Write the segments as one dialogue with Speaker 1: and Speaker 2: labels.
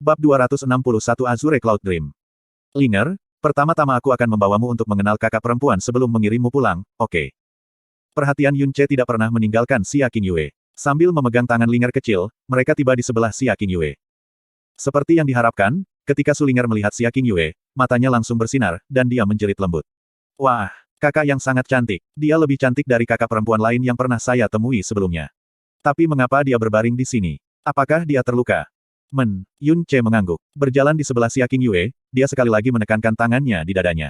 Speaker 1: Bab 261 Azure Cloud Dream. Linger, pertama-tama aku akan membawamu untuk mengenal kakak perempuan sebelum mengirimmu pulang, oke? Perhatian Yunce tidak pernah meninggalkan Xia Qingyue. Sambil memegang tangan Linger kecil, mereka tiba di sebelah Xia Qingyue. Seperti yang diharapkan, ketika Sulinger melihat Xia Qingyue, matanya langsung bersinar, dan dia menjerit lembut. Wah, kakak yang sangat cantik. Dia lebih cantik dari kakak perempuan lain yang pernah saya temui sebelumnya. Tapi mengapa dia berbaring di sini? Apakah dia terluka? Yunce mengangguk. Berjalan di sebelah Xia Qingyue, dia sekali lagi menekankan tangannya di dadanya.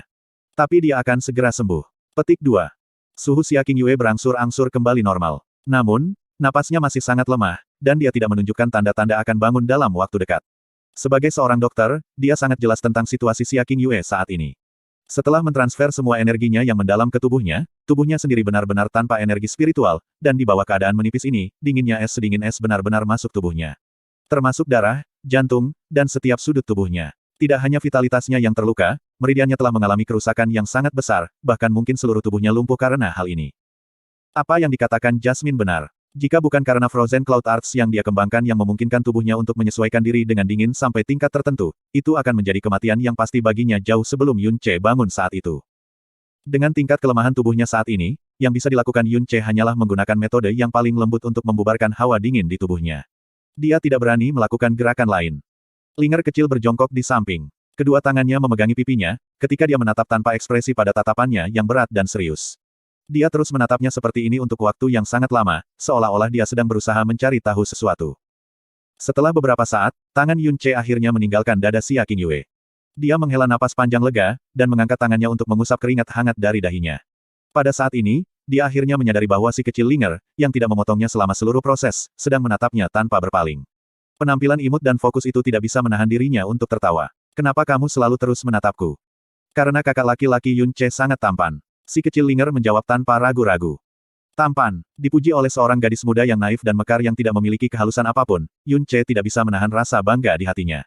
Speaker 1: Tapi dia akan segera sembuh. Petik 2. Suhu Xia Qingyue berangsur-angsur kembali normal. Namun, napasnya masih sangat lemah, dan dia tidak menunjukkan tanda-tanda akan bangun dalam waktu dekat. Sebagai seorang dokter, dia sangat jelas tentang situasi Xia Qingyue saat ini. Setelah mentransfer semua energinya yang mendalam ke tubuhnya, tubuhnya sendiri benar-benar tanpa energi spiritual, dan di bawah keadaan menipis ini, dinginnya es sedingin es benar-benar masuk tubuhnya. Termasuk darah, jantung, dan setiap sudut tubuhnya. Tidak hanya vitalitasnya yang terluka, meridiannya telah mengalami kerusakan yang sangat besar, bahkan mungkin seluruh tubuhnya lumpuh karena hal ini. Apa yang dikatakan Jasmine benar. Jika bukan karena Frozen Cloud Arts yang dia kembangkan yang memungkinkan tubuhnya untuk menyesuaikan diri dengan dingin sampai tingkat tertentu, itu akan menjadi kematian yang pasti baginya jauh sebelum Yunce bangun saat itu. Dengan tingkat kelemahan tubuhnya saat ini, yang bisa dilakukan Yunce hanyalah menggunakan metode yang paling lembut untuk membubarkan hawa dingin di tubuhnya. Dia tidak berani melakukan gerakan lain. Linger kecil berjongkok di samping. Kedua tangannya memegangi pipinya, ketika dia menatap tanpa ekspresi pada tatapannya yang berat dan serius. Dia terus menatapnya seperti ini untuk waktu yang sangat lama, seolah-olah dia sedang berusaha mencari tahu sesuatu. Setelah beberapa saat, tangan Yunce akhirnya meninggalkan dada Xia Qingyue. Dia menghela napas panjang lega, dan mengangkat tangannya untuk mengusap keringat hangat dari dahinya. Pada saat ini, dia akhirnya menyadari bahwa si kecil Linger, yang tidak memotongnya selama seluruh proses, sedang menatapnya tanpa berpaling. Penampilan imut dan fokus itu tidak bisa menahan dirinya untuk tertawa. Kenapa kamu selalu terus menatapku? Karena kakak laki-laki Yunce sangat tampan. Si kecil Linger menjawab tanpa ragu-ragu. Tampan, dipuji oleh seorang gadis muda yang naif dan mekar yang tidak memiliki kehalusan apapun, Yunce tidak bisa menahan rasa bangga di hatinya.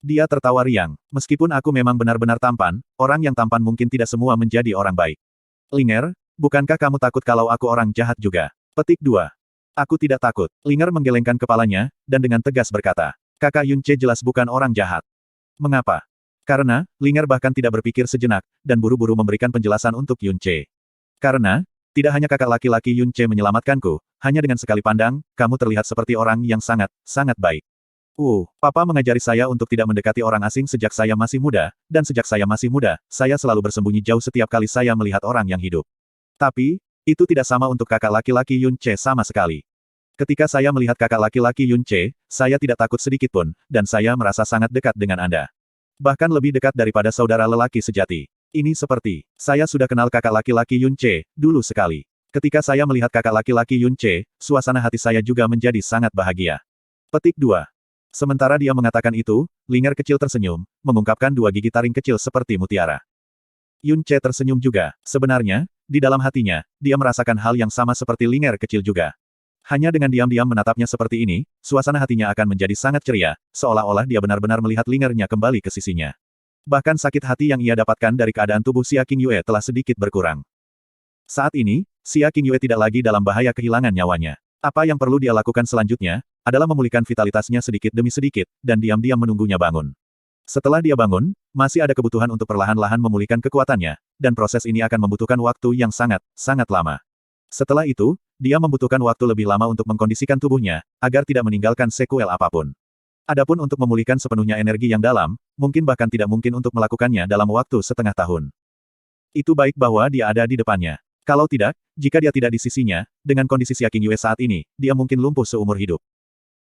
Speaker 1: Dia tertawa riang. Meskipun aku memang benar-benar tampan, orang yang tampan mungkin tidak semua menjadi orang baik. Linger, bukankah kamu takut kalau aku orang jahat juga? Petik 2. Aku tidak takut. Linger menggelengkan kepalanya, dan dengan tegas berkata, kakak Yunce jelas bukan orang jahat. Mengapa? Karena, Linger bahkan tidak berpikir sejenak, dan buru-buru memberikan penjelasan untuk Yunce. Karena, tidak hanya kakak laki-laki Yunce menyelamatkanku, hanya dengan sekali pandang, kamu terlihat seperti orang yang sangat, sangat baik. Papa mengajari saya untuk tidak mendekati orang asing sejak saya masih muda, dan sejak saya masih muda, saya selalu bersembunyi jauh setiap kali saya melihat orang yang hidup. Tapi, itu tidak sama untuk kakak laki-laki Yunce sama sekali. Ketika saya melihat kakak laki-laki Yunce, saya tidak takut sedikitpun, dan saya merasa sangat dekat dengan Anda. Bahkan lebih dekat daripada saudara lelaki sejati. Ini seperti, saya sudah kenal kakak laki-laki Yunce, dulu sekali. Ketika saya melihat kakak laki-laki Yunce, suasana hati saya juga menjadi sangat bahagia. Petik 2. Sementara dia mengatakan itu, Linger kecil tersenyum, mengungkapkan dua gigi taring kecil seperti mutiara. Yunce tersenyum juga. Sebenarnya, di dalam hatinya, dia merasakan hal yang sama seperti Linger kecil juga. Hanya dengan diam-diam menatapnya seperti ini, suasana hatinya akan menjadi sangat ceria, seolah-olah dia benar-benar melihat Lingernya kembali ke sisinya. Bahkan sakit hati yang ia dapatkan dari keadaan tubuh Xia Qingyue telah sedikit berkurang. Saat ini, Xia Qingyue tidak lagi dalam bahaya kehilangan nyawanya. Apa yang perlu dia lakukan selanjutnya, adalah memulihkan vitalitasnya sedikit demi sedikit, dan diam-diam menunggunya bangun. Setelah dia bangun, masih ada kebutuhan untuk perlahan-lahan memulihkan kekuatannya, dan proses ini akan membutuhkan waktu yang sangat, sangat lama. Setelah itu, dia membutuhkan waktu lebih lama untuk mengkondisikan tubuhnya, agar tidak meninggalkan sekuel apapun. Adapun untuk memulihkan sepenuhnya energi yang dalam, mungkin bahkan tidak mungkin untuk melakukannya dalam waktu setengah tahun. Itu baik bahwa dia ada di depannya. Kalau tidak, jika dia tidak di sisinya, dengan kondisi Xia Qingyue saat ini, dia mungkin lumpuh seumur hidup.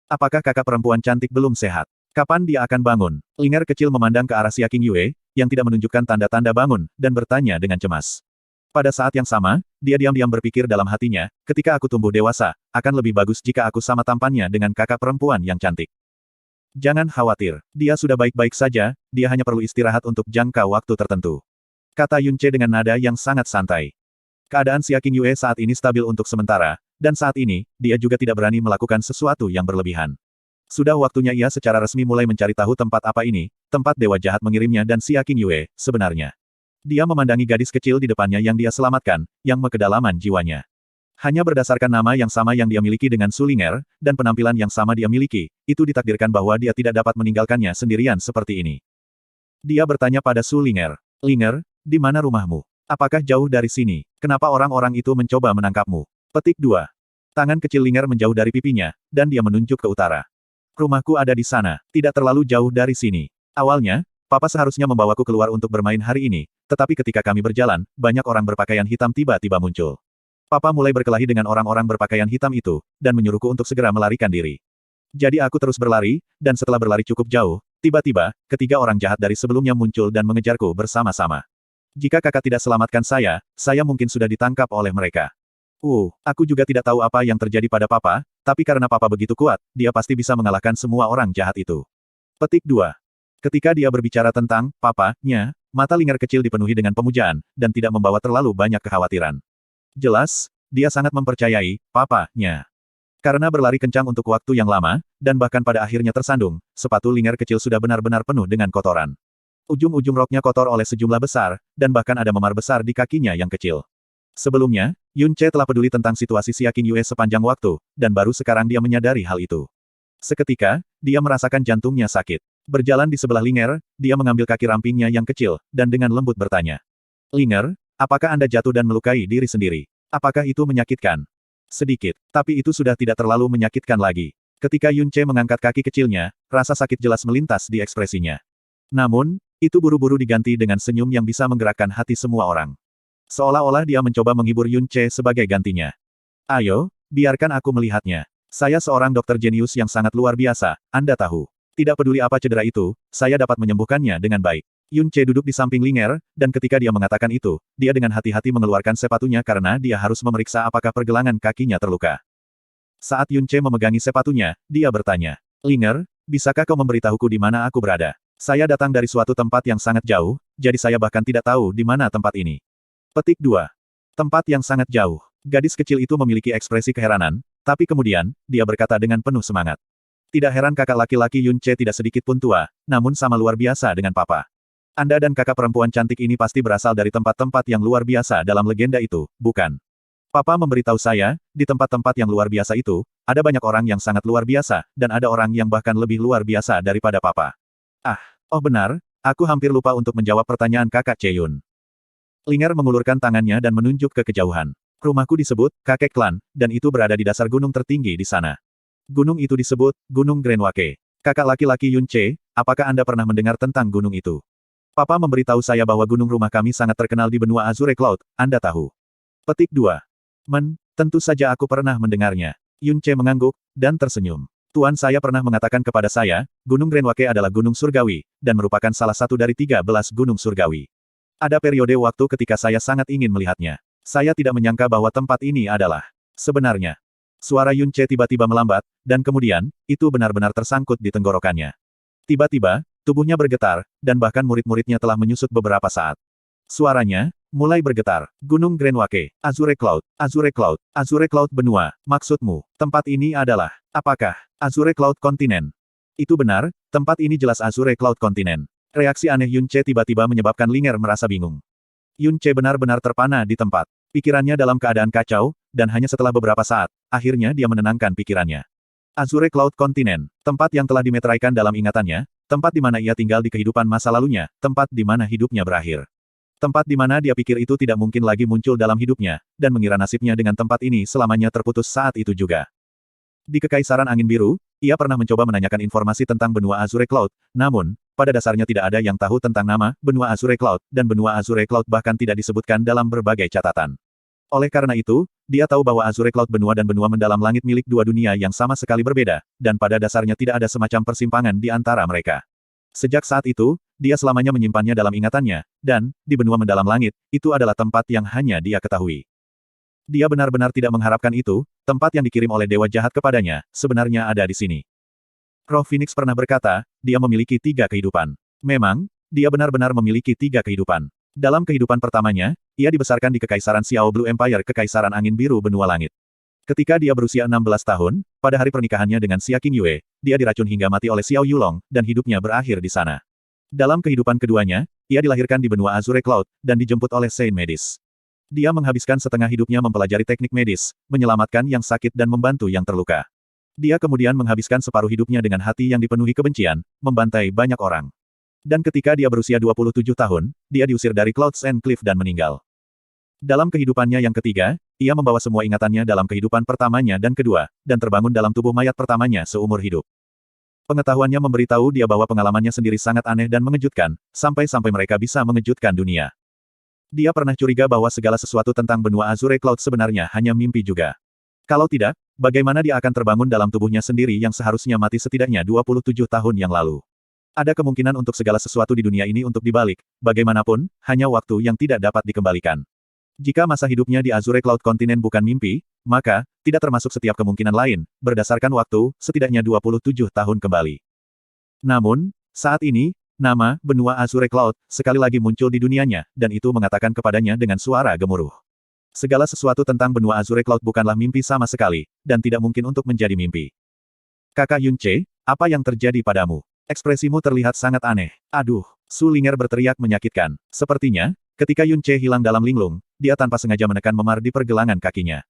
Speaker 1: Apakah kakak perempuan cantik belum sehat? Kapan dia akan bangun? Linger kecil memandang ke arah Xia Qingyue, yang tidak menunjukkan tanda-tanda bangun, dan bertanya dengan cemas. Pada saat yang sama, dia diam-diam berpikir dalam hatinya, ketika aku tumbuh dewasa, akan lebih bagus jika aku sama tampannya dengan kakak perempuan yang cantik. Jangan khawatir, dia sudah baik-baik saja, dia hanya perlu istirahat untuk jangka waktu tertentu. Kata Yunce dengan nada yang sangat santai. Keadaan Xia Qingyue saat ini stabil untuk sementara, dan saat ini, dia juga tidak berani melakukan sesuatu yang berlebihan. Sudah waktunya ia secara resmi mulai mencari tahu tempat apa ini, tempat dewa jahat mengirimnya dan Xia Qingyue, sebenarnya. Dia memandangi gadis kecil di depannya yang dia selamatkan, yang kedalaman jiwanya. Hanya berdasarkan nama yang sama yang dia miliki dengan Su Ling'er, dan penampilan yang sama dia miliki, itu ditakdirkan bahwa dia tidak dapat meninggalkannya sendirian seperti ini. Dia bertanya pada Su Ling'er, "Ling'er, di mana rumahmu? Apakah jauh dari sini? Kenapa orang-orang itu mencoba menangkapmu?" Petik 2. Tangan kecil Ling'er menjauh dari pipinya, dan dia menunjuk ke utara. "Rumahku ada di sana, tidak terlalu jauh dari sini. Awalnya, Papa seharusnya membawaku keluar untuk bermain hari ini, tetapi ketika kami berjalan, banyak orang berpakaian hitam tiba-tiba muncul. Papa mulai berkelahi dengan orang-orang berpakaian hitam itu, dan menyuruhku untuk segera melarikan diri. Jadi aku terus berlari, dan setelah berlari cukup jauh, tiba-tiba, ketiga orang jahat dari sebelumnya muncul dan mengejarku bersama-sama. Jika kakak tidak selamatkan saya mungkin sudah ditangkap oleh mereka. Aku juga tidak tahu apa yang terjadi pada Papa, tapi karena Papa begitu kuat, dia pasti bisa mengalahkan semua orang jahat itu." Petik 2. Ketika dia berbicara tentang Papa-nya, mata Ling'er kecil dipenuhi dengan pemujaan, dan tidak membawa terlalu banyak kekhawatiran. Jelas, dia sangat mempercayai Papa-nya. Karena berlari kencang untuk waktu yang lama, dan bahkan pada akhirnya tersandung, sepatu Ling'er kecil sudah benar-benar penuh dengan kotoran. Ujung-ujung roknya kotor oleh sejumlah besar, dan bahkan ada memar besar di kakinya yang kecil. Sebelumnya, Yun Ce telah peduli tentang situasi Xia Qingyue sepanjang waktu, dan baru sekarang dia menyadari hal itu. Seketika, dia merasakan jantungnya sakit. Berjalan di sebelah Ling'er, dia mengambil kaki rampingnya yang kecil, dan dengan lembut bertanya. "Ling'er, apakah Anda jatuh dan melukai diri sendiri? Apakah itu menyakitkan?" "Sedikit, tapi itu sudah tidak terlalu menyakitkan lagi." Ketika Yun Ce mengangkat kaki kecilnya, rasa sakit jelas melintas di ekspresinya. Namun, itu buru-buru diganti dengan senyum yang bisa menggerakkan hati semua orang. Seolah-olah dia mencoba menghibur Yun Ce sebagai gantinya. "Ayo, biarkan aku melihatnya. Saya seorang dokter jenius yang sangat luar biasa, Anda tahu. Tidak peduli apa cedera itu, saya dapat menyembuhkannya dengan baik." Yun Ce duduk di samping Ling'er, dan ketika dia mengatakan itu, dia dengan hati-hati mengeluarkan sepatunya karena dia harus memeriksa apakah pergelangan kakinya terluka. Saat Yun Ce memegangi sepatunya, dia bertanya, "Ling'er, bisakah kau memberitahuku di mana aku berada? Saya datang dari suatu tempat yang sangat jauh, jadi saya bahkan tidak tahu di mana tempat ini." Petik 2. Tempat yang sangat jauh. Gadis kecil itu memiliki ekspresi keheranan, tapi kemudian, dia berkata dengan penuh semangat. Tidak heran kakak laki-laki Yun Ce tidak sedikit pun tua, namun sama luar biasa dengan Papa. Anda dan kakak perempuan cantik ini pasti berasal dari tempat-tempat yang luar biasa dalam legenda itu, bukan? Papa memberitahu saya, di tempat-tempat yang luar biasa itu, ada banyak orang yang sangat luar biasa, dan ada orang yang bahkan lebih luar biasa daripada Papa. Oh benar, aku hampir lupa untuk menjawab pertanyaan kakak Cheyun. Ling'er mengulurkan tangannya dan menunjuk ke kejauhan. "Rumahku disebut, kakek klan, dan itu berada di dasar gunung tertinggi di sana. Gunung itu disebut, Gunung Grenwake. Kakak laki-laki Yun Ce, apakah Anda pernah mendengar tentang gunung itu? Papa memberitahu saya bahwa gunung rumah kami sangat terkenal di benua Azure Cloud, Anda tahu." Petik 2. Tentu saja aku pernah mendengarnya. Yun Ce mengangguk, dan tersenyum. "Tuan saya pernah mengatakan kepada saya, Gunung Grenwake adalah gunung surgawi, dan merupakan salah satu dari 13 gunung surgawi. Ada periode waktu ketika saya sangat ingin melihatnya. Saya tidak menyangka bahwa tempat ini adalah sebenarnya." Suara Yun Ce tiba-tiba melambat, dan kemudian, itu benar-benar tersangkut di tenggorokannya. Tiba-tiba, tubuhnya bergetar, dan bahkan murid-muridnya telah menyusut beberapa saat. Suaranya mulai bergetar. "Gunung Grenwake, Azure Cloud, Azure Cloud, Azure Cloud benua, maksudmu, tempat ini adalah, apakah, Azure Cloud kontinen?" Itu benar, tempat ini jelas Azure Cloud kontinen. Reaksi aneh Yun Ce tiba-tiba menyebabkan Ling'er merasa bingung. Yun Ce benar-benar terpana di tempat. Pikirannya dalam keadaan kacau, dan hanya setelah beberapa saat, akhirnya dia menenangkan pikirannya. Azure Cloud kontinen, tempat yang telah dimeteraikan dalam ingatannya, tempat di mana ia tinggal di kehidupan masa lalunya, tempat di mana hidupnya berakhir. Tempat di mana dia pikir itu tidak mungkin lagi muncul dalam hidupnya, dan mengira nasibnya dengan tempat ini selamanya terputus saat itu juga. Di Kekaisaran Angin Biru, ia pernah mencoba menanyakan informasi tentang benua Azure Cloud, namun, pada dasarnya tidak ada yang tahu tentang nama benua Azure Cloud, dan benua Azure Cloud bahkan tidak disebutkan dalam berbagai catatan. Oleh karena itu, dia tahu bahwa Azure Cloud benua dan benua mendalam langit milik dua dunia yang sama sekali berbeda, dan pada dasarnya tidak ada semacam persimpangan di antara mereka. Sejak saat itu, dia selamanya menyimpannya dalam ingatannya, dan, di benua mendalam langit, itu adalah tempat yang hanya dia ketahui. Dia benar-benar tidak mengharapkan itu, tempat yang dikirim oleh dewa jahat kepadanya, sebenarnya ada di sini. Roh Phoenix pernah berkata, dia memiliki 3 kehidupan. Memang, dia benar-benar memiliki 3 kehidupan. Dalam kehidupan pertamanya, ia dibesarkan di Kekaisaran Xiao Blue Empire, Kekaisaran Angin Biru Benua Langit. Ketika dia berusia 16 tahun, pada hari pernikahannya dengan Xia Qingyue, dia diracun hingga mati oleh Xiao Yulong, dan hidupnya berakhir di sana. Dalam kehidupan keduanya, ia dilahirkan di benua Azure Cloud, dan dijemput oleh Saint Medis. Dia menghabiskan setengah hidupnya mempelajari teknik medis, menyelamatkan yang sakit dan membantu yang terluka. Dia kemudian menghabiskan separuh hidupnya dengan hati yang dipenuhi kebencian, membantai banyak orang. Dan ketika dia berusia 27 tahun, dia diusir dari Clouds and Cliff dan meninggal. Dalam kehidupannya yang ketiga, ia membawa semua ingatannya dalam kehidupan pertamanya dan kedua, dan terbangun dalam tubuh mayat pertamanya seumur hidup. Pengetahuannya memberitahu dia bahwa pengalamannya sendiri sangat aneh dan mengejutkan, sampai-sampai mereka bisa mengejutkan dunia. Dia pernah curiga bahwa segala sesuatu tentang benua Azure Cloud sebenarnya hanya mimpi juga. Kalau tidak, bagaimana dia akan terbangun dalam tubuhnya sendiri yang seharusnya mati setidaknya 27 tahun yang lalu? Ada kemungkinan untuk segala sesuatu di dunia ini untuk dibalik, bagaimanapun, hanya waktu yang tidak dapat dikembalikan. Jika masa hidupnya di Azure Cloud Continent bukan mimpi, maka, tidak termasuk setiap kemungkinan lain, berdasarkan waktu, setidaknya 27 tahun kembali. Namun, saat ini, nama, benua Azure Cloud, sekali lagi muncul di dunianya, dan itu mengatakan kepadanya dengan suara gemuruh. Segala sesuatu tentang benua Azure Cloud bukanlah mimpi sama sekali, dan tidak mungkin untuk menjadi mimpi. Kakak Yunche, apa yang terjadi padamu? Ekspresimu terlihat sangat aneh. Aduh, Su Ling'er berteriak menyakitkan. Sepertinya, ketika Yunche hilang dalam linglung, dia tanpa sengaja menekan memar di pergelangan kakinya.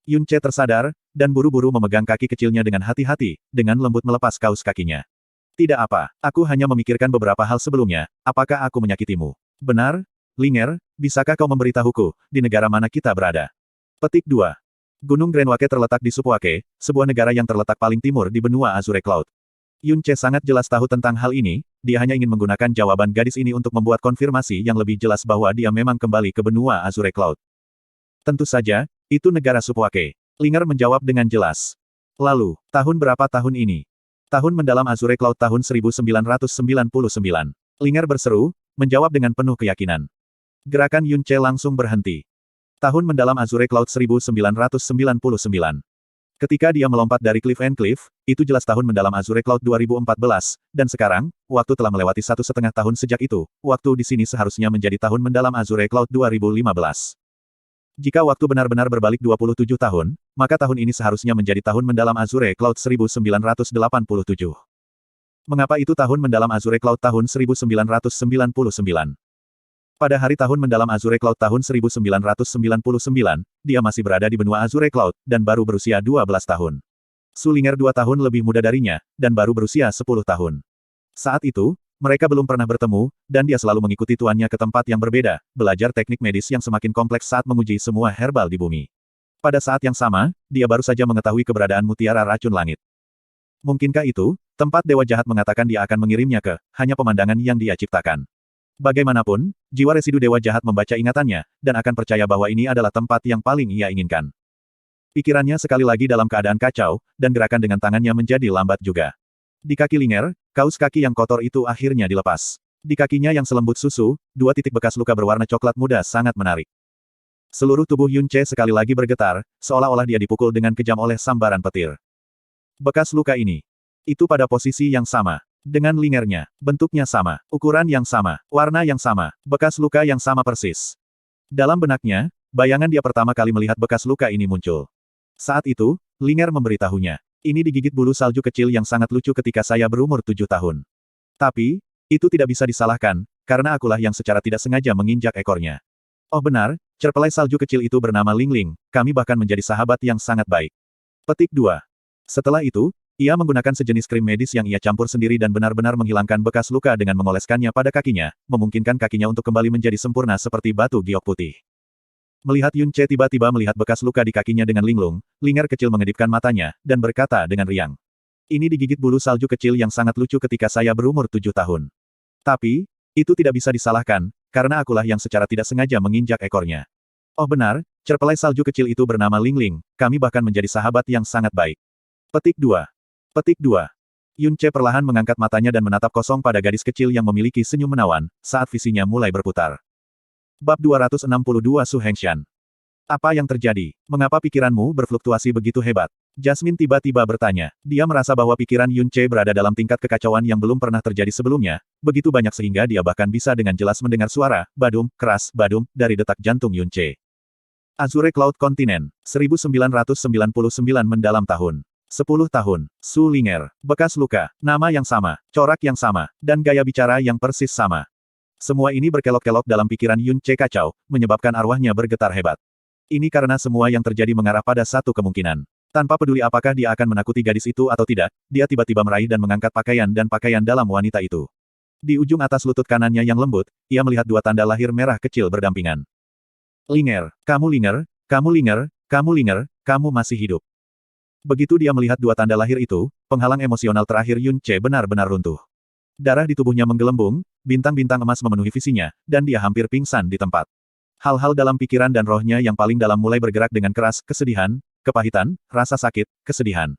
Speaker 1: Yunche tersadar, dan buru-buru memegang kaki kecilnya dengan hati-hati, dengan lembut melepas kaus kakinya. Tidak apa, aku hanya memikirkan beberapa hal sebelumnya, apakah aku menyakitimu? Benar, Ling'er, bisakah kau memberitahuku, di negara mana kita berada? Petik 2. Gunung Grenwake terletak di Supwake, sebuah negara yang terletak paling timur di benua Azure Cloud. Yunche sangat jelas tahu tentang hal ini, dia hanya ingin menggunakan jawaban gadis ini untuk membuat konfirmasi yang lebih jelas bahwa dia memang kembali ke benua Azure Cloud. Tentu saja, itu negara Supwake. Ling'er menjawab dengan jelas. Lalu, tahun berapa tahun ini? Tahun mendalam Azure Cloud tahun 1999. Ling'er berseru, menjawab dengan penuh keyakinan. Gerakan Yunche langsung berhenti. Tahun mendalam Azure Cloud 1999. Ketika dia melompat dari Cliff and Cliff, itu jelas tahun mendalam Azure Cloud 2014, dan sekarang, waktu telah melewati 1,5 tahun sejak itu, waktu di sini seharusnya menjadi tahun mendalam Azure Cloud 2015. Jika waktu benar-benar berbalik 27 tahun, maka tahun ini seharusnya menjadi tahun mendalam Azure Cloud 1987. Mengapa itu tahun mendalam Azure Cloud tahun 1999? Pada hari tahun mendalam Azure Cloud tahun 1999, dia masih berada di benua Azure Cloud, dan baru berusia 12 tahun. Su Ling'er 2 tahun lebih muda darinya, dan baru berusia 10 tahun. Saat itu, mereka belum pernah bertemu, dan dia selalu mengikuti tuannya ke tempat yang berbeda, belajar teknik medis yang semakin kompleks saat menguji semua herbal di bumi. Pada saat yang sama, dia baru saja mengetahui keberadaan mutiara racun langit. Mungkinkah itu, tempat dewa jahat mengatakan dia akan mengirimnya ke, hanya pemandangan yang dia ciptakan. Bagaimanapun, jiwa residu dewa jahat membaca ingatannya, dan akan percaya bahwa ini adalah tempat yang paling ia inginkan. Pikirannya sekali lagi dalam keadaan kacau, dan gerakan dengan tangannya menjadi lambat juga. Di kaki Ling'er, kaus kaki yang kotor itu akhirnya dilepas. Di kakinya yang selembut susu, 2 titik bekas luka berwarna coklat muda sangat menarik. Seluruh tubuh Yunche sekali lagi bergetar, seolah-olah dia dipukul dengan kejam oleh sambaran petir. Bekas luka ini. Itu pada posisi yang sama. Dengan Ling'ernya, bentuknya sama, ukuran yang sama, warna yang sama, bekas luka yang sama persis. Dalam benaknya, bayangan dia pertama kali melihat bekas luka ini muncul. Saat itu, Ling'er memberitahunya. Ini digigit bulu salju kecil yang sangat lucu ketika saya berumur 7 tahun. Tapi, itu tidak bisa disalahkan, karena akulah yang secara tidak sengaja menginjak ekornya. Oh benar, cerpelai salju kecil itu bernama Lingling, kami bahkan menjadi sahabat yang sangat baik. Petik 2. Setelah itu, ia menggunakan sejenis krim medis yang ia campur sendiri dan benar-benar menghilangkan bekas luka dengan mengoleskannya pada kakinya, memungkinkan kakinya untuk kembali menjadi sempurna seperti batu giok putih. Melihat Yunche tiba-tiba melihat bekas luka di kakinya dengan linglung, Ling'er kecil mengedipkan matanya, dan berkata dengan riang. Ini digigit bulu salju kecil yang sangat lucu ketika saya berumur 7 tahun. Tapi, itu tidak bisa disalahkan, karena akulah yang secara tidak sengaja menginjak ekornya. Oh benar, cerpelai salju kecil itu bernama Lingling, kami bahkan menjadi sahabat yang sangat baik. Petik 2. Petik 2. Yunche perlahan mengangkat matanya dan menatap kosong pada gadis kecil yang memiliki senyum menawan, saat visinya mulai berputar. Bab 262 Su Hengshan. Apa yang terjadi? Mengapa pikiranmu berfluktuasi begitu hebat? Jasmine tiba-tiba bertanya. Dia merasa bahwa pikiran Yunche berada dalam tingkat kekacauan yang belum pernah terjadi sebelumnya, begitu banyak sehingga dia bahkan bisa dengan jelas mendengar suara, badum, keras, badum, dari detak jantung Yunche. Azure Cloud Continent, 1999 mendalam tahun. 10 tahun, Su Ling'er, bekas luka, nama yang sama, corak yang sama, dan gaya bicara yang persis sama. Semua ini berkelok-kelok dalam pikiran Yun Ce kacau, menyebabkan arwahnya bergetar hebat. Ini karena semua yang terjadi mengarah pada satu kemungkinan. Tanpa peduli apakah dia akan menakuti gadis itu atau tidak, dia tiba-tiba meraih dan mengangkat pakaian dan pakaian dalam wanita itu. Di ujung atas lutut kanannya yang lembut, ia melihat dua tanda lahir merah kecil berdampingan. Linger, kamu Linger, kamu Linger, kamu Linger, kamu masih hidup. Begitu dia melihat dua tanda lahir itu, penghalang emosional terakhir Yun Ce benar-benar runtuh. Darah di tubuhnya menggelembung, bintang-bintang emas memenuhi visinya, dan dia hampir pingsan di tempat. Hal-hal dalam pikiran dan rohnya yang paling dalam mulai bergerak dengan keras, kesedihan, kepahitan, rasa sakit, kesedihan.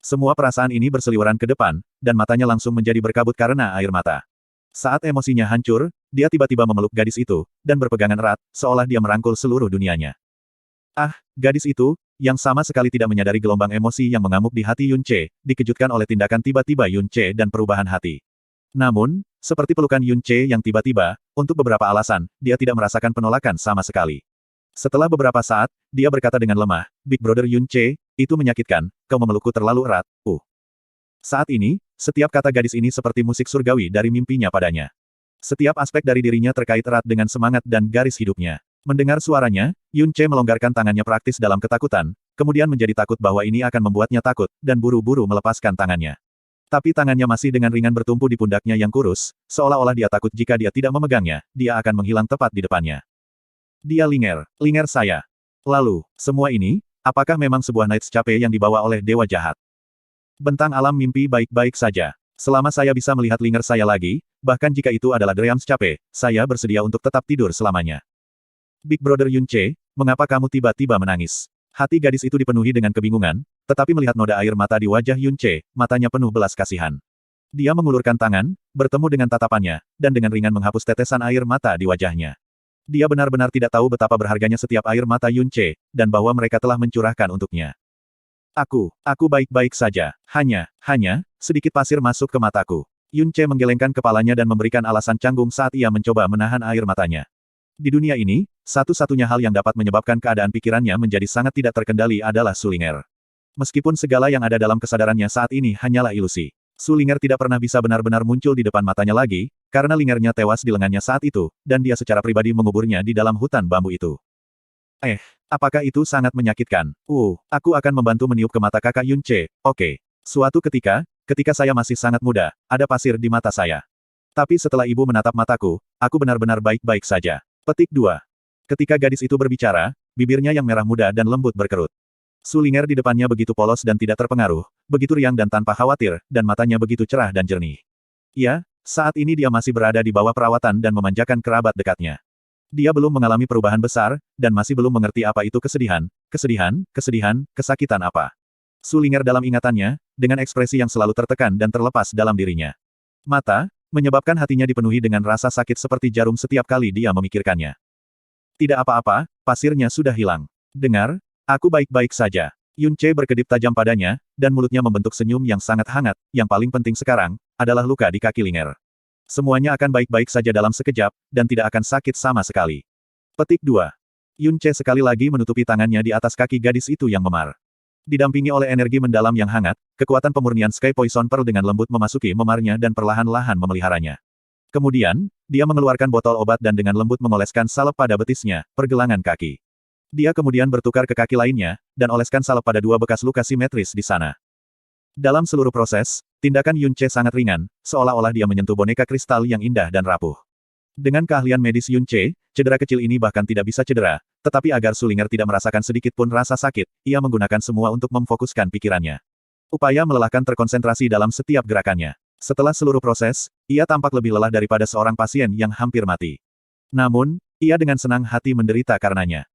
Speaker 1: Semua perasaan ini berseliweran ke depan, dan matanya langsung menjadi berkabut karena air mata. Saat emosinya hancur, dia tiba-tiba memeluk gadis itu, dan berpegangan erat, seolah dia merangkul seluruh dunianya. Ah, gadis itu, yang sama sekali tidak menyadari gelombang emosi yang mengamuk di hati Yun Ce, dikejutkan oleh tindakan tiba-tiba Yun Ce dan perubahan hati. Namun, seperti pelukan Yun Ce yang tiba-tiba, untuk beberapa alasan, dia tidak merasakan penolakan sama sekali. Setelah beberapa saat, dia berkata dengan lemah, Big Brother Yun Ce, itu menyakitkan, kau memelukku terlalu erat, Saat ini, setiap kata gadis ini seperti musik surgawi dari mimpinya padanya. Setiap aspek dari dirinya terkait erat dengan semangat dan garis hidupnya. Mendengar suaranya, Yun Ce melonggarkan tangannya praktis dalam ketakutan, kemudian menjadi takut bahwa ini akan membuatnya takut, dan buru-buru melepaskan tangannya. Tapi tangannya masih dengan ringan bertumpu di pundaknya yang kurus, seolah-olah dia takut jika dia tidak memegangnya, dia akan menghilang tepat di depannya. Dia Linger, Linger saya. Lalu, semua ini, apakah memang sebuah Knights Cafe yang dibawa oleh Dewa Jahat? Bentang alam mimpi baik-baik saja. Selama saya bisa melihat Linger saya lagi, bahkan jika itu adalah Dreams Cafe, saya bersedia untuk tetap tidur selamanya. Big Brother Yun Ce, mengapa kamu tiba-tiba menangis? Hati gadis itu dipenuhi dengan kebingungan, tetapi melihat noda air mata di wajah Yun Ce, matanya penuh belas kasihan. Dia mengulurkan tangan, bertemu dengan tatapannya, dan dengan ringan menghapus tetesan air mata di wajahnya. Dia benar-benar tidak tahu betapa berharganya setiap air mata Yun Ce, dan bahwa mereka telah mencurahkan untuknya. Aku baik-baik saja. Hanya, sedikit pasir masuk ke mataku. Yun Ce menggelengkan kepalanya dan memberikan alasan canggung saat ia mencoba menahan air matanya. Di dunia ini, satu-satunya hal yang dapat menyebabkan keadaan pikirannya menjadi sangat tidak terkendali adalah Sulinger. Meskipun segala yang ada dalam kesadarannya saat ini hanyalah ilusi. Sulinger tidak pernah bisa benar-benar muncul di depan matanya lagi, karena Lingernya tewas di lengannya saat itu, dan dia secara pribadi menguburnya di dalam hutan bambu itu. Apakah itu sangat menyakitkan? Aku akan membantu meniup ke mata kakak Yun Ce, oke. Suatu ketika saya masih sangat muda, ada pasir di mata saya. Tapi setelah ibu menatap mataku, aku benar-benar baik-baik saja. Petik 2. Ketika gadis itu berbicara, bibirnya yang merah muda dan lembut berkerut. Sulinger di depannya begitu polos dan tidak terpengaruh, begitu riang dan tanpa khawatir, dan matanya begitu cerah dan jernih. Ya, saat ini dia masih berada di bawah perawatan dan memanjakan kerabat dekatnya. Dia belum mengalami perubahan besar, dan masih belum mengerti apa itu kesedihan, kesakitan apa. Sulinger dalam ingatannya, dengan ekspresi yang selalu tertekan dan terlepas dalam dirinya. Mata, menyebabkan hatinya dipenuhi dengan rasa sakit seperti jarum setiap kali dia memikirkannya. Tidak apa-apa, pasirnya sudah hilang. Dengar, aku baik-baik saja. Yun Ce berkedip tajam padanya, dan mulutnya membentuk senyum yang sangat hangat, yang paling penting sekarang, adalah luka di kaki Linger. Semuanya akan baik-baik saja dalam sekejap, dan tidak akan sakit sama sekali. Petik 2. Yun Ce sekali lagi menutupi tangannya di atas kaki gadis itu yang memar. Didampingi oleh energi mendalam yang hangat, kekuatan pemurnian Sky Poison Pearl dengan lembut memasuki memarnya dan perlahan-lahan memeliharanya. Kemudian, dia mengeluarkan botol obat dan dengan lembut mengoleskan salep pada betisnya, pergelangan kaki. Dia kemudian bertukar ke kaki lainnya, dan oleskan salep pada dua bekas luka simetris di sana. Dalam seluruh proses, tindakan Yun Ce sangat ringan, seolah-olah dia menyentuh boneka kristal yang indah dan rapuh. Dengan keahlian medis Yun Ce, cedera kecil ini bahkan tidak bisa cedera, tetapi agar Sulinger tidak merasakan sedikit pun rasa sakit, ia menggunakan semua untuk memfokuskan pikirannya. Upaya melelahkan terkonsentrasi dalam setiap gerakannya. Setelah seluruh proses, ia tampak lebih lelah daripada seorang pasien yang hampir mati. Namun, ia dengan senang hati menderita karenanya.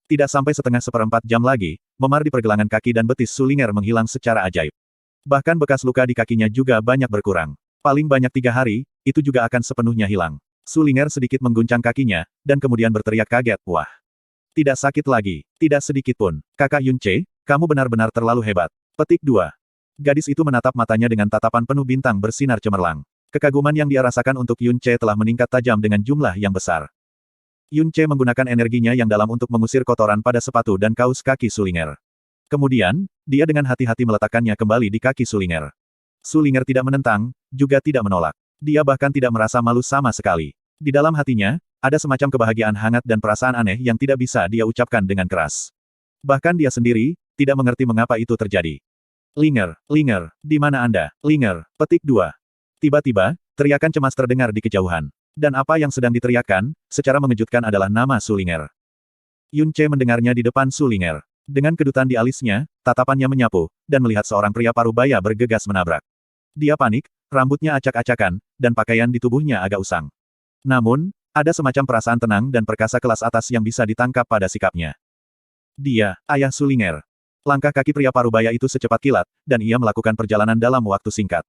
Speaker 1: Tidak sampai seperempat jam lagi, memar di pergelangan kaki dan betis Sulinger menghilang secara ajaib. Bahkan bekas luka di kakinya juga banyak berkurang. Paling banyak 3 hari, itu juga akan sepenuhnya hilang. Sulinger sedikit mengguncang kakinya, dan kemudian berteriak kaget, wah. Tidak sakit lagi, tidak sedikit pun. Kakak Yun Ce, kamu benar-benar terlalu hebat. Petik 2. Gadis itu menatap matanya dengan tatapan penuh bintang bersinar cemerlang. Kekaguman yang dia rasakan untuk Yun Ce telah meningkat tajam dengan jumlah yang besar. Yun Ce menggunakan energinya yang dalam untuk mengusir kotoran pada sepatu dan kaus kaki Sulinger. Kemudian, dia dengan hati-hati meletakkannya kembali di kaki Sulinger. Sulinger tidak menentang, juga tidak menolak. Dia bahkan tidak merasa malu sama sekali. Di dalam hatinya, ada semacam kebahagiaan hangat dan perasaan aneh yang tidak bisa dia ucapkan dengan keras. Bahkan dia sendiri, tidak mengerti mengapa itu terjadi. Linger, Linger, di mana Anda? Linger, petik 2. Tiba-tiba, teriakan cemas terdengar di kejauhan. Dan apa yang sedang diteriakkan, secara mengejutkan adalah nama Su Linger. Yun Ce mendengarnya di depan Su Linger. Dengan kedutan di alisnya, tatapannya menyapu, dan melihat seorang pria parubaya bergegas menabrak. Dia panik, rambutnya acak-acakan, dan pakaian di tubuhnya agak usang. Namun, ada semacam perasaan tenang dan perkasa kelas atas yang bisa ditangkap pada sikapnya. Dia, ayah Su Linger. Langkah kaki pria parubaya itu secepat kilat, dan ia melakukan perjalanan dalam waktu singkat.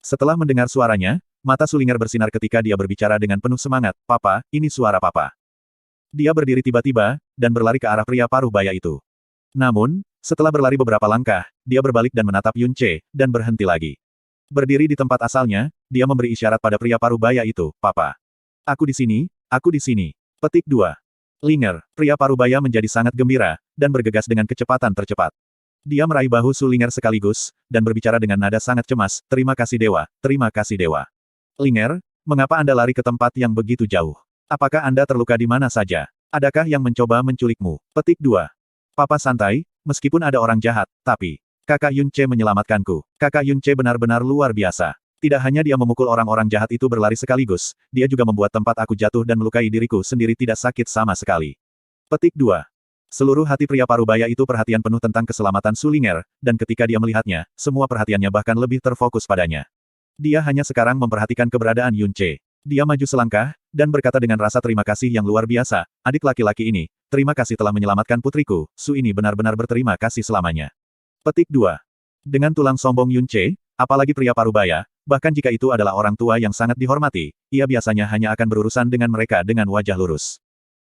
Speaker 1: Setelah mendengar suaranya, mata Su Linger bersinar ketika dia berbicara dengan penuh semangat, "Papa, ini suara Papa." Dia berdiri tiba-tiba, dan berlari ke arah pria parubaya itu. Namun, setelah berlari beberapa langkah, dia berbalik dan menatap Yun Ce, dan berhenti lagi. Berdiri di tempat asalnya, dia memberi isyarat pada pria parubaya itu, "Papa. Aku di sini, aku di sini." Petik 2. Linger, pria parubaya menjadi sangat gembira, dan bergegas dengan kecepatan tercepat. Dia meraih bahu Su Linger sekaligus, dan berbicara dengan nada sangat cemas, "Terima kasih Dewa, terima kasih Dewa." "Linger, mengapa Anda lari ke tempat yang begitu jauh? Apakah Anda terluka di mana saja? Adakah yang mencoba menculikmu?" Petik 2. "Papa santai, meskipun ada orang jahat, tapi Kakak Yun Ce menyelamatkanku. Kakak Yun Ce benar-benar luar biasa. Tidak hanya dia memukul orang-orang jahat itu berlari sekaligus, dia juga membuat tempat aku jatuh dan melukai diriku sendiri tidak sakit sama sekali." Petik 2. Seluruh hati pria parubaya itu perhatian penuh tentang keselamatan Su Linger, dan ketika dia melihatnya, semua perhatiannya bahkan lebih terfokus padanya. Dia hanya sekarang memperhatikan keberadaan Yun Ce. Dia maju selangkah, dan berkata dengan rasa terima kasih yang luar biasa, "Adik laki-laki ini, terima kasih telah menyelamatkan putriku, Su ini benar-benar berterima kasih selamanya." Petik 2. Dengan tulang sombong Yun Ce, apalagi pria parubaya, bahkan jika itu adalah orang tua yang sangat dihormati, ia biasanya hanya akan berurusan dengan mereka dengan wajah lurus.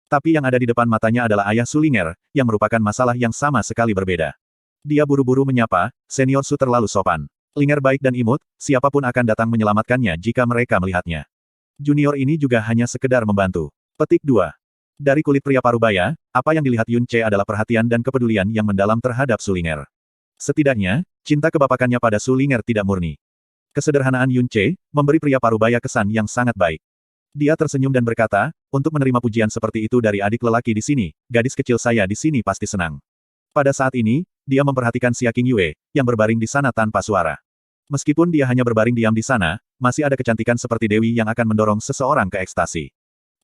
Speaker 1: Tapi yang ada di depan matanya adalah ayah Su Linger, yang merupakan masalah yang sama sekali berbeda. Dia buru-buru menyapa, "Senior Su terlalu sopan. Linger baik dan imut, siapapun akan datang menyelamatkannya jika mereka melihatnya. Junior ini juga hanya sekedar membantu." Petik 2. Dari kulit pria parubaya, apa yang dilihat Yun Ce adalah perhatian dan kepedulian yang mendalam terhadap Su Linger. Setidaknya, cinta kebapakannya pada Su Linger tidak murni. Kesederhanaan Yun Ce, memberi pria parubaya kesan yang sangat baik. Dia tersenyum dan berkata, "Untuk menerima pujian seperti itu dari adik lelaki di sini, gadis kecil saya di sini pasti senang." Pada saat ini, dia memperhatikan Xia Qingyue, yang berbaring di sana tanpa suara. Meskipun dia hanya berbaring diam di sana, masih ada kecantikan seperti Dewi yang akan mendorong seseorang ke ekstasi.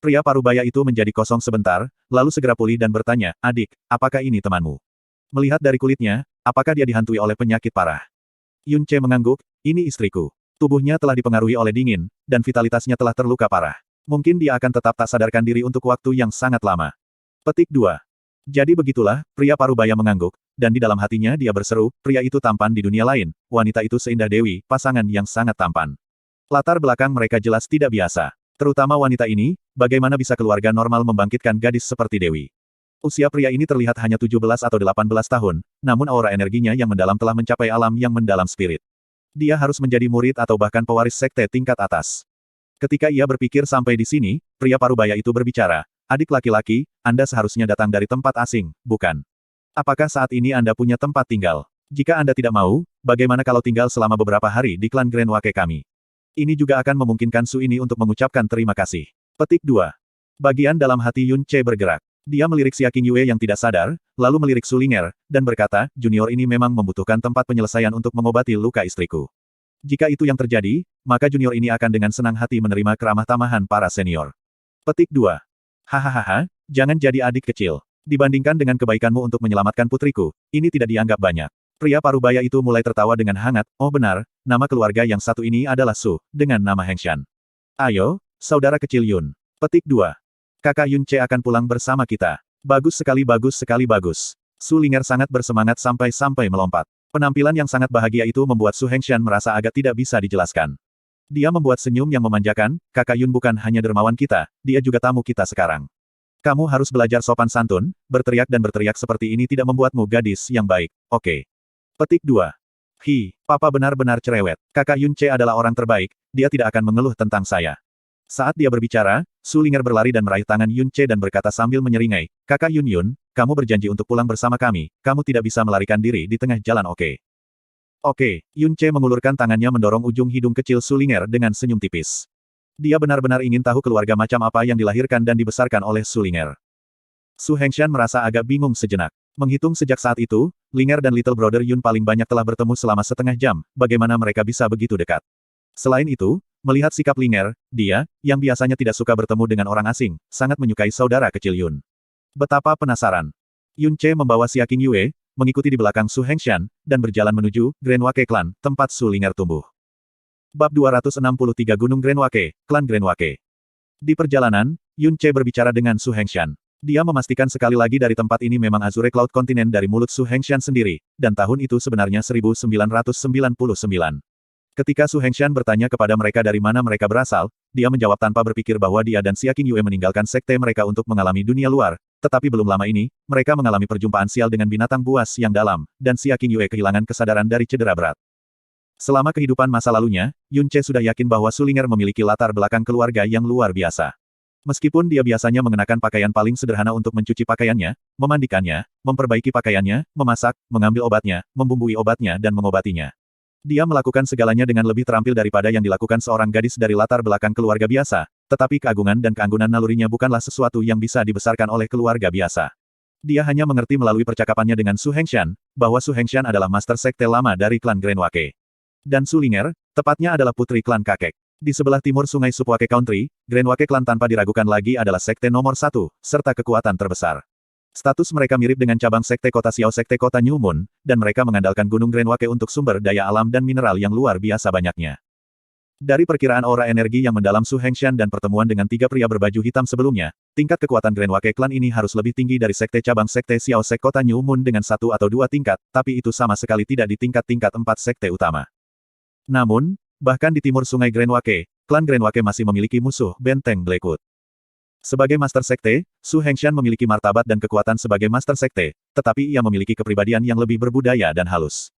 Speaker 1: Pria parubaya itu menjadi kosong sebentar, lalu segera pulih dan bertanya, "Adik, apakah ini temanmu?" Melihat dari kulitnya, apakah dia dihantui oleh penyakit parah? Yun Ce mengangguk, "Ini istriku. Tubuhnya telah dipengaruhi oleh dingin, dan vitalitasnya telah terluka parah. Mungkin dia akan tetap tak sadarkan diri untuk waktu yang sangat lama." Petik 2. Jadi begitulah, pria parubaya mengangguk, dan di dalam hatinya dia berseru, pria itu tampan di dunia lain, wanita itu seindah Dewi, pasangan yang sangat tampan. Latar belakang mereka jelas tidak biasa. Terutama wanita ini, bagaimana bisa keluarga normal membangkitkan gadis seperti Dewi? Usia pria ini terlihat hanya 17 atau 18 tahun, namun aura energinya yang mendalam telah mencapai alam yang mendalam spirit. Dia harus menjadi murid atau bahkan pewaris sekte tingkat atas. Ketika ia berpikir sampai di sini, pria parubaya itu berbicara, "Adik laki-laki, Anda seharusnya datang dari tempat asing, bukan? Apakah saat ini Anda punya tempat tinggal? Jika Anda tidak mau, bagaimana kalau tinggal selama beberapa hari di klan Grand Wake kami? Ini juga akan memungkinkan Su ini untuk mengucapkan terima kasih." Petik 2. Bagian dalam hati Yun Ce bergerak. Dia melirik Xia Qingyue yang tidak sadar, lalu melirik Su Linger, dan berkata, "Junior ini memang membutuhkan tempat penyelesaian untuk mengobati luka istriku. Jika itu yang terjadi, maka junior ini akan dengan senang hati menerima keramah tamahan para senior." Petik 2. "Hahaha, jangan jadi adik kecil. Dibandingkan dengan kebaikanmu untuk menyelamatkan putriku, ini tidak dianggap banyak." Pria parubaya itu mulai tertawa dengan hangat, "Oh benar, nama keluarga yang satu ini adalah Su, dengan nama Hengshan. Ayo, saudara kecil Yun." Petik 2. "Kakak Yun Ce akan pulang bersama kita. Bagus sekali, bagus sekali, bagus." Su Linger sangat bersemangat sampai-sampai melompat. Penampilan yang sangat bahagia itu membuat Su Hengshan merasa agak tidak bisa dijelaskan. Dia membuat senyum yang memanjakan, "Kakak Yun bukan hanya dermawan kita, dia juga tamu kita sekarang. Kamu harus belajar sopan santun, berteriak dan berteriak seperti ini tidak membuatmu gadis yang baik, oke?" Petik 2. Papa benar-benar cerewet. Kakak Yun Ce adalah orang terbaik, dia tidak akan mengeluh tentang saya." Saat dia berbicara, Su Linger berlari dan meraih tangan Yun Ce dan berkata sambil menyeringai, "Kakak Yun, kamu berjanji untuk pulang bersama kami, kamu tidak bisa melarikan diri di tengah jalan, oke?" "Oke." Yun Ce mengulurkan tangannya mendorong ujung hidung kecil Su Linger dengan senyum tipis. Dia benar-benar ingin tahu keluarga macam apa yang dilahirkan dan dibesarkan oleh Su Linger. Su Hengshan merasa agak bingung sejenak. Menghitung sejak saat itu, Linger dan Little Brother Yun paling banyak telah bertemu selama setengah jam, bagaimana mereka bisa begitu dekat. Selain itu, melihat sikap Linger, dia, yang biasanya tidak suka bertemu dengan orang asing, sangat menyukai saudara kecil Yun. Betapa penasaran. Yun Che membawa Xia King Yue, mengikuti di belakang Su Hengshan, dan berjalan menuju Grand Wake Clan, tempat Su Linger tumbuh. Bab 263 Gunung Grand Wake, Klan Grand Wake. Di perjalanan, Yun Che berbicara dengan Su Hengshan. Dia memastikan sekali lagi dari tempat ini memang Azure Cloud Continent dari mulut Su Hengshan sendiri, dan tahun itu sebenarnya 1999. Ketika Su Hengshan bertanya kepada mereka dari mana mereka berasal, dia menjawab tanpa berpikir bahwa dia dan Xia King Yue meninggalkan sekte mereka untuk mengalami dunia luar, tetapi belum lama ini, mereka mengalami perjumpaan sial dengan binatang buas yang dalam, dan Xia King Yue kehilangan kesadaran dari cedera berat. Selama kehidupan masa lalunya, Yun Che sudah yakin bahwa Su Linger memiliki latar belakang keluarga yang luar biasa. Meskipun dia biasanya mengenakan pakaian paling sederhana untuk mencuci pakaiannya, memandikannya, memperbaiki pakaiannya, memasak, mengambil obatnya, membumbui obatnya dan mengobatinya. Dia melakukan segalanya dengan lebih terampil daripada yang dilakukan seorang gadis dari latar belakang keluarga biasa, tetapi keagungan dan keanggunan nalurinya bukanlah sesuatu yang bisa dibesarkan oleh keluarga biasa. Dia hanya mengerti melalui percakapannya dengan Su Hengshan, bahwa Su Hengshan adalah master sekte lama dari klan Grand Wake. Dan Su Linger, tepatnya adalah putri klan kakek. Di sebelah timur sungai Supwake Country, Grand Wake Clan tanpa diragukan lagi adalah sekte nomor 1, serta kekuatan terbesar. Status mereka mirip dengan cabang sekte kota Xiao sekte kota New Moon, dan mereka mengandalkan Gunung Grand Wake untuk sumber daya alam dan mineral yang luar biasa banyaknya. Dari perkiraan aura energi yang mendalam Su Hengshan dan pertemuan dengan 3 pria berbaju hitam sebelumnya, tingkat kekuatan Grand Wake Clan ini harus lebih tinggi dari sekte cabang sekte Xiao sekte kota New Moon dengan 1 atau 2 tingkat, tapi itu sama sekali tidak di tingkat-tingkat 4 sekte utama. Namun, bahkan di timur sungai Grand Wake, klan Grand Wake masih memiliki musuh, Benteng Blackwood. Sebagai Master Sekte, Su Hengshan memiliki martabat dan kekuatan sebagai Master Sekte, tetapi ia memiliki kepribadian yang lebih berbudaya dan halus.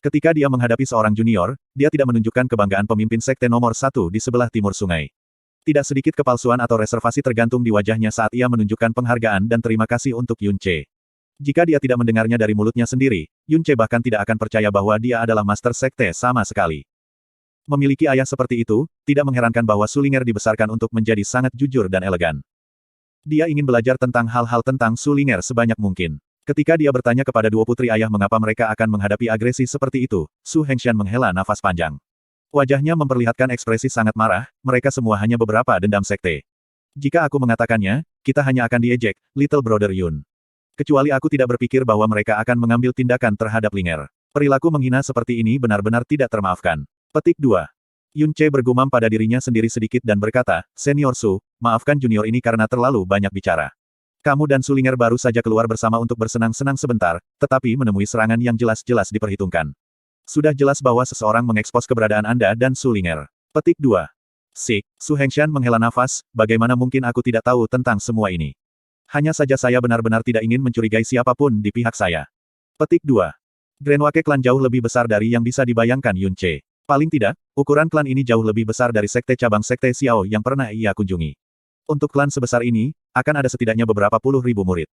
Speaker 1: Ketika dia menghadapi seorang junior, dia tidak menunjukkan kebanggaan pemimpin Sekte nomor 1 di sebelah timur sungai. Tidak sedikit kepalsuan atau reservasi tergantung di wajahnya saat ia menunjukkan penghargaan dan terima kasih untuk Yun Che. Jika dia tidak mendengarnya dari mulutnya sendiri, Yun Che bahkan tidak akan percaya bahwa dia adalah Master Sekte sama sekali. Memiliki ayah seperti itu, tidak mengherankan bahwa Su Linger dibesarkan untuk menjadi sangat jujur dan elegan. Dia ingin belajar tentang hal-hal tentang Su Linger sebanyak mungkin. Ketika dia bertanya kepada 2 putri ayah mengapa mereka akan menghadapi agresi seperti itu, Su Hengshan menghela nafas panjang. Wajahnya memperlihatkan ekspresi sangat marah, mereka semua hanya beberapa dendam sekte. Jika aku mengatakannya, kita hanya akan diejek, Little Brother Yun. Kecuali aku tidak berpikir bahwa mereka akan mengambil tindakan terhadap Linger. Perilaku menghina seperti ini benar-benar tidak termaafkan. Petik 2. Yun Che bergumam pada dirinya sendiri sedikit dan berkata, Senior Su, maafkan junior ini karena terlalu banyak bicara. Kamu dan Su Linger baru saja keluar bersama untuk bersenang-senang sebentar, tetapi menemui serangan yang jelas-jelas diperhitungkan. Sudah jelas bahwa seseorang mengekspos keberadaan Anda dan Su Linger. Petik 2. Sik, Su Hengshan menghela nafas, bagaimana mungkin aku tidak tahu tentang semua ini? Hanya saja saya benar-benar tidak ingin mencurigai siapapun di pihak saya. Petik 2. Grand Wake Clan jauh lebih besar dari yang bisa dibayangkan Yun Che. Paling tidak, ukuran klan ini jauh lebih besar dari sekte cabang sekte Xiao yang pernah ia kunjungi. Untuk klan sebesar ini, akan ada setidaknya beberapa puluh ribu murid.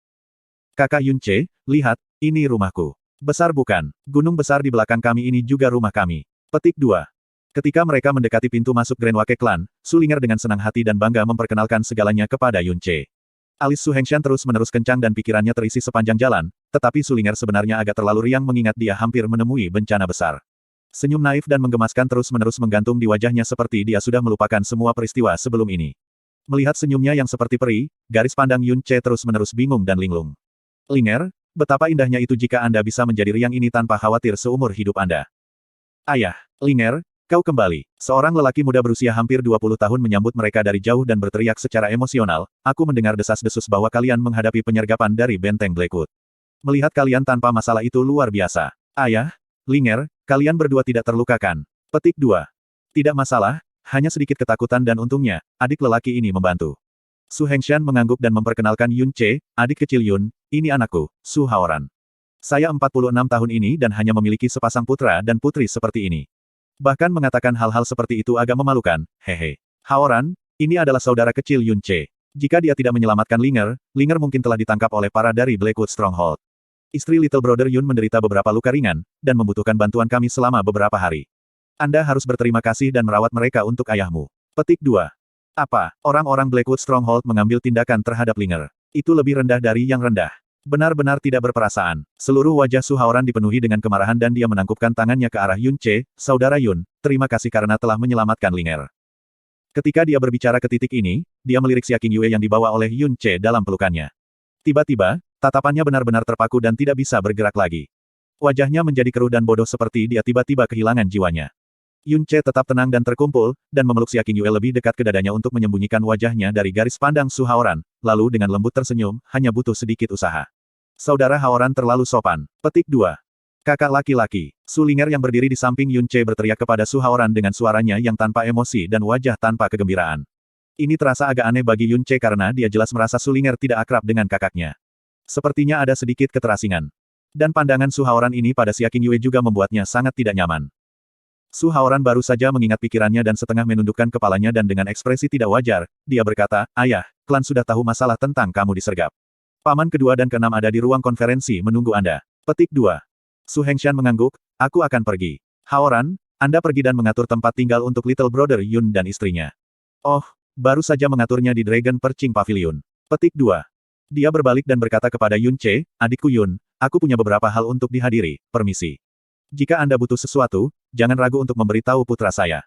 Speaker 1: Kakak Yun Che, lihat, ini rumahku. Besar bukan? Gunung besar di belakang kami ini juga rumah kami. Petik 2. Ketika mereka mendekati pintu masuk Grand Wake Clan, Su Linger dengan senang hati dan bangga memperkenalkan segalanya kepada Yun Che. Alis Su Hengshan terus-menerus kencang dan pikirannya terisi sepanjang jalan, tetapi Su Linger sebenarnya agak terlalu riang mengingat dia hampir menemui bencana besar. Senyum naif dan menggemaskan terus-menerus menggantung di wajahnya seperti dia sudah melupakan semua peristiwa sebelum ini. Melihat senyumnya yang seperti peri, garis pandang Yun Che terus-menerus bingung dan linglung. Linger, betapa indahnya itu jika Anda bisa menjadi riang ini tanpa khawatir seumur hidup Anda. Ayah, Linger, kau kembali. Seorang lelaki muda berusia hampir 20 tahun menyambut mereka dari jauh dan berteriak secara emosional, aku mendengar desas-desus bahwa kalian menghadapi penyergapan dari Benteng Blackwood. Melihat kalian tanpa masalah itu luar biasa. Ayah, Linger, kalian berdua tidak terlukakan. Petik 2. Tidak masalah, hanya sedikit ketakutan dan untungnya, adik lelaki ini membantu. Su Hengshan mengangguk dan memperkenalkan Yun Che, adik kecil Yun, ini anakku, Su Haoran. Saya 46 tahun ini dan hanya memiliki sepasang putra dan putri seperti ini. Bahkan mengatakan hal-hal seperti itu agak memalukan, hehe. Haoran, ini adalah saudara kecil Yun Che. Jika dia tidak menyelamatkan Linger, Linger mungkin telah ditangkap oleh para dari Blackwood Stronghold. Istri Little Brother Yun menderita beberapa luka ringan, dan membutuhkan bantuan kami selama beberapa hari. Anda harus berterima kasih dan merawat mereka untuk ayahmu. Petik 2. Apa, orang-orang Blackwood Stronghold mengambil tindakan terhadap Linger? Itu lebih rendah dari yang rendah. Benar-benar tidak berperasaan. Seluruh wajah Su Haoran dipenuhi dengan kemarahan dan dia menangkupkan tangannya ke arah Yun Ce, "Saudara Yun, terima kasih karena telah menyelamatkan Linger." Ketika dia berbicara ke titik ini, dia melirik Xia Qingyue yang dibawa oleh Yun Ce dalam pelukannya. Tiba-tiba, tatapannya benar-benar terpaku dan tidak bisa bergerak lagi. Wajahnya menjadi keruh dan bodoh seperti dia tiba-tiba kehilangan jiwanya. Yun Ce tetap tenang dan terkumpul, dan memeluk Xia Qingyue lebih dekat ke dadanya untuk menyembunyikan wajahnya dari garis pandang Su Haoran, lalu dengan lembut tersenyum, hanya butuh sedikit usaha. Saudara Haoran terlalu sopan. Petik 2. Kakak laki-laki. Su Linger yang berdiri di samping Yun Ce berteriak kepada Su Haoran dengan suaranya yang tanpa emosi dan wajah tanpa kegembiraan. Ini terasa agak aneh bagi Yun Ce karena dia jelas merasa Su Linger tidak akrab dengan kakaknya. Sepertinya ada sedikit keterasingan. Dan pandangan Su Haoran ini pada Xia Qingyue juga membuatnya sangat tidak nyaman. Su Haoran baru saja mengingat pikirannya dan setengah menundukkan kepalanya dan dengan ekspresi tidak wajar, dia berkata, "Ayah, klan sudah tahu masalah tentang kamu disergap. Paman kedua dan keenam ada di ruang konferensi menunggu Anda." Petik 2. Su Hengshan mengangguk, "Aku akan pergi. Haoran, Anda pergi dan mengatur tempat tinggal untuk Little Brother Yun dan istrinya." "Oh, baru saja mengaturnya di Dragon Perching Pavilion." Petik 2. Dia berbalik dan berkata kepada Yun Ce, "Adikku Yun, aku punya beberapa hal untuk dihadiri, permisi. Jika Anda butuh sesuatu, jangan ragu untuk memberitahu putra saya.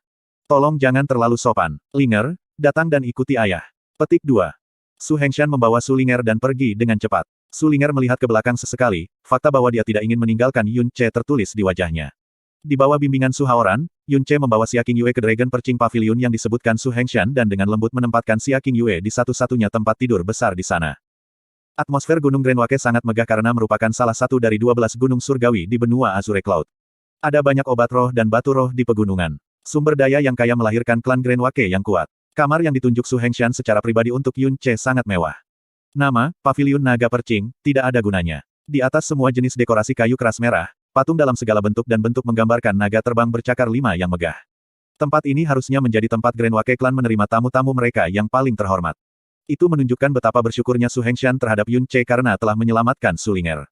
Speaker 1: Tolong jangan terlalu sopan. Linger, datang dan ikuti ayah." Petik 2. Su Hengshan membawa Su Linger dan pergi dengan cepat. Su Linger melihat ke belakang sesekali, fakta bahwa dia tidak ingin meninggalkan Yun Ce tertulis di wajahnya. Di bawah bimbingan Su Haoran, Yun Ce membawa Xia Qingyue ke Dragon Perching Pavilion yang disebutkan Su Hengshan dan dengan lembut menempatkan Xia Qingyue di satu-satunya tempat tidur besar di sana. Atmosfer Gunung Grenwake sangat megah karena merupakan salah satu dari 12 gunung surgawi di benua Azure Cloud. Ada banyak obat roh dan batu roh di pegunungan. Sumber daya yang kaya melahirkan klan Grenwake yang kuat. Kamar yang ditunjuk Su Hengshan secara pribadi untuk Yun Ce sangat mewah. Nama, Pavilion Naga Percing, tidak ada gunanya. Di atas semua jenis dekorasi kayu keras merah, patung dalam segala bentuk dan bentuk menggambarkan naga terbang bercakar 5 yang megah. Tempat ini harusnya menjadi tempat Grenwake Clan menerima tamu-tamu mereka yang paling terhormat. Itu menunjukkan betapa bersyukurnya Su Hengshan terhadap Yun Ce karena telah menyelamatkan Su Linger.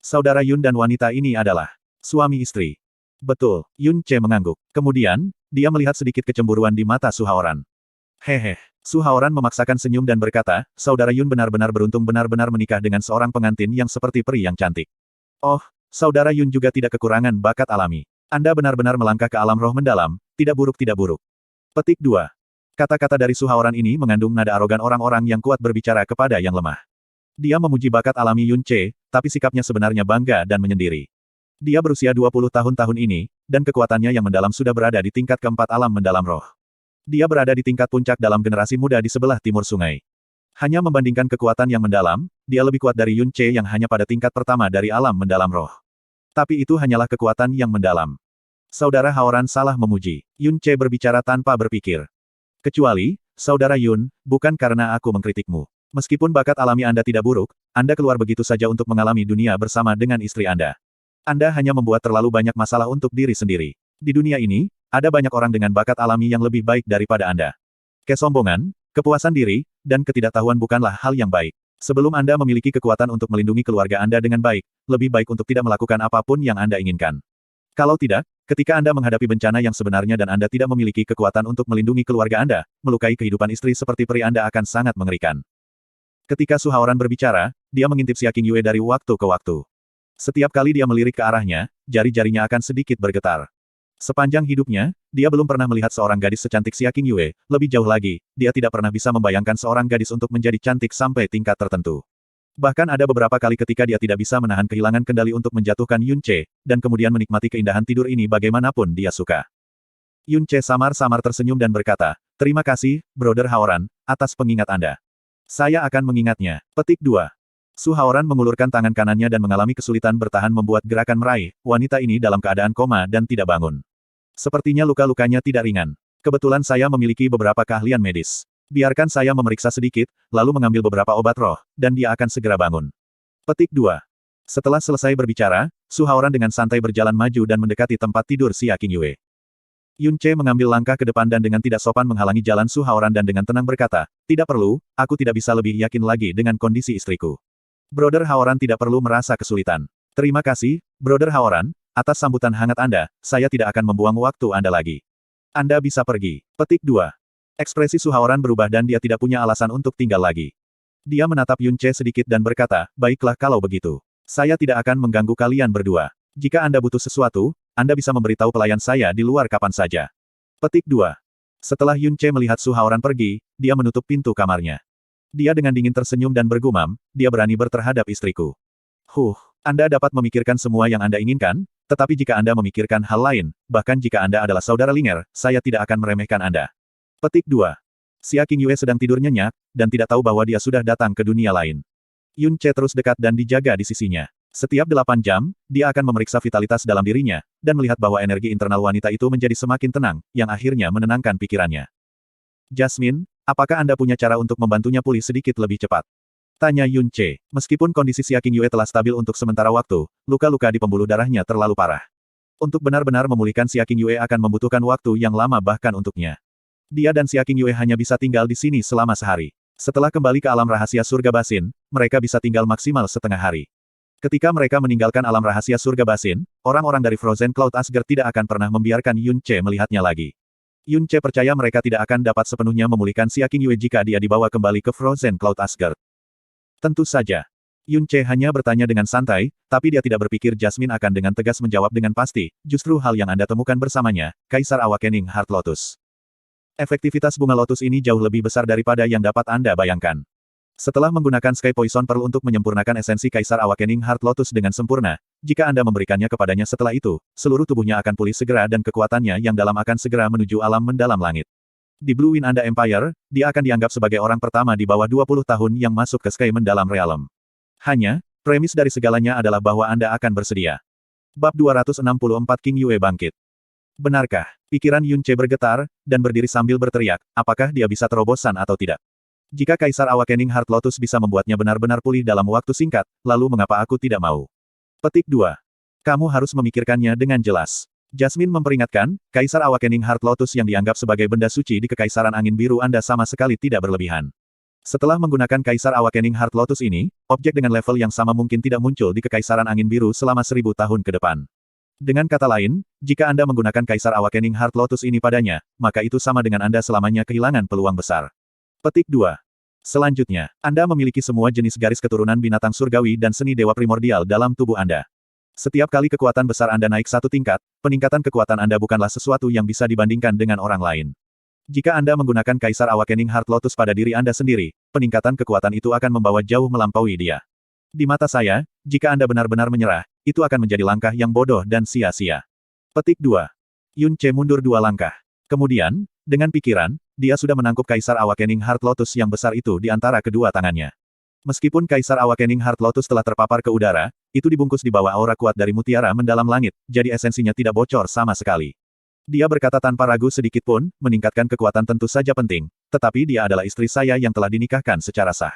Speaker 1: Saudara Yun dan wanita ini adalah suami istri. Betul, Yun Ce mengangguk. Kemudian, dia melihat sedikit kecemburuan di mata Su Haoran. Hehe. Su Haoran memaksakan senyum dan berkata, "Saudara Yun benar-benar beruntung benar-benar menikah dengan seorang pengantin yang seperti peri yang cantik. Oh, saudara Yun juga tidak kekurangan bakat alami. Anda benar-benar melangkah ke alam roh mendalam, tidak buruk tidak buruk." Petik 2. Kata-kata dari Su Haoran ini mengandung nada arogan orang-orang yang kuat berbicara kepada yang lemah. Dia memuji bakat alami Yun Ce, tapi sikapnya sebenarnya bangga dan menyendiri. Dia berusia 20 tahun ini, dan kekuatannya yang mendalam sudah berada di tingkat keempat alam mendalam roh. Dia berada di tingkat puncak dalam generasi muda di sebelah timur sungai. Hanya membandingkan kekuatan yang mendalam, dia lebih kuat dari Yun Ce yang hanya pada tingkat pertama dari alam mendalam roh. Tapi itu hanyalah kekuatan yang mendalam. Saudara Haoran salah memuji. Yun Ce berbicara tanpa berpikir. "Kecuali, Saudara Yun, bukan karena aku mengkritikmu. Meskipun bakat alami Anda tidak buruk, Anda keluar begitu saja untuk mengalami dunia bersama dengan istri Anda. Anda hanya membuat terlalu banyak masalah untuk diri sendiri. Di dunia ini, ada banyak orang dengan bakat alami yang lebih baik daripada Anda. Kesombongan, kepuasan diri, dan ketidaktahuan bukanlah hal yang baik. Sebelum Anda memiliki kekuatan untuk melindungi keluarga Anda dengan baik, lebih baik untuk tidak melakukan apapun yang Anda inginkan. Kalau tidak, ketika Anda menghadapi bencana yang sebenarnya dan Anda tidak memiliki kekuatan untuk melindungi keluarga Anda, melukai kehidupan istri seperti peri Anda akan sangat mengerikan." Ketika Su Haoran berbicara, dia mengintip Xia Qingyue dari waktu ke waktu. Setiap kali dia melirik ke arahnya, jari-jarinya akan sedikit bergetar. Sepanjang hidupnya, dia belum pernah melihat seorang gadis secantik Xia Qingyue, lebih jauh lagi, dia tidak pernah bisa membayangkan seorang gadis untuk menjadi cantik sampai tingkat tertentu. Bahkan ada beberapa kali ketika dia tidak bisa menahan kehilangan kendali untuk menjatuhkan Yun Ce, dan kemudian menikmati keindahan tidur ini bagaimanapun dia suka. Yun Ce samar-samar tersenyum dan berkata, "Terima kasih, Brother Haoran, atas pengingat Anda. Saya akan mengingatnya." Petik 2. Su Haoran mengulurkan tangan kanannya dan mengalami kesulitan bertahan membuat gerakan meraih, wanita ini dalam keadaan koma dan tidak bangun. Sepertinya luka-lukanya tidak ringan. "Kebetulan saya memiliki beberapa keahlian medis. Biarkan saya memeriksa sedikit, lalu mengambil beberapa obat roh, dan dia akan segera bangun." Petik 2. Setelah selesai berbicara, Su Haoran dengan santai berjalan maju dan mendekati tempat tidur Xia Qingyue. Yun Ce mengambil langkah ke depan dan dengan tidak sopan menghalangi jalan Su Haoran dan dengan tenang berkata, "Tidak perlu, aku tidak bisa lebih yakin lagi dengan kondisi istriku. Brother Haoran tidak perlu merasa kesulitan. Terima kasih, Brother Haoran, atas sambutan hangat Anda, saya tidak akan membuang waktu Anda lagi. Anda bisa pergi." Petik 2. Ekspresi Su Haoran berubah dan dia tidak punya alasan untuk tinggal lagi. Dia menatap Yun Ce sedikit dan berkata, baiklah kalau begitu. Saya tidak akan mengganggu kalian berdua. Jika Anda butuh sesuatu, Anda bisa memberitahu pelayan saya di luar kapan saja. Petik 2. Setelah Yun Ce melihat Su Haoran pergi, dia menutup pintu kamarnya. Dia dengan dingin tersenyum dan bergumam, dia berani berterhadap istriku. Anda dapat memikirkan semua yang Anda inginkan, tetapi jika Anda memikirkan hal lain, bahkan jika Anda adalah saudara Linger, saya tidak akan meremehkan Anda. Petik 2. Xia Qingyue sedang tidur nyenyak, dan tidak tahu bahwa dia sudah datang ke dunia lain. Yun Ce terus dekat dan dijaga di sisinya. Setiap 8 jam, dia akan memeriksa vitalitas dalam dirinya, dan melihat bahwa energi internal wanita itu menjadi semakin tenang, yang akhirnya menenangkan pikirannya. Jasmine, apakah Anda punya cara untuk membantunya pulih sedikit lebih cepat? Tanya Yun Ce. Meskipun kondisi Xia Qingyue telah stabil untuk sementara waktu, luka-luka di pembuluh darahnya terlalu parah. Untuk benar-benar memulihkan Xia Qingyue akan membutuhkan waktu yang lama bahkan untuknya. Dia dan Xia Qingyue hanya bisa tinggal di sini selama sehari. Setelah kembali ke alam rahasia surga Basin, mereka bisa tinggal maksimal setengah hari. Ketika mereka meninggalkan alam rahasia surga Basin, orang-orang dari Frozen Cloud Asgard tidak akan pernah membiarkan Yun Ce melihatnya lagi. Yun Ce percaya mereka tidak akan dapat sepenuhnya memulihkan Xia Qingyue jika dia dibawa kembali ke Frozen Cloud Asgard. Tentu saja. Yun Ce hanya bertanya dengan santai, tapi dia tidak berpikir Jasmine akan dengan tegas menjawab dengan pasti, justru hal yang Anda temukan bersamanya, Kaisar Awakening Heart Lotus. Efektivitas bunga lotus ini jauh lebih besar daripada yang dapat Anda bayangkan. Setelah menggunakan Sky Poison Pearl untuk menyempurnakan esensi Kaisar Awakening Heart Lotus dengan sempurna, jika Anda memberikannya kepadanya setelah itu, seluruh tubuhnya akan pulih segera dan kekuatannya yang dalam akan segera menuju alam mendalam langit. Di Blue Wind Anda Empire, dia akan dianggap sebagai orang pertama di bawah 20 tahun yang masuk ke Sky Mendalam Realm. Hanya, premis dari segalanya adalah bahwa Anda akan bersedia. Bab 264 King Yue bangkit. Benarkah? Pikiran Yun Ce bergetar, dan berdiri sambil berteriak, apakah dia bisa terobosan atau tidak? Jika Kaisar Awakening Heart Lotus bisa membuatnya benar-benar pulih dalam waktu singkat, lalu mengapa aku tidak mau? Petik 2. Kamu harus memikirkannya dengan jelas. Jasmine memperingatkan, Kaisar Awakening Heart Lotus yang dianggap sebagai benda suci di Kekaisaran Angin Biru Anda sama sekali tidak berlebihan. Setelah menggunakan Kaisar Awakening Heart Lotus ini, objek dengan level yang sama mungkin tidak muncul di Kekaisaran Angin Biru selama 1000 tahun ke depan. Dengan kata lain, jika Anda menggunakan Kaisar Awakening Heart Lotus ini padanya, maka itu sama dengan Anda selamanya kehilangan peluang besar. Petik 2. Selanjutnya, Anda memiliki semua jenis garis keturunan binatang surgawi dan seni dewa primordial dalam tubuh Anda. Setiap kali kekuatan besar Anda naik satu tingkat, peningkatan kekuatan Anda bukanlah sesuatu yang bisa dibandingkan dengan orang lain. Jika Anda menggunakan Kaisar Awakening Heart Lotus pada diri Anda sendiri, peningkatan kekuatan itu akan membawa jauh melampaui dia. Di mata saya, jika Anda benar-benar menyerah, itu akan menjadi langkah yang bodoh dan sia-sia. Petik 2. Yun Ce mundur 2 langkah. Kemudian, dengan pikiran, dia sudah menangkup Kaisar Awakening Heart Lotus yang besar itu di antara kedua tangannya. Meskipun Kaisar Awakening Heart Lotus telah terpapar ke udara, itu dibungkus di bawah aura kuat dari mutiara mendalam langit, jadi esensinya tidak bocor sama sekali. Dia berkata tanpa ragu sedikit pun, meningkatkan kekuatan tentu saja penting, tetapi dia adalah istri saya yang telah dinikahkan secara sah.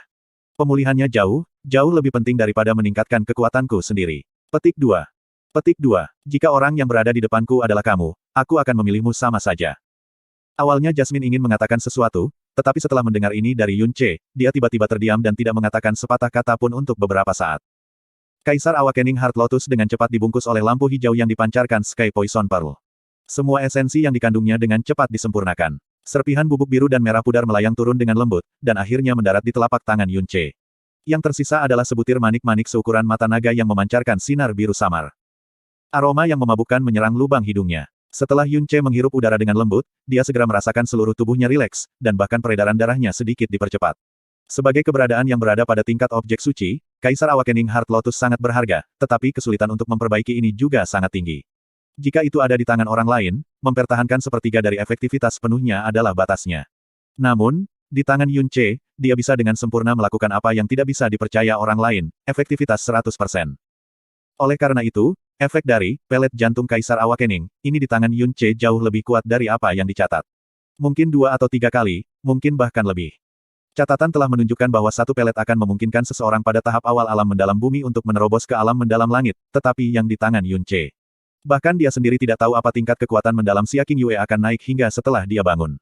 Speaker 1: Pemulihannya jauh lebih penting daripada meningkatkan kekuatanku sendiri. Petik 2. Petik 2. Jika orang yang berada di depanku adalah kamu, aku akan memilihmu sama saja. Awalnya Jasmine ingin mengatakan sesuatu, tetapi setelah mendengar ini dari Yun Ce, dia tiba-tiba terdiam dan tidak mengatakan sepatah kata pun untuk beberapa saat. Kaisar Awakening Heart Lotus dengan cepat dibungkus oleh lampu hijau yang dipancarkan Sky Poison Pearl. Semua esensi yang dikandungnya dengan cepat disempurnakan. Serpihan bubuk biru dan merah pudar melayang turun dengan lembut, dan akhirnya mendarat di telapak tangan Yun Ce. Yang tersisa adalah sebutir manik-manik seukuran mata naga yang memancarkan sinar biru samar. Aroma yang memabukkan menyerang lubang hidungnya. Setelah Yun Ce menghirup udara dengan lembut, dia segera merasakan seluruh tubuhnya rileks, dan bahkan peredaran darahnya sedikit dipercepat. Sebagai keberadaan yang berada pada tingkat objek suci, Kaisar Awakening Heart Lotus sangat berharga, tetapi kesulitan untuk memperbaiki ini juga sangat tinggi. Jika itu ada di tangan orang lain, mempertahankan sepertiga dari efektivitas penuhnya adalah batasnya. Namun, di tangan Yun Ce, dia bisa dengan sempurna melakukan apa yang tidak bisa dipercaya orang lain, efektivitas 100%. Oleh karena itu, efek dari pelet jantung Kaisar Awakening ini di tangan Yun Ce jauh lebih kuat dari apa yang dicatat. Mungkin 2 atau 3 kali, mungkin bahkan lebih. Catatan telah menunjukkan bahwa satu pelet akan memungkinkan seseorang pada tahap awal alam mendalam bumi untuk menerobos ke alam mendalam langit, tetapi yang di tangan Yun Ce. Bahkan dia sendiri tidak tahu apa tingkat kekuatan mendalam Xia Qingyue akan naik hingga setelah dia bangun.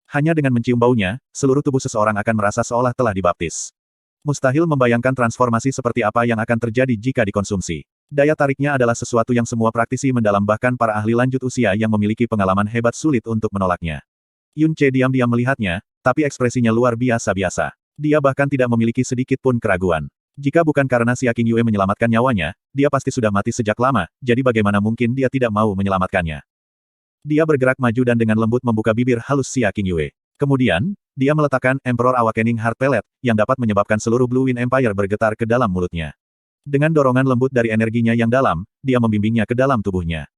Speaker 1: Hanya dengan mencium baunya, seluruh tubuh seseorang akan merasa seolah telah dibaptis. Mustahil membayangkan transformasi seperti apa yang akan terjadi jika dikonsumsi. Daya tariknya adalah sesuatu yang semua praktisi mendalam bahkan para ahli lanjut usia yang memiliki pengalaman hebat sulit untuk menolaknya. Yun Ce diam-diam melihatnya, tapi ekspresinya luar biasa. Dia bahkan tidak memiliki sedikit pun keraguan. Jika bukan karena Xia Qingyue menyelamatkan nyawanya, dia pasti sudah mati sejak lama, jadi bagaimana mungkin dia tidak mau menyelamatkannya. Dia bergerak maju dan dengan lembut membuka bibir halus Xia Qingyue. Kemudian, dia meletakkan Emperor Awakening Heart Pellet, yang dapat menyebabkan seluruh Blue Wind Empire bergetar ke dalam mulutnya. Dengan dorongan lembut dari energinya yang dalam, dia membimbingnya ke dalam tubuhnya.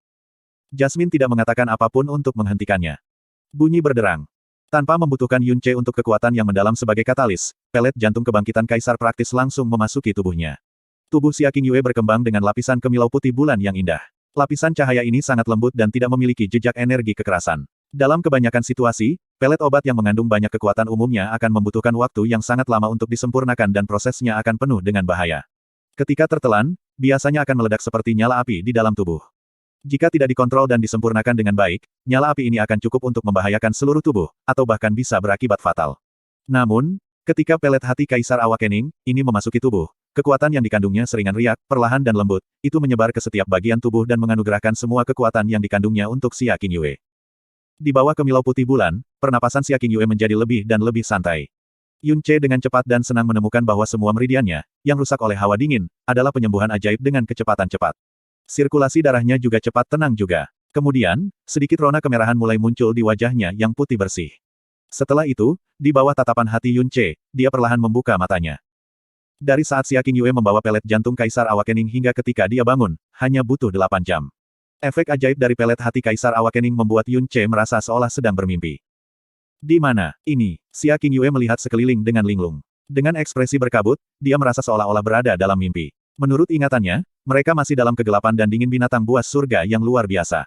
Speaker 1: Jasmine tidak mengatakan apapun untuk menghentikannya. Bunyi berderang. Tanpa membutuhkan Yun Ce untuk kekuatan yang mendalam sebagai katalis, pelet jantung kebangkitan kaisar praktis langsung memasuki tubuhnya. Tubuh Xia Qingyue berkembang dengan lapisan kemilau putih bulan yang indah. Lapisan cahaya ini sangat lembut dan tidak memiliki jejak energi kekerasan. Dalam kebanyakan situasi, pelet obat yang mengandung banyak kekuatan umumnya akan membutuhkan waktu yang sangat lama untuk disempurnakan dan prosesnya akan penuh dengan bahaya. Ketika tertelan, biasanya akan meledak seperti nyala api di dalam tubuh. Jika tidak dikontrol dan disempurnakan dengan baik, nyala api ini akan cukup untuk membahayakan seluruh tubuh, atau bahkan bisa berakibat fatal. Namun, ketika pelet hati Kaisar Awakening ini memasuki tubuh, kekuatan yang dikandungnya seringan riak, perlahan dan lembut, itu menyebar ke setiap bagian tubuh dan menganugerahkan semua kekuatan yang dikandungnya untuk Xia Qingyue. Di bawah kemilau putih bulan, pernapasan Xia Qingyue menjadi lebih dan lebih santai. Yun Ce dengan cepat dan senang menemukan bahwa semua meridiannya, yang rusak oleh hawa dingin, adalah penyembuhan ajaib dengan kecepatan cepat. Sirkulasi darahnya juga cepat tenang juga. Kemudian, sedikit rona kemerahan mulai muncul di wajahnya yang putih bersih. Setelah itu, di bawah tatapan hati Yun Ce, dia perlahan membuka matanya. Dari saat Xia Qingyue membawa pelet jantung Kaisar Awakening hingga ketika dia bangun, hanya butuh 8 jam. Efek ajaib dari pelet hati Kaisar Awakening membuat Yun Ce merasa seolah sedang bermimpi. Di mana ini? Xia Qingyue melihat sekeliling dengan linglung. Dengan ekspresi berkabut, dia merasa seolah-olah berada dalam mimpi. Menurut ingatannya, mereka masih dalam kegelapan dan dingin binatang buas surga yang luar biasa.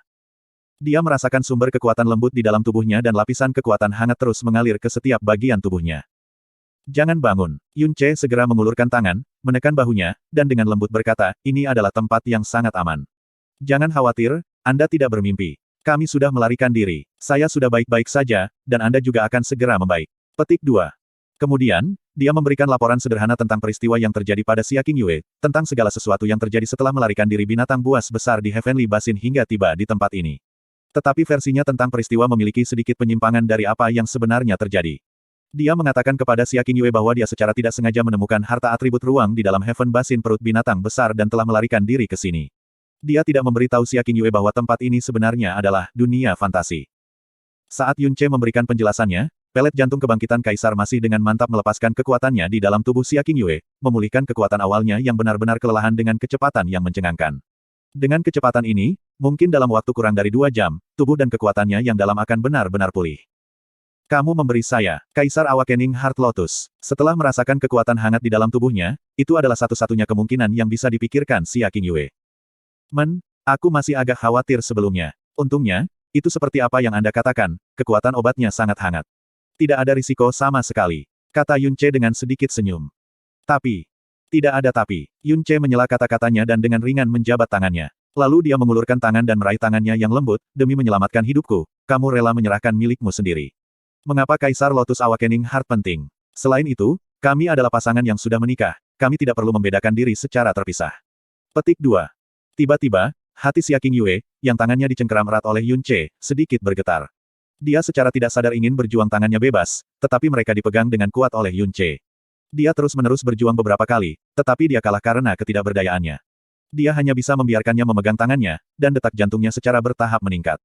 Speaker 1: Dia merasakan sumber kekuatan lembut di dalam tubuhnya dan lapisan kekuatan hangat terus mengalir ke setiap bagian tubuhnya. Jangan bangun. Yun Ce segera mengulurkan tangan, menekan bahunya, dan dengan lembut berkata, ini adalah tempat yang sangat aman. Jangan khawatir, Anda tidak bermimpi. Kami sudah melarikan diri. Saya sudah baik-baik saja, dan Anda juga akan segera membaik. Petik 2. Kemudian, dia memberikan laporan sederhana tentang peristiwa yang terjadi pada Xia Qingyue, tentang segala sesuatu yang terjadi setelah melarikan diri binatang buas besar di Heavenly Basin hingga tiba di tempat ini. Tetapi versinya tentang peristiwa memiliki sedikit penyimpangan dari apa yang sebenarnya terjadi. Dia mengatakan kepada Xia Qingyue bahwa dia secara tidak sengaja menemukan harta atribut ruang di dalam Heaven Basin perut binatang besar dan telah melarikan diri ke sini. Dia tidak memberitahu Xia Qingyue bahwa tempat ini sebenarnya adalah dunia fantasi. Saat Yun Ce memberikan penjelasannya, pelet jantung kebangkitan Kaisar masih dengan mantap melepaskan kekuatannya di dalam tubuh Xia Qingyue, memulihkan kekuatan awalnya yang benar-benar kelelahan dengan kecepatan yang mencengangkan. Dengan kecepatan ini, mungkin dalam waktu kurang dari 2 jam, tubuh dan kekuatannya yang dalam akan benar-benar pulih. Kamu memberi saya, Kaisar Awakening Heart Lotus. Setelah merasakan kekuatan hangat di dalam tubuhnya, itu adalah satu-satunya kemungkinan yang bisa dipikirkan Xia Qingyue. Aku masih agak khawatir sebelumnya. Untungnya, itu seperti apa yang Anda katakan, kekuatan obatnya sangat hangat. Tidak ada risiko sama sekali, kata Yun Ce dengan sedikit senyum. Tapi, tidak ada tapi. Yun Ce menyela kata-katanya dan dengan ringan menjabat tangannya. Lalu dia mengulurkan tangan dan meraih tangannya yang lembut, demi menyelamatkan hidupku, kamu rela menyerahkan milikmu sendiri. Mengapa Kaisar Lotus Awakening Heart penting? Selain itu, kami adalah pasangan yang sudah menikah, kami tidak perlu membedakan diri secara terpisah. Petik 2. Tiba-tiba, hati Xia Qingyue, yang tangannya dicengkeram erat oleh Yun Ce, sedikit bergetar. Dia secara tidak sadar ingin berjuang tangannya bebas, tetapi mereka dipegang dengan kuat oleh Yun Ce. Dia terus-menerus berjuang beberapa kali, tetapi dia kalah karena ketidakberdayaannya. Dia hanya bisa membiarkannya memegang tangannya, dan detak jantungnya secara bertahap meningkat.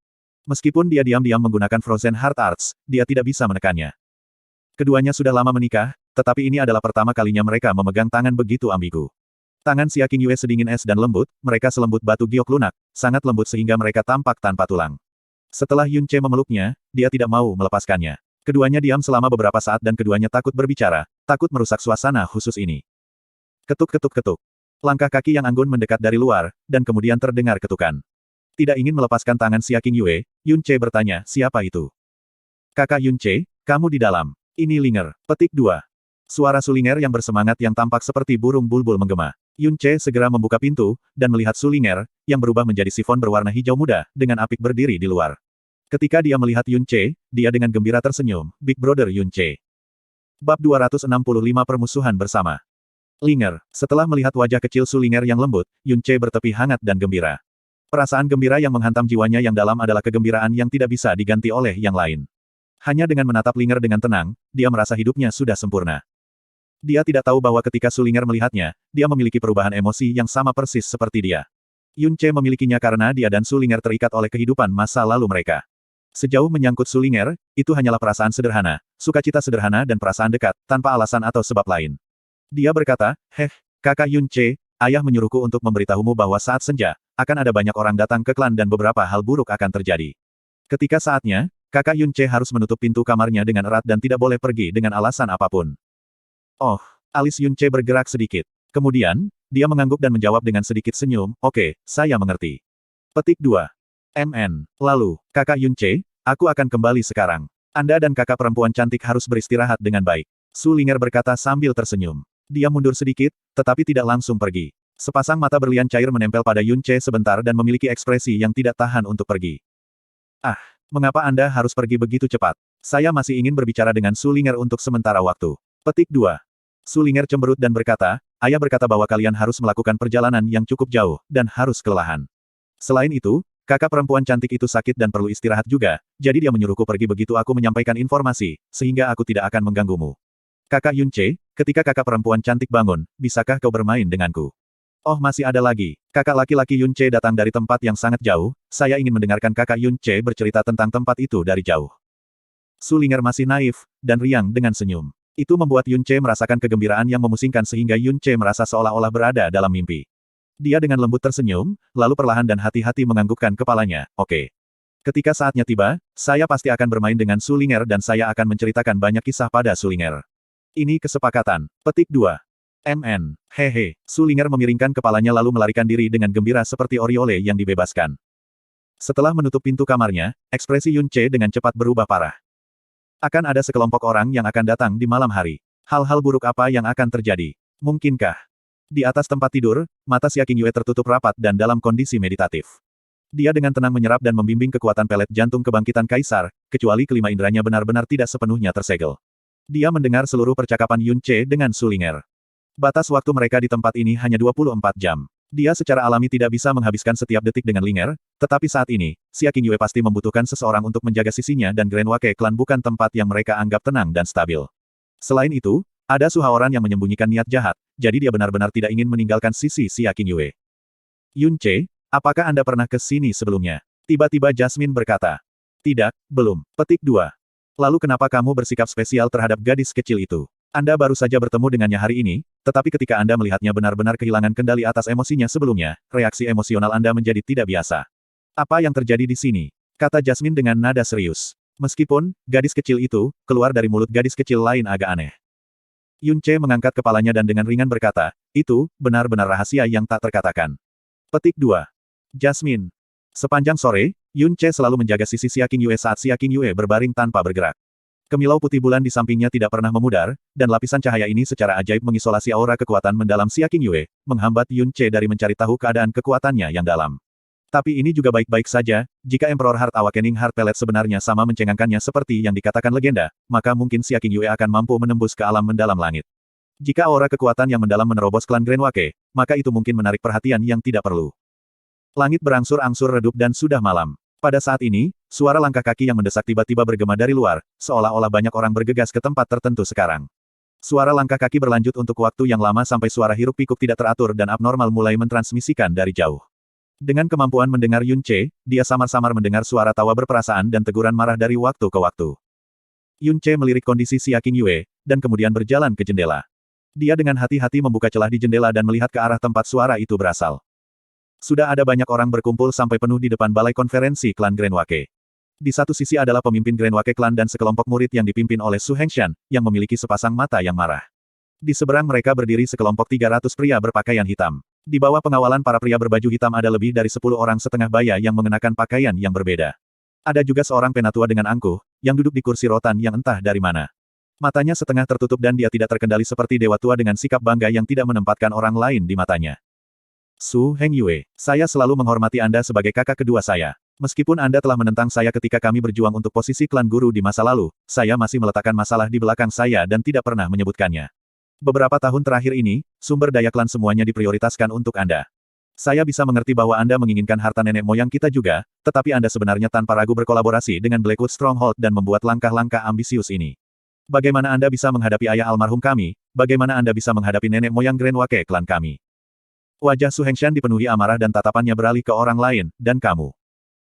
Speaker 1: Meskipun dia diam-diam menggunakan Frozen Heart Arts, dia tidak bisa menekannya. Keduanya sudah lama menikah, tetapi ini adalah pertama kalinya mereka memegang tangan begitu ambigu. Tangan Xia Qingyue sedingin es dan lembut, mereka selembut batu giok lunak, sangat lembut sehingga mereka tampak tanpa tulang. Setelah Yun Ce memeluknya, dia tidak mau melepaskannya. Keduanya diam selama beberapa saat dan keduanya takut berbicara, takut merusak suasana khusus ini. Ketuk-ketuk-ketuk. Langkah kaki yang anggun mendekat dari luar, dan kemudian terdengar ketukan. Tidak ingin melepaskan tangan Xia Qingyue, Yun Ce bertanya, siapa itu? Kakak Yun Ce, kamu di dalam. Ini Linger. Petik 2. Suara Sulinger yang bersemangat yang tampak seperti burung bulbul menggema. Yun Ce segera membuka pintu, dan melihat Sulinger, yang berubah menjadi sifon berwarna hijau muda, dengan apik berdiri di luar. Ketika dia melihat Yun Ce, dia dengan gembira tersenyum, Big Brother Yun Ce. Bab 265 Permusuhan Bersama. Linger, setelah melihat wajah kecil Sulinger yang lembut, Yun Ce bertepi hangat dan gembira. Perasaan gembira yang menghantam jiwanya yang dalam adalah kegembiraan yang tidak bisa diganti oleh yang lain. Hanya dengan menatap Linger dengan tenang, dia merasa hidupnya sudah sempurna. Dia tidak tahu bahwa ketika Sulinger melihatnya, dia memiliki perubahan emosi yang sama persis seperti dia. Yunce memilikinya karena dia dan Sulinger terikat oleh kehidupan masa lalu mereka. Sejauh menyangkut Sulinger, itu hanyalah perasaan sederhana, sukacita sederhana dan perasaan dekat, tanpa alasan atau sebab lain. Dia berkata, kakak Yunce, ayah menyuruhku untuk memberitahumu bahwa saat senja, akan ada banyak orang datang ke klan dan beberapa hal buruk akan terjadi. Ketika saatnya, kakak Yunce harus menutup pintu kamarnya dengan erat dan tidak boleh pergi dengan alasan apapun. Oh, alis Yunce bergerak sedikit. Kemudian, dia mengangguk dan menjawab dengan sedikit senyum, oke, saya mengerti. Petik 2. MN. Lalu, kakak Yunce, aku akan kembali sekarang. Anda dan kakak perempuan cantik harus beristirahat dengan baik. Sulinger berkata sambil tersenyum. Dia mundur sedikit, tetapi tidak langsung pergi. Sepasang mata berlian cair menempel pada Yunce sebentar dan memiliki ekspresi yang tidak tahan untuk pergi. Ah, mengapa Anda harus pergi begitu cepat? Saya masih ingin berbicara dengan Sulinger untuk sementara waktu. Petik 2. Sulinger cemberut dan berkata, ayah berkata bahwa kalian harus melakukan perjalanan yang cukup jauh, dan harus kelelahan. Selain itu, kakak perempuan cantik itu sakit dan perlu istirahat juga, jadi dia menyuruhku pergi begitu aku menyampaikan informasi, sehingga aku tidak akan mengganggumu. Kakak Yunce, ketika kakak perempuan cantik bangun, bisakah kau bermain denganku? Oh masih ada lagi. Kakak laki-laki Yunce datang dari tempat yang sangat jauh, saya ingin mendengarkan kakak Yunce bercerita tentang tempat itu dari jauh. Sulinger masih naif, dan riang dengan senyum. Itu membuat Yunce merasakan kegembiraan yang memusingkan sehingga Yunce merasa seolah-olah berada dalam mimpi. Dia dengan lembut tersenyum, lalu perlahan dan hati-hati menganggukkan kepalanya, oke. Ketika saatnya tiba, saya pasti akan bermain dengan Sulinger dan saya akan menceritakan banyak kisah pada Sulinger. Ini kesepakatan. Petik 2. MN. Hehe. Sulinger memiringkan kepalanya lalu melarikan diri dengan gembira seperti Oriole yang dibebaskan. Setelah menutup pintu kamarnya, ekspresi Yunce dengan cepat berubah parah. Akan ada sekelompok orang yang akan datang di malam hari. Hal-hal buruk apa yang akan terjadi? Mungkinkah? Di atas tempat tidur, mata Xia Qingyue tertutup rapat dan dalam kondisi meditatif. Dia dengan tenang menyerap dan membimbing kekuatan pelet jantung kebangkitan kaisar, kecuali kelima inderanya benar-benar tidak sepenuhnya tersegel. Dia mendengar seluruh percakapan Yunce dengan Sulinger. Batas waktu mereka di tempat ini hanya 24 jam. Dia secara alami tidak bisa menghabiskan setiap detik dengan Linger, tetapi saat ini, Xia Qingyue pasti membutuhkan seseorang untuk menjaga sisinya dan Grand Wake Clan bukan tempat yang mereka anggap tenang dan stabil. Selain itu, ada Suhaoran yang menyembunyikan niat jahat, jadi dia benar-benar tidak ingin meninggalkan sisi Xia Qingyue. Yunce, apakah Anda pernah ke sini sebelumnya? Tiba-tiba Jasmine berkata. Tidak, belum. Petik 2. Lalu kenapa kamu bersikap spesial terhadap gadis kecil itu? Anda baru saja bertemu dengannya hari ini, tetapi ketika Anda melihatnya benar-benar kehilangan kendali atas emosinya sebelumnya, reaksi emosional Anda menjadi tidak biasa. Apa yang terjadi di sini? Kata Jasmine dengan nada serius. Meskipun, gadis kecil itu, keluar dari mulut gadis kecil lain agak aneh. Yunce mengangkat kepalanya dan dengan ringan berkata, itu, benar-benar rahasia yang tak terkatakan. Petik 2. Jasmine. Sepanjang sore, Yunce selalu menjaga sisi Xia Qingyue saat Xia Qingyue berbaring tanpa bergerak. Kemilau putih bulan di sampingnya tidak pernah memudar, dan lapisan cahaya ini secara ajaib mengisolasi aura kekuatan mendalam Xia Qingyue, menghambat Yunce dari mencari tahu keadaan kekuatannya yang dalam. Tapi ini juga baik-baik saja, jika Emperor Heart Awakening Heart Pellet sebenarnya sama mencengangkannya seperti yang dikatakan legenda, maka mungkin Xia Qingyue akan mampu menembus ke alam mendalam langit. Jika aura kekuatan yang mendalam menerobos klan Grand Wake, maka itu mungkin menarik perhatian yang tidak perlu. Langit berangsur-angsur redup dan sudah malam. Pada saat ini, suara langkah kaki yang mendesak tiba-tiba bergema dari luar, seolah-olah banyak orang bergegas ke tempat tertentu sekarang. Suara langkah kaki berlanjut untuk waktu yang lama sampai suara hiruk-pikuk tidak teratur dan abnormal mulai mentransmisikan dari jauh. Dengan kemampuan mendengar Yunce, dia samar-samar mendengar suara tawa berperasaan dan teguran marah dari waktu ke waktu. Yunce melirik kondisi Xia Qingyue, dan kemudian berjalan ke jendela. Dia dengan hati-hati membuka celah di jendela dan melihat ke arah tempat suara itu berasal. Sudah ada banyak orang berkumpul sampai penuh di depan balai konferensi klan Grand Wake. Di satu sisi adalah pemimpin Grand Wake Clan dan sekelompok murid yang dipimpin oleh Su Hengshan, yang memiliki sepasang mata yang marah. Di seberang mereka berdiri sekelompok 300 pria berpakaian hitam. Di bawah pengawalan para pria berbaju hitam ada lebih dari 10 orang setengah baya yang mengenakan pakaian yang berbeda. Ada juga seorang penatua dengan angkuh, yang duduk di kursi rotan yang entah dari mana. Matanya setengah tertutup dan dia tidak terkendali seperti dewa tua dengan sikap bangga yang tidak menempatkan orang lain di matanya. Su Hengyue, saya selalu menghormati Anda sebagai kakak kedua saya. Meskipun Anda telah menentang saya ketika kami berjuang untuk posisi klan guru di masa lalu, saya masih meletakkan masalah di belakang saya dan tidak pernah menyebutkannya. Beberapa tahun terakhir ini, sumber daya klan semuanya diprioritaskan untuk Anda. Saya bisa mengerti bahwa Anda menginginkan harta nenek moyang kita juga, tetapi Anda sebenarnya tanpa ragu berkolaborasi dengan Blackwood Stronghold dan membuat langkah-langkah ambisius ini. Bagaimana Anda bisa menghadapi ayah almarhum kami? Bagaimana Anda bisa menghadapi nenek moyang Grand Wake klan kami? Wajah Su Hengshan dipenuhi amarah dan tatapannya beralih ke orang lain, dan kamu.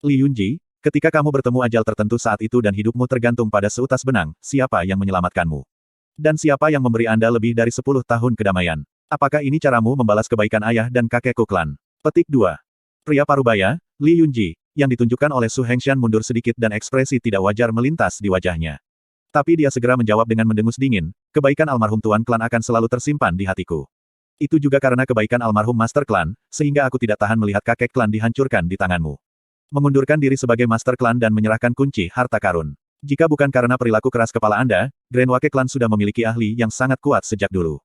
Speaker 1: Li Yunji, ketika kamu bertemu ajal tertentu saat itu dan hidupmu tergantung pada seutas benang, siapa yang menyelamatkanmu? Dan siapa yang memberi Anda lebih dari 10 tahun kedamaian? Apakah ini caramu membalas kebaikan ayah dan kakekku klan? Petik 2. Pria parubaya, Li Yunji, yang ditunjukkan oleh Su Hengshan mundur sedikit dan ekspresi tidak wajar melintas di wajahnya. Tapi dia segera menjawab dengan mendengus dingin, kebaikan almarhum tuan klan akan selalu tersimpan di hatiku. Itu juga karena kebaikan almarhum master klan, sehingga aku tidak tahan melihat kakek klan dihancurkan di tanganmu. Mengundurkan diri sebagai master klan dan menyerahkan kunci harta karun. Jika bukan karena perilaku keras kepala Anda, Grand Wake klan sudah memiliki ahli yang sangat kuat sejak dulu.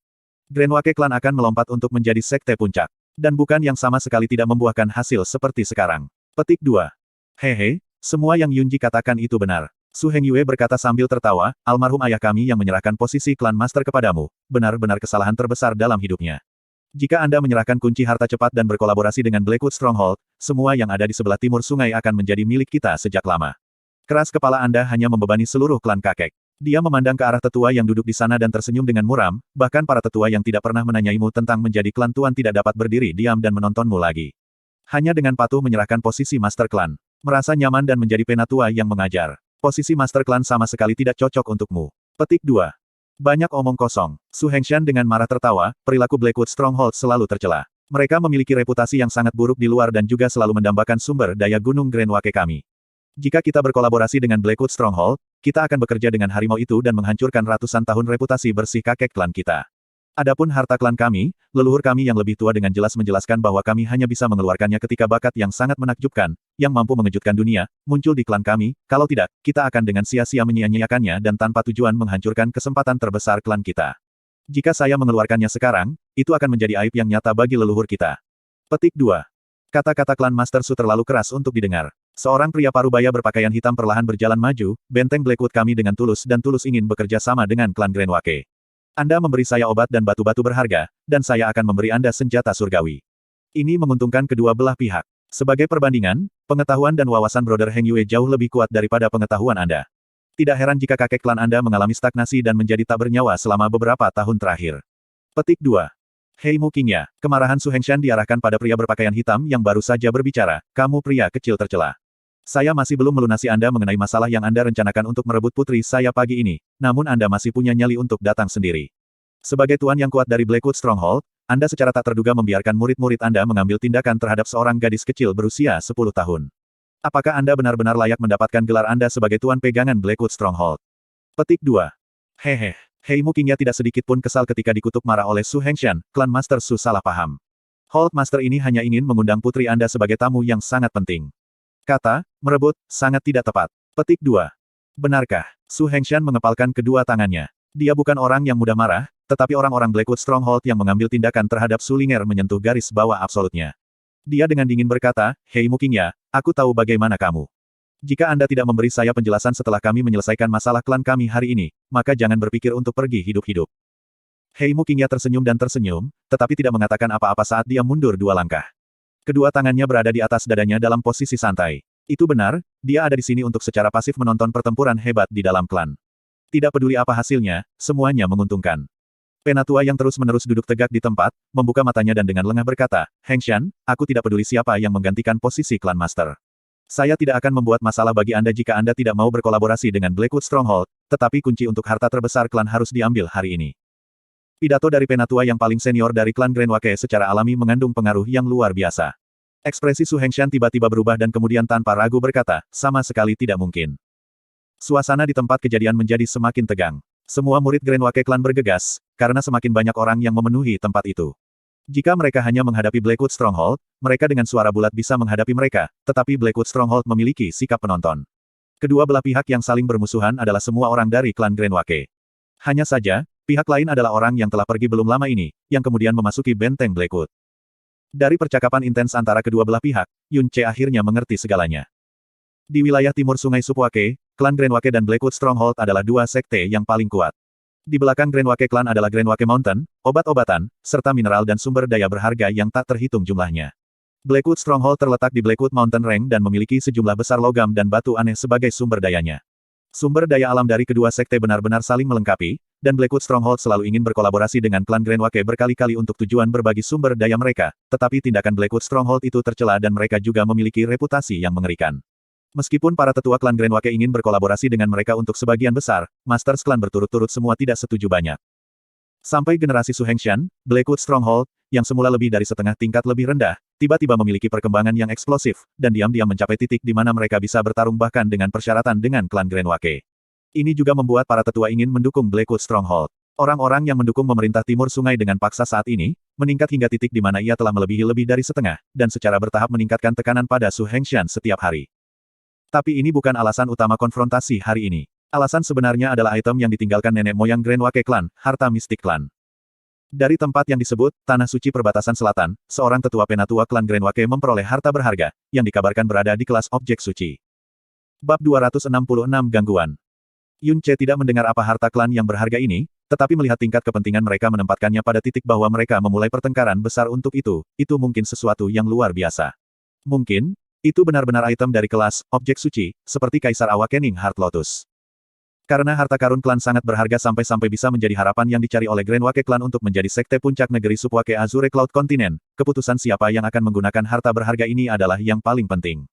Speaker 1: Grand Wake klan akan melompat untuk menjadi sekte puncak. Dan bukan yang sama sekali tidak membuahkan hasil seperti sekarang. Petik 2. Hehe, semua yang Yunji katakan itu benar. Su Hengyue berkata sambil tertawa, almarhum ayah kami yang menyerahkan posisi klan master kepadamu, benar-benar kesalahan terbesar dalam hidupnya. Jika Anda menyerahkan kunci harta cepat dan berkolaborasi dengan Blackwood Stronghold, semua yang ada di sebelah timur sungai akan menjadi milik kita sejak lama. Keras kepala Anda hanya membebani seluruh klan kakek. Dia memandang ke arah tetua yang duduk di sana dan tersenyum dengan muram, bahkan para tetua yang tidak pernah menanyaimu tentang menjadi klan tuan tidak dapat berdiri diam dan menontonmu lagi. Hanya dengan patuh menyerahkan posisi master klan. Merasa nyaman dan menjadi penatua yang mengajar. Posisi master klan sama sekali tidak cocok untukmu. Petik 2. Banyak omong kosong. Su Hengshan dengan marah tertawa, perilaku Blackwood Stronghold selalu tercela. Mereka memiliki reputasi yang sangat buruk di luar dan juga selalu mendambakan sumber daya gunung Grand Wake kami. Jika kita berkolaborasi dengan Blackwood Stronghold, kita akan bekerja dengan harimau itu dan menghancurkan ratusan tahun reputasi bersih kakek klan kita. Adapun harta klan kami, leluhur kami yang lebih tua dengan jelas menjelaskan bahwa kami hanya bisa mengeluarkannya ketika bakat yang sangat menakjubkan, yang mampu mengejutkan dunia, muncul di klan kami, kalau tidak, kita akan dengan sia-sia menyia-nyiakannya dan tanpa tujuan menghancurkan kesempatan terbesar klan kita. Jika saya mengeluarkannya sekarang, itu akan menjadi aib yang nyata bagi leluhur kita. Petik 2. Kata-kata klan Master Su terlalu keras untuk didengar. Seorang pria parubaya berpakaian hitam perlahan berjalan maju, benteng Blackwood kami dengan tulus dan tulus ingin bekerja sama dengan klan Grand Wake. Anda memberi saya obat dan batu-batu berharga, dan saya akan memberi Anda senjata surgawi. Ini menguntungkan kedua belah pihak. Sebagai perbandingan, pengetahuan dan wawasan Brother Heng Yue jauh lebih kuat daripada pengetahuan Anda. Tidak heran jika kakek klan Anda mengalami stagnasi dan menjadi tak bernyawa selama beberapa tahun terakhir. Petik 2. Hei Mu Qingya, kemarahan Su Hengshan diarahkan pada pria berpakaian hitam yang baru saja berbicara, kamu pria kecil tercela. Saya masih belum melunasi Anda mengenai masalah yang Anda rencanakan untuk merebut putri saya pagi ini, namun Anda masih punya nyali untuk datang sendiri. Sebagai tuan yang kuat dari Blackwood Stronghold, Anda secara tak terduga membiarkan murid-murid Anda mengambil tindakan terhadap seorang gadis kecil berusia 10 tahun. Apakah Anda benar-benar layak mendapatkan gelar Anda sebagai tuan pegangan Blackwood Stronghold? Petik 2. Hehe, Hei Mu Qingya tidak sedikit pun kesal ketika dikutuk marah oleh Su Hengshan, klan Master Su salah paham. Hold Master ini hanya ingin mengundang putri Anda sebagai tamu yang sangat penting. Kata, merebut, sangat tidak tepat. Petik 2. Benarkah? Su Hengshan mengepalkan kedua tangannya. Dia bukan orang yang mudah marah, tetapi orang-orang Blackwood Stronghold yang mengambil tindakan terhadap Su Ling'er menyentuh garis bawah absolutnya. Dia dengan dingin berkata, Hei Mu Qingya, aku tahu bagaimana kamu. Jika Anda tidak memberi saya penjelasan setelah kami menyelesaikan masalah klan kami hari ini, maka jangan berpikir untuk pergi hidup-hidup. Hei Mu Qingya tersenyum dan tersenyum, tetapi tidak mengatakan apa-apa saat dia mundur 2 langkah. Kedua tangannya berada di atas dadanya dalam posisi santai. Itu benar, dia ada di sini untuk secara pasif menonton pertempuran hebat di dalam klan. Tidak peduli apa hasilnya, semuanya menguntungkan. Penatua yang terus-menerus duduk tegak di tempat, membuka matanya dan dengan lengah berkata, Hengshan, aku tidak peduli siapa yang menggantikan posisi klan master. Saya tidak akan membuat masalah bagi Anda jika Anda tidak mau berkolaborasi dengan Blackwood Stronghold, tetapi kunci untuk harta terbesar klan harus diambil hari ini. Pidato dari penatua yang paling senior dari klan Grand Wake secara alami mengandung pengaruh yang luar biasa. Ekspresi Su Hengshan tiba-tiba berubah dan kemudian tanpa ragu berkata, sama sekali tidak mungkin. Suasana di tempat kejadian menjadi semakin tegang. Semua murid Grand Wake klan bergegas, karena semakin banyak orang yang memenuhi tempat itu. Jika mereka hanya menghadapi Blackwood Stronghold, mereka dengan suara bulat bisa menghadapi mereka, tetapi Blackwood Stronghold memiliki sikap penonton. Kedua belah pihak yang saling bermusuhan adalah semua orang dari klan Grand Wake. Hanya saja, pihak lain adalah orang yang telah pergi belum lama ini, yang kemudian memasuki benteng Blackwood. Dari percakapan intens antara kedua belah pihak, Yun Ce akhirnya mengerti segalanya. Di wilayah timur Sungai Supwake, klan Grand Wake dan Blackwood Stronghold adalah dua sekte yang paling kuat. Di belakang Grand Wake Clan adalah Grand Wake Mountain, obat-obatan, serta mineral dan sumber daya berharga yang tak terhitung jumlahnya. Blackwood Stronghold terletak di Blackwood Mountain Range dan memiliki sejumlah besar logam dan batu aneh sebagai sumber dayanya. Sumber daya alam dari kedua sekte benar-benar saling melengkapi, dan Blackwood Stronghold selalu ingin berkolaborasi dengan klan Grenwake berkali-kali untuk tujuan berbagi sumber daya mereka, tetapi tindakan Blackwood Stronghold itu tercela dan mereka juga memiliki reputasi yang mengerikan. Meskipun para tetua klan Grenwake ingin berkolaborasi dengan mereka untuk sebagian besar, Masters klan berturut-turut semua tidak setuju banyak. Sampai generasi Su Hengshan, Blackwood Stronghold, yang semula lebih dari setengah tingkat lebih rendah, tiba-tiba memiliki perkembangan yang eksplosif, dan diam-diam mencapai titik di mana mereka bisa bertarung bahkan dengan persyaratan dengan klan Grenwake. Ini juga membuat para tetua ingin mendukung Blackwood Stronghold. Orang-orang yang mendukung pemerintah Timur Sungai dengan paksa saat ini, meningkat hingga titik di mana ia telah melebihi lebih dari setengah, dan secara bertahap meningkatkan tekanan pada Su Hengshan setiap hari. Tapi ini bukan alasan utama konfrontasi hari ini. Alasan sebenarnya adalah item yang ditinggalkan nenek moyang Grenwake Clan, harta mistik klan. Dari tempat yang disebut, Tanah Suci Perbatasan Selatan, seorang tetua penatua klan Grenwake memperoleh harta berharga, yang dikabarkan berada di kelas objek suci. Bab 266 Gangguan. Yun Ce tidak mendengar apa harta klan yang berharga ini, tetapi melihat tingkat kepentingan mereka menempatkannya pada titik bahwa mereka memulai pertengkaran besar untuk itu mungkin sesuatu yang luar biasa. Mungkin, itu benar-benar item dari kelas objek suci, seperti Kaisar Awakening Heart Lotus. Karena harta karun klan sangat berharga sampai-sampai bisa menjadi harapan yang dicari oleh Grenwake Clan untuk menjadi sekte puncak negeri Subwake Azure Cloud Continent, keputusan siapa yang akan menggunakan harta berharga ini adalah yang paling penting.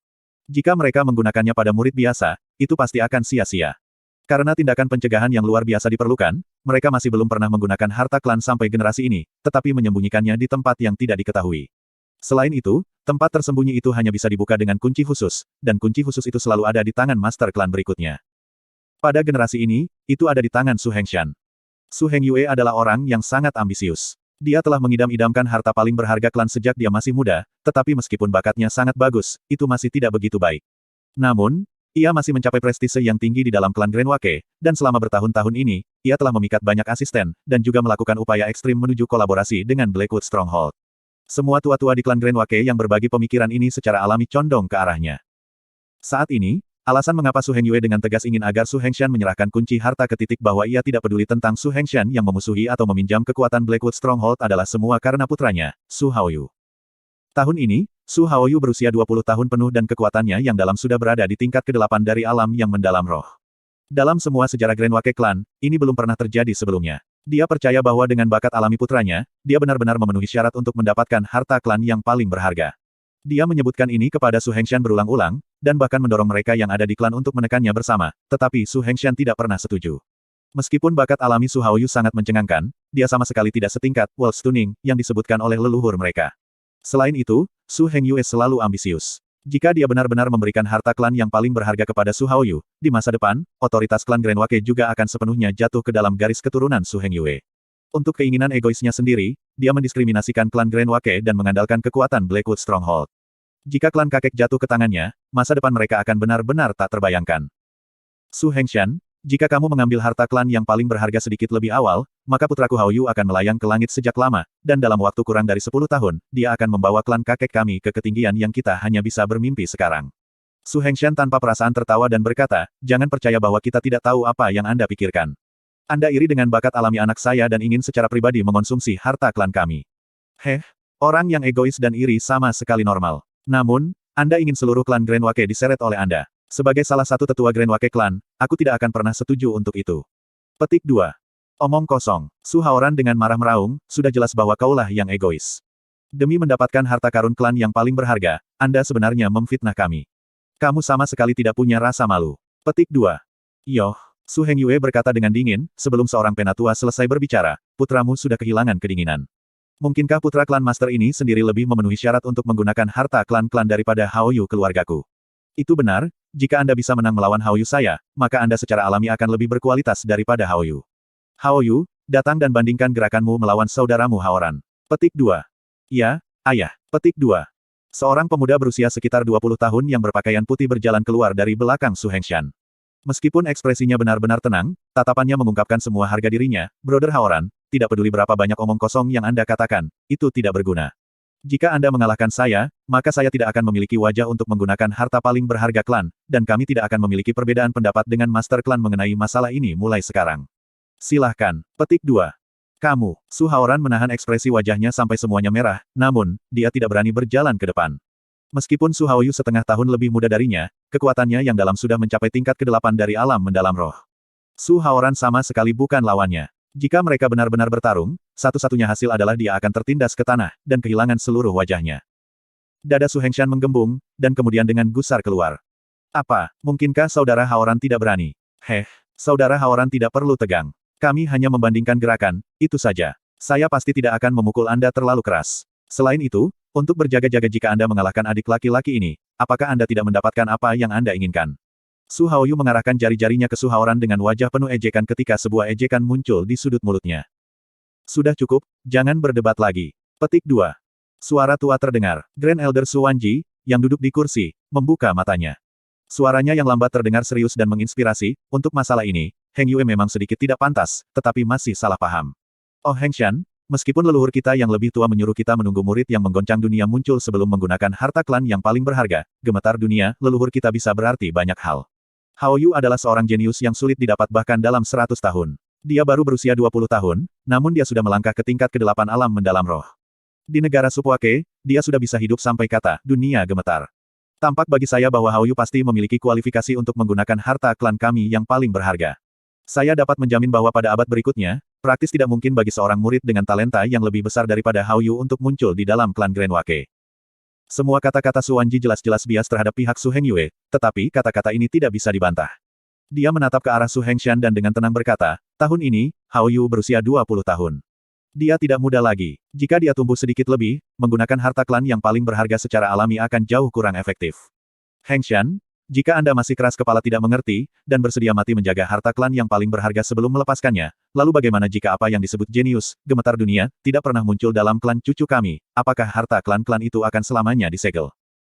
Speaker 1: Jika mereka menggunakannya pada murid biasa, itu pasti akan sia-sia. Karena tindakan pencegahan yang luar biasa diperlukan, mereka masih belum pernah menggunakan harta klan sampai generasi ini, tetapi menyembunyikannya di tempat yang tidak diketahui. Selain itu, tempat tersembunyi itu hanya bisa dibuka dengan kunci khusus, dan kunci khusus itu selalu ada di tangan master klan berikutnya. Pada generasi ini, itu ada di tangan Su Hengshan. Su Hengyue adalah orang yang sangat ambisius. Dia telah mengidam-idamkan harta paling berharga klan sejak dia masih muda, tetapi meskipun bakatnya sangat bagus, itu masih tidak begitu baik. Namun, ia masih mencapai prestise yang tinggi di dalam klan Grenwake, dan selama bertahun-tahun ini, ia telah memikat banyak asisten, dan juga melakukan upaya ekstrim menuju kolaborasi dengan Blackwood Stronghold. Semua tua-tua di klan Grenwake yang berbagi pemikiran ini secara alami condong ke arahnya. Saat ini, alasan mengapa Su Hengyue dengan tegas ingin agar Su Hengshan menyerahkan kunci harta ke titik bahwa ia tidak peduli tentang Su Hengshan yang memusuhi atau meminjam kekuatan Blackwood Stronghold adalah semua karena putranya, Su Haoyu. Tahun ini, Su Haoyu berusia 20 tahun penuh dan kekuatannya yang dalam sudah berada di tingkat ke-8 dari alam yang mendalam roh. Dalam semua sejarah Grenwake Clan, ini belum pernah terjadi sebelumnya. Dia percaya bahwa dengan bakat alami putranya, dia benar-benar memenuhi syarat untuk mendapatkan harta klan yang paling berharga. Dia menyebutkan ini kepada Su Hengshan berulang-ulang, dan bahkan mendorong mereka yang ada di klan untuk menekannya bersama, tetapi Su Hengshan tidak pernah setuju. Meskipun bakat alami Su Haoyu sangat mencengangkan, dia sama sekali tidak setingkat World Stunning yang disebutkan oleh leluhur mereka. Selain itu, Su Hengyue selalu ambisius. Jika dia benar-benar memberikan harta klan yang paling berharga kepada Su Haoyu, di masa depan, otoritas klan Grenwake juga akan sepenuhnya jatuh ke dalam garis keturunan Su Hengyue. Untuk keinginan egoisnya sendiri, dia mendiskriminasikan klan Grenwake dan mengandalkan kekuatan Blackwood Stronghold. Jika klan kakek jatuh ke tangannya, masa depan mereka akan benar-benar tak terbayangkan. Su Hengshan, jika kamu mengambil harta klan yang paling berharga sedikit lebih awal, maka putraku Haoyu akan melayang ke langit sejak lama, dan dalam waktu kurang dari 10 tahun, dia akan membawa klan kakek kami ke ketinggian yang kita hanya bisa bermimpi sekarang. Su Hengshan tanpa perasaan tertawa dan berkata, jangan percaya bahwa kita tidak tahu apa yang Anda pikirkan. Anda iri dengan bakat alami anak saya dan ingin secara pribadi mengonsumsi harta klan kami. Orang yang egois dan iri sama sekali normal. Namun, Anda ingin seluruh klan Grenwake diseret oleh Anda. Sebagai salah satu tetua Grenwake Clan, aku tidak akan pernah setuju untuk itu. Petik 2. Omong kosong. Su Haoran dengan marah meraung, sudah jelas bahwa kaulah yang egois. Demi mendapatkan harta karun klan yang paling berharga, Anda sebenarnya memfitnah kami. Kamu sama sekali tidak punya rasa malu. Petik 2. Yoh. Su Hengyue berkata dengan dingin, sebelum seorang penatua selesai berbicara, putramu sudah kehilangan kedinginan. Mungkinkah putra klan master ini sendiri lebih memenuhi syarat untuk menggunakan harta klan-klan daripada Haoyu keluargaku? Itu benar, jika Anda bisa menang melawan Haoyu saya, maka Anda secara alami akan lebih berkualitas daripada Haoyu. Haoyu, datang dan bandingkan gerakanmu melawan saudaramu Haoran. Petik 2. Ya, ayah. Petik 2. Seorang pemuda berusia sekitar 20 tahun yang berpakaian putih berjalan keluar dari belakang Su Hengshan. Meskipun ekspresinya benar-benar tenang, tatapannya mengungkapkan semua harga dirinya, Brother Haoran, tidak peduli berapa banyak omong kosong yang Anda katakan, itu tidak berguna. Jika Anda mengalahkan saya, maka saya tidak akan memiliki wajah untuk menggunakan harta paling berharga klan, dan kami tidak akan memiliki perbedaan pendapat dengan Master Klan mengenai masalah ini mulai sekarang. Silahkan. Petik 2. Kamu, Su Haoran menahan ekspresi wajahnya sampai semuanya merah, namun, dia tidak berani berjalan ke depan. Meskipun Su Haoyu setengah tahun lebih muda darinya, kekuatannya yang dalam sudah mencapai tingkat ke-8 dari alam mendalam roh. Su Haoran sama sekali bukan lawannya. Jika mereka benar-benar bertarung, satu-satunya hasil adalah dia akan tertindas ke tanah, dan kehilangan seluruh wajahnya. Dada Su Hengshan menggembung, dan kemudian dengan gusar keluar. Apa, mungkinkah saudara Haoran tidak berani? Saudara Haoran tidak perlu tegang. Kami hanya membandingkan gerakan, itu saja. Saya pasti tidak akan memukul Anda terlalu keras. Selain itu, untuk berjaga-jaga jika Anda mengalahkan adik laki-laki ini, apakah Anda tidak mendapatkan apa yang Anda inginkan? Su Haoyu mengarahkan jari-jarinya ke Su Haoran dengan wajah penuh ejekan ketika sebuah ejekan muncul di sudut mulutnya. Sudah cukup, jangan berdebat lagi. Petik 2. Suara tua terdengar. Grand Elder Su Wanji, yang duduk di kursi, membuka matanya. Suaranya yang lambat terdengar serius dan menginspirasi. Untuk masalah ini, Heng Yue memang sedikit tidak pantas, tetapi masih salah paham. Oh Hengshan, meskipun leluhur kita yang lebih tua menyuruh kita menunggu murid yang menggoncang dunia muncul sebelum menggunakan harta klan yang paling berharga, gemetar dunia, leluhur kita bisa berarti banyak hal. Hao Yu adalah seorang jenius yang sulit didapat bahkan dalam 100 tahun. Dia baru berusia 20 tahun, namun dia sudah melangkah ke tingkat ke-8 alam mendalam roh. Di negara Supuake, dia sudah bisa hidup sampai kata, dunia gemetar. Tampak bagi saya bahwa Hao Yu pasti memiliki kualifikasi untuk menggunakan harta klan kami yang paling berharga. Saya dapat menjamin bahwa pada abad berikutnya, praktis tidak mungkin bagi seorang murid dengan talenta yang lebih besar daripada Hao Yu untuk muncul di dalam klan Grand Wake. Semua kata-kata Su Wanji jelas-jelas bias terhadap pihak Su Heng Yue, tetapi kata-kata ini tidak bisa dibantah. Dia menatap ke arah Su Hengshan dan dengan tenang berkata, tahun ini, Hao Yu berusia 20 tahun. Dia tidak muda lagi. Jika dia tumbuh sedikit lebih, menggunakan harta klan yang paling berharga secara alami akan jauh kurang efektif. Hengshan, jika Anda masih keras kepala tidak mengerti, dan bersedia mati menjaga harta klan yang paling berharga sebelum melepaskannya, lalu bagaimana jika apa yang disebut jenius, gemetar dunia, tidak pernah muncul dalam klan cucu kami, apakah harta klan-klan itu akan selamanya disegel?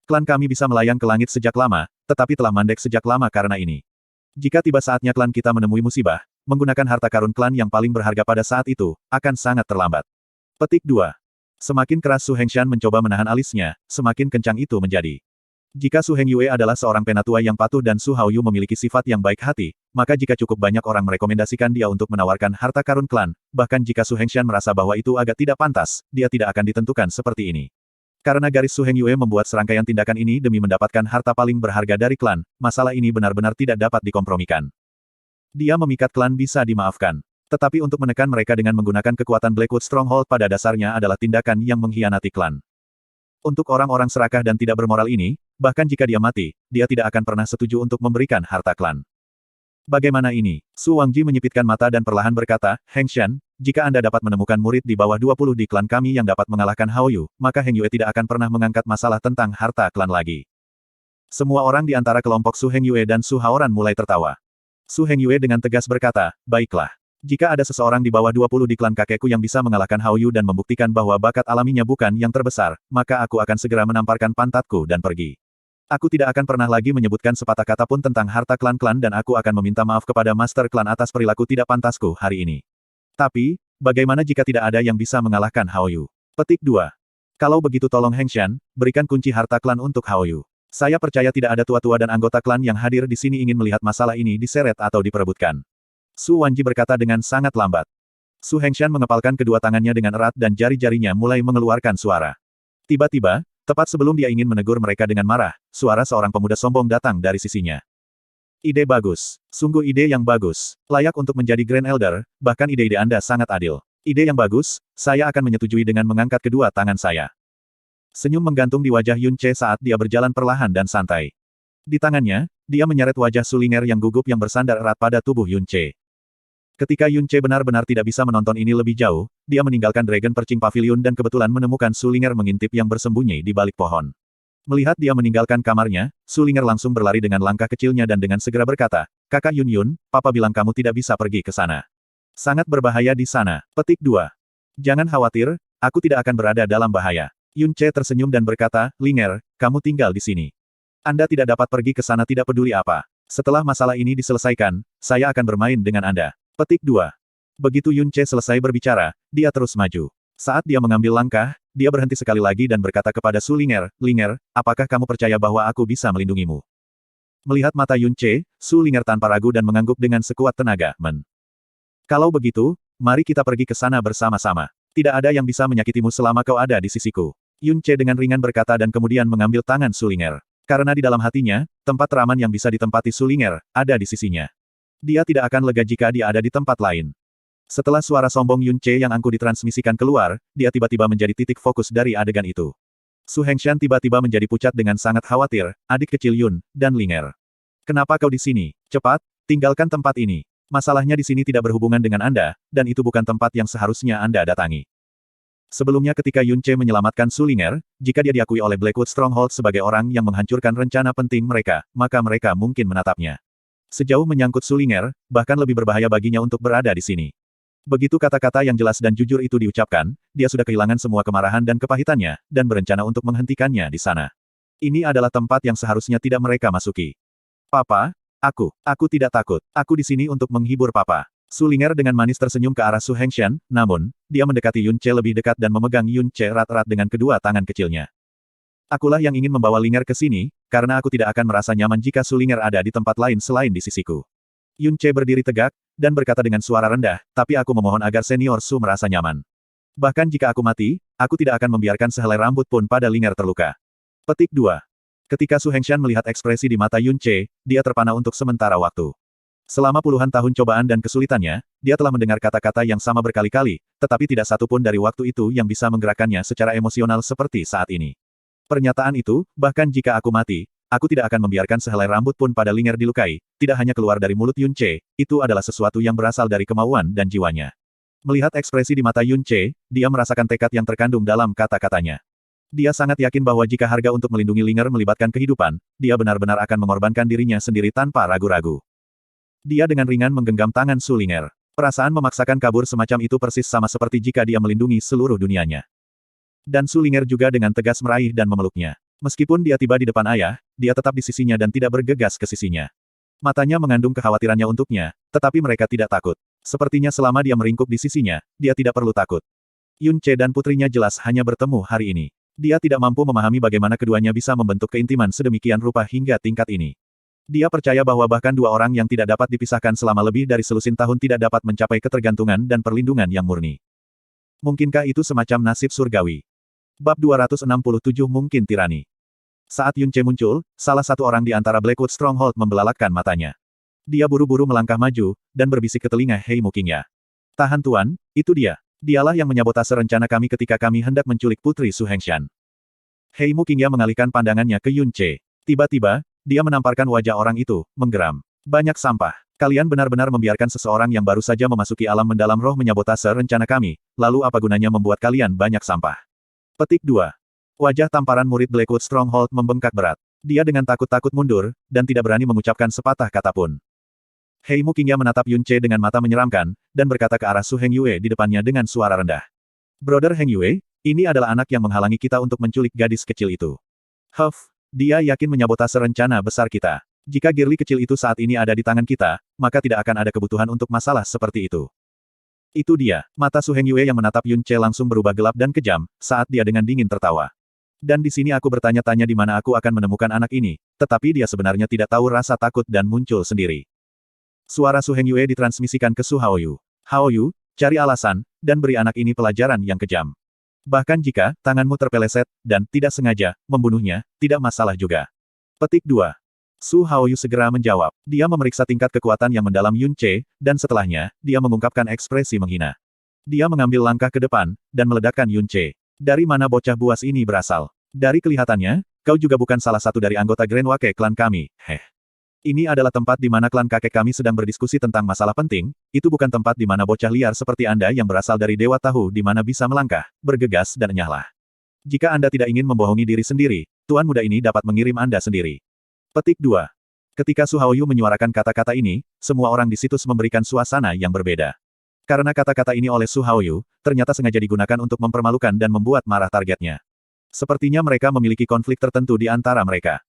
Speaker 1: Klan kami bisa melayang ke langit sejak lama, tetapi telah mandek sejak lama karena ini. Jika tiba saatnya klan kita menemui musibah, menggunakan harta karun klan yang paling berharga pada saat itu, akan sangat terlambat. Petik 2. Semakin keras Su Hengshan mencoba menahan alisnya, semakin kencang itu menjadi. Jika Su Heng Yue adalah seorang penatua yang patuh dan Su Haoyu memiliki sifat yang baik hati, maka jika cukup banyak orang merekomendasikan dia untuk menawarkan harta karun klan, bahkan jika Su Hengshan merasa bahwa itu agak tidak pantas, dia tidak akan ditentukan seperti ini. Karena garis Su Heng Yue membuat serangkaian tindakan ini demi mendapatkan harta paling berharga dari klan, masalah ini benar-benar tidak dapat dikompromikan. Dia memikat klan bisa dimaafkan. Tetapi untuk menekan mereka dengan menggunakan kekuatan Blackwood Stronghold pada dasarnya adalah tindakan yang mengkhianati klan. Untuk orang-orang serakah dan tidak bermoral ini, bahkan jika dia mati, dia tidak akan pernah setuju untuk memberikan harta klan. Bagaimana ini? Su Wangji menyipitkan mata dan perlahan berkata, Hengshan, jika Anda dapat menemukan murid di bawah 20 di klan kami yang dapat mengalahkan Hao Yu, maka Heng Yue tidak akan pernah mengangkat masalah tentang harta klan lagi. Semua orang di antara kelompok Su Heng Yue dan Su Haoran mulai tertawa. Su Heng Yue dengan tegas berkata, baiklah. Jika ada seseorang di bawah 20 di klan kakekku yang bisa mengalahkan Hao Yu dan membuktikan bahwa bakat alaminya bukan yang terbesar, maka aku akan segera menamparkan pantatku dan pergi. Aku tidak akan pernah lagi menyebutkan sepatah kata pun tentang harta klan-klan dan aku akan meminta maaf kepada Master Klan atas perilaku tidak pantasku hari ini. Tapi, bagaimana jika tidak ada yang bisa mengalahkan Hao Yu? Petik 2. Kalau begitu tolong Hengshan, berikan kunci harta klan untuk Hao Yu. Saya percaya tidak ada tua-tua dan anggota klan yang hadir di sini ingin melihat masalah ini diseret atau diperebutkan. Su Wanji berkata dengan sangat lambat. Su Hengshan mengepalkan kedua tangannya dengan erat dan jari-jarinya mulai mengeluarkan suara. Tiba-tiba, tepat sebelum dia ingin menegur mereka dengan marah, suara seorang pemuda sombong datang dari sisinya. Ide bagus. Sungguh ide yang bagus. Layak untuk menjadi Grand Elder, bahkan ide-ide Anda sangat adil. Ide yang bagus, saya akan menyetujui dengan mengangkat kedua tangan saya. Senyum menggantung di wajah Yun Che saat dia berjalan perlahan dan santai. Di tangannya, dia menyeret wajah Sulinger yang gugup yang bersandar erat pada tubuh Yun Che. Ketika Yun Che benar-benar tidak bisa menonton ini lebih jauh, dia meninggalkan Dragon Perching Pavilion dan kebetulan menemukan Sulinger mengintip yang bersembunyi di balik pohon. Melihat dia meninggalkan kamarnya, Sulinger langsung berlari dengan langkah kecilnya dan dengan segera berkata, Kakak Yun Yun, Papa bilang kamu tidak bisa pergi ke sana. Sangat berbahaya di sana. Petik 2. Jangan khawatir, aku tidak akan berada dalam bahaya. Yun Che tersenyum dan berkata, Linger, kamu tinggal di sini. Anda tidak dapat pergi ke sana tidak peduli apa. Setelah masalah ini diselesaikan, saya akan bermain dengan Anda. Petik 2. Begitu Yun Che selesai berbicara, dia terus maju. Saat dia mengambil langkah, dia berhenti sekali lagi dan berkata kepada Sulinger, Linger, apakah kamu percaya bahwa aku bisa melindungimu? Melihat mata Yun Che, Sulinger tanpa ragu dan mengangguk dengan sekuat tenaga, Kalau begitu, mari kita pergi ke sana bersama-sama. Tidak ada yang bisa menyakitimu selama kau ada di sisiku. Yun Ce dengan ringan berkata dan kemudian mengambil tangan Sulinger. Karena di dalam hatinya, tempat teraman yang bisa ditempati Sulinger, ada di sisinya. Dia tidak akan lega jika dia ada di tempat lain. Setelah suara sombong Yun Ce yang angkuh ditransmisikan keluar, dia tiba-tiba menjadi titik fokus dari adegan itu. Su Hengshan tiba-tiba menjadi pucat dengan sangat khawatir, adik kecil Yun, dan Linger. Kenapa kau di sini? Cepat, tinggalkan tempat ini. Masalahnya di sini tidak berhubungan dengan Anda, dan itu bukan tempat yang seharusnya Anda datangi. Sebelumnya ketika Yun Ce menyelamatkan Sulinger, jika dia diakui oleh Blackwood Stronghold sebagai orang yang menghancurkan rencana penting mereka, maka mereka mungkin menatapnya. Sejauh menyangkut Sulinger, bahkan lebih berbahaya baginya untuk berada di sini. Begitu kata-kata yang jelas dan jujur itu diucapkan, dia sudah kehilangan semua kemarahan dan kepahitannya, dan berencana untuk menghentikannya di sana. Ini adalah tempat yang seharusnya tidak mereka masuki. Papa, aku tidak takut. Aku di sini untuk menghibur Papa. Sulinger dengan manis tersenyum ke arah Su Hengshan, namun, dia mendekati Yun Ce lebih dekat dan memegang Yun Ce erat-erat dengan kedua tangan kecilnya. Akulah yang ingin membawa Linger ke sini, karena aku tidak akan merasa nyaman jika Sulinger ada di tempat lain selain di sisiku. Yun Ce berdiri tegak, dan berkata dengan suara rendah, tapi aku memohon agar senior Su merasa nyaman. Bahkan jika aku mati, aku tidak akan membiarkan sehelai rambut pun pada Linger terluka. Petik 2. Ketika Su Hengshan melihat ekspresi di mata Yun Ce, dia terpana untuk sementara waktu. Selama puluhan tahun cobaan dan kesulitannya, dia telah mendengar kata-kata yang sama berkali-kali, tetapi tidak satu pun dari waktu itu yang bisa menggerakkannya secara emosional seperti saat ini. Pernyataan itu, bahkan jika aku mati, aku tidak akan membiarkan sehelai rambut pun pada Linger dilukai, tidak hanya keluar dari mulut Yun Ce, itu adalah sesuatu yang berasal dari kemauan dan jiwanya. Melihat ekspresi di mata Yun Ce, dia merasakan tekad yang terkandung dalam kata-katanya. Dia sangat yakin bahwa jika harga untuk melindungi Linger melibatkan kehidupan, dia benar-benar akan mengorbankan dirinya sendiri tanpa ragu-ragu. Dia dengan ringan menggenggam tangan Sulinger. Perasaan memaksakan kabur semacam itu persis sama seperti jika dia melindungi seluruh dunianya. Dan Sulinger juga dengan tegas meraih dan memeluknya. Meskipun dia tiba di depan ayah, dia tetap di sisinya dan tidak bergegas ke sisinya. Matanya mengandung kekhawatirannya untuknya, tetapi mereka tidak takut. Sepertinya selama dia meringkuk di sisinya, dia tidak perlu takut. Yun Ce dan putrinya jelas hanya bertemu hari ini. Dia tidak mampu memahami bagaimana keduanya bisa membentuk keintiman sedemikian rupa hingga tingkat ini. Dia percaya bahwa bahkan dua orang yang tidak dapat dipisahkan selama lebih dari selusin tahun tidak dapat mencapai ketergantungan dan perlindungan yang murni. Mungkinkah itu semacam nasib surgawi? Bab 267 Mungkin Tirani. Saat Yun Ce muncul, salah satu orang di antara Blackwood Stronghold membelalakkan matanya. Dia buru-buru melangkah maju, dan berbisik ke telinga Hei Mukingya. Tahan tuan, itu dia. Dialah yang menyabotase rencana kami ketika kami hendak menculik Putri Su Hengshan. Hei Mukingya mengalihkan pandangannya ke Yun Ce. Tiba-tiba, dia menamparkan wajah orang itu, menggeram. Banyak sampah. Kalian benar-benar membiarkan seseorang yang baru saja memasuki alam mendalam roh menyabotase rencana kami, lalu apa gunanya membuat kalian banyak sampah? Petik 2. Wajah tamparan murid Blackwood Stronghold membengkak berat. Dia dengan takut-takut mundur, dan tidak berani mengucapkan sepatah kata pun. Hei Mukingya menatap Yun Ce dengan mata menyeramkan, dan berkata ke arah Su Heng Yue di depannya dengan suara rendah. Brother Heng Yue, ini adalah anak yang menghalangi kita untuk menculik gadis kecil itu. Huff. Dia yakin menyabotase rencana besar kita. Jika Girly kecil itu saat ini ada di tangan kita, maka tidak akan ada kebutuhan untuk masalah seperti itu. Itu dia. Mata Su Heng Yue yang menatap Yun Ce langsung berubah gelap dan kejam, saat dia dengan dingin tertawa. Dan di sini aku bertanya-tanya di mana aku akan menemukan anak ini, tetapi dia sebenarnya tidak tahu rasa takut dan muncul sendiri. Suara Su Heng Yue ditransmisikan ke Su Haoyu. Haoyu, cari alasan, dan beri anak ini pelajaran yang kejam. Bahkan jika tanganmu terpeleset, dan tidak sengaja membunuhnya, tidak masalah juga. Petik 2. Su Haoyu segera menjawab. Dia memeriksa tingkat kekuatan yang mendalam Yun Ce, dan setelahnya, dia mengungkapkan ekspresi menghina. Dia mengambil langkah ke depan, dan meledakkan Yun Ce. Dari mana bocah buas ini berasal? Dari kelihatannya, kau juga bukan salah satu dari anggota Grand Wake klan kami, heh. Ini adalah tempat di mana klan kakek kami sedang berdiskusi tentang masalah penting, itu bukan tempat di mana bocah liar seperti Anda yang berasal dari Dewa Tahu di mana bisa melangkah, bergegas dan enyahlah. Jika Anda tidak ingin membohongi diri sendiri, tuan muda ini dapat mengirim Anda sendiri. Petik 2. Ketika Su Haoyu menyuarakan kata-kata ini, semua orang di situs memberikan suasana yang berbeda. Karena kata-kata ini oleh Su Haoyu, ternyata sengaja digunakan untuk mempermalukan dan membuat marah targetnya. Sepertinya mereka memiliki konflik tertentu di antara mereka.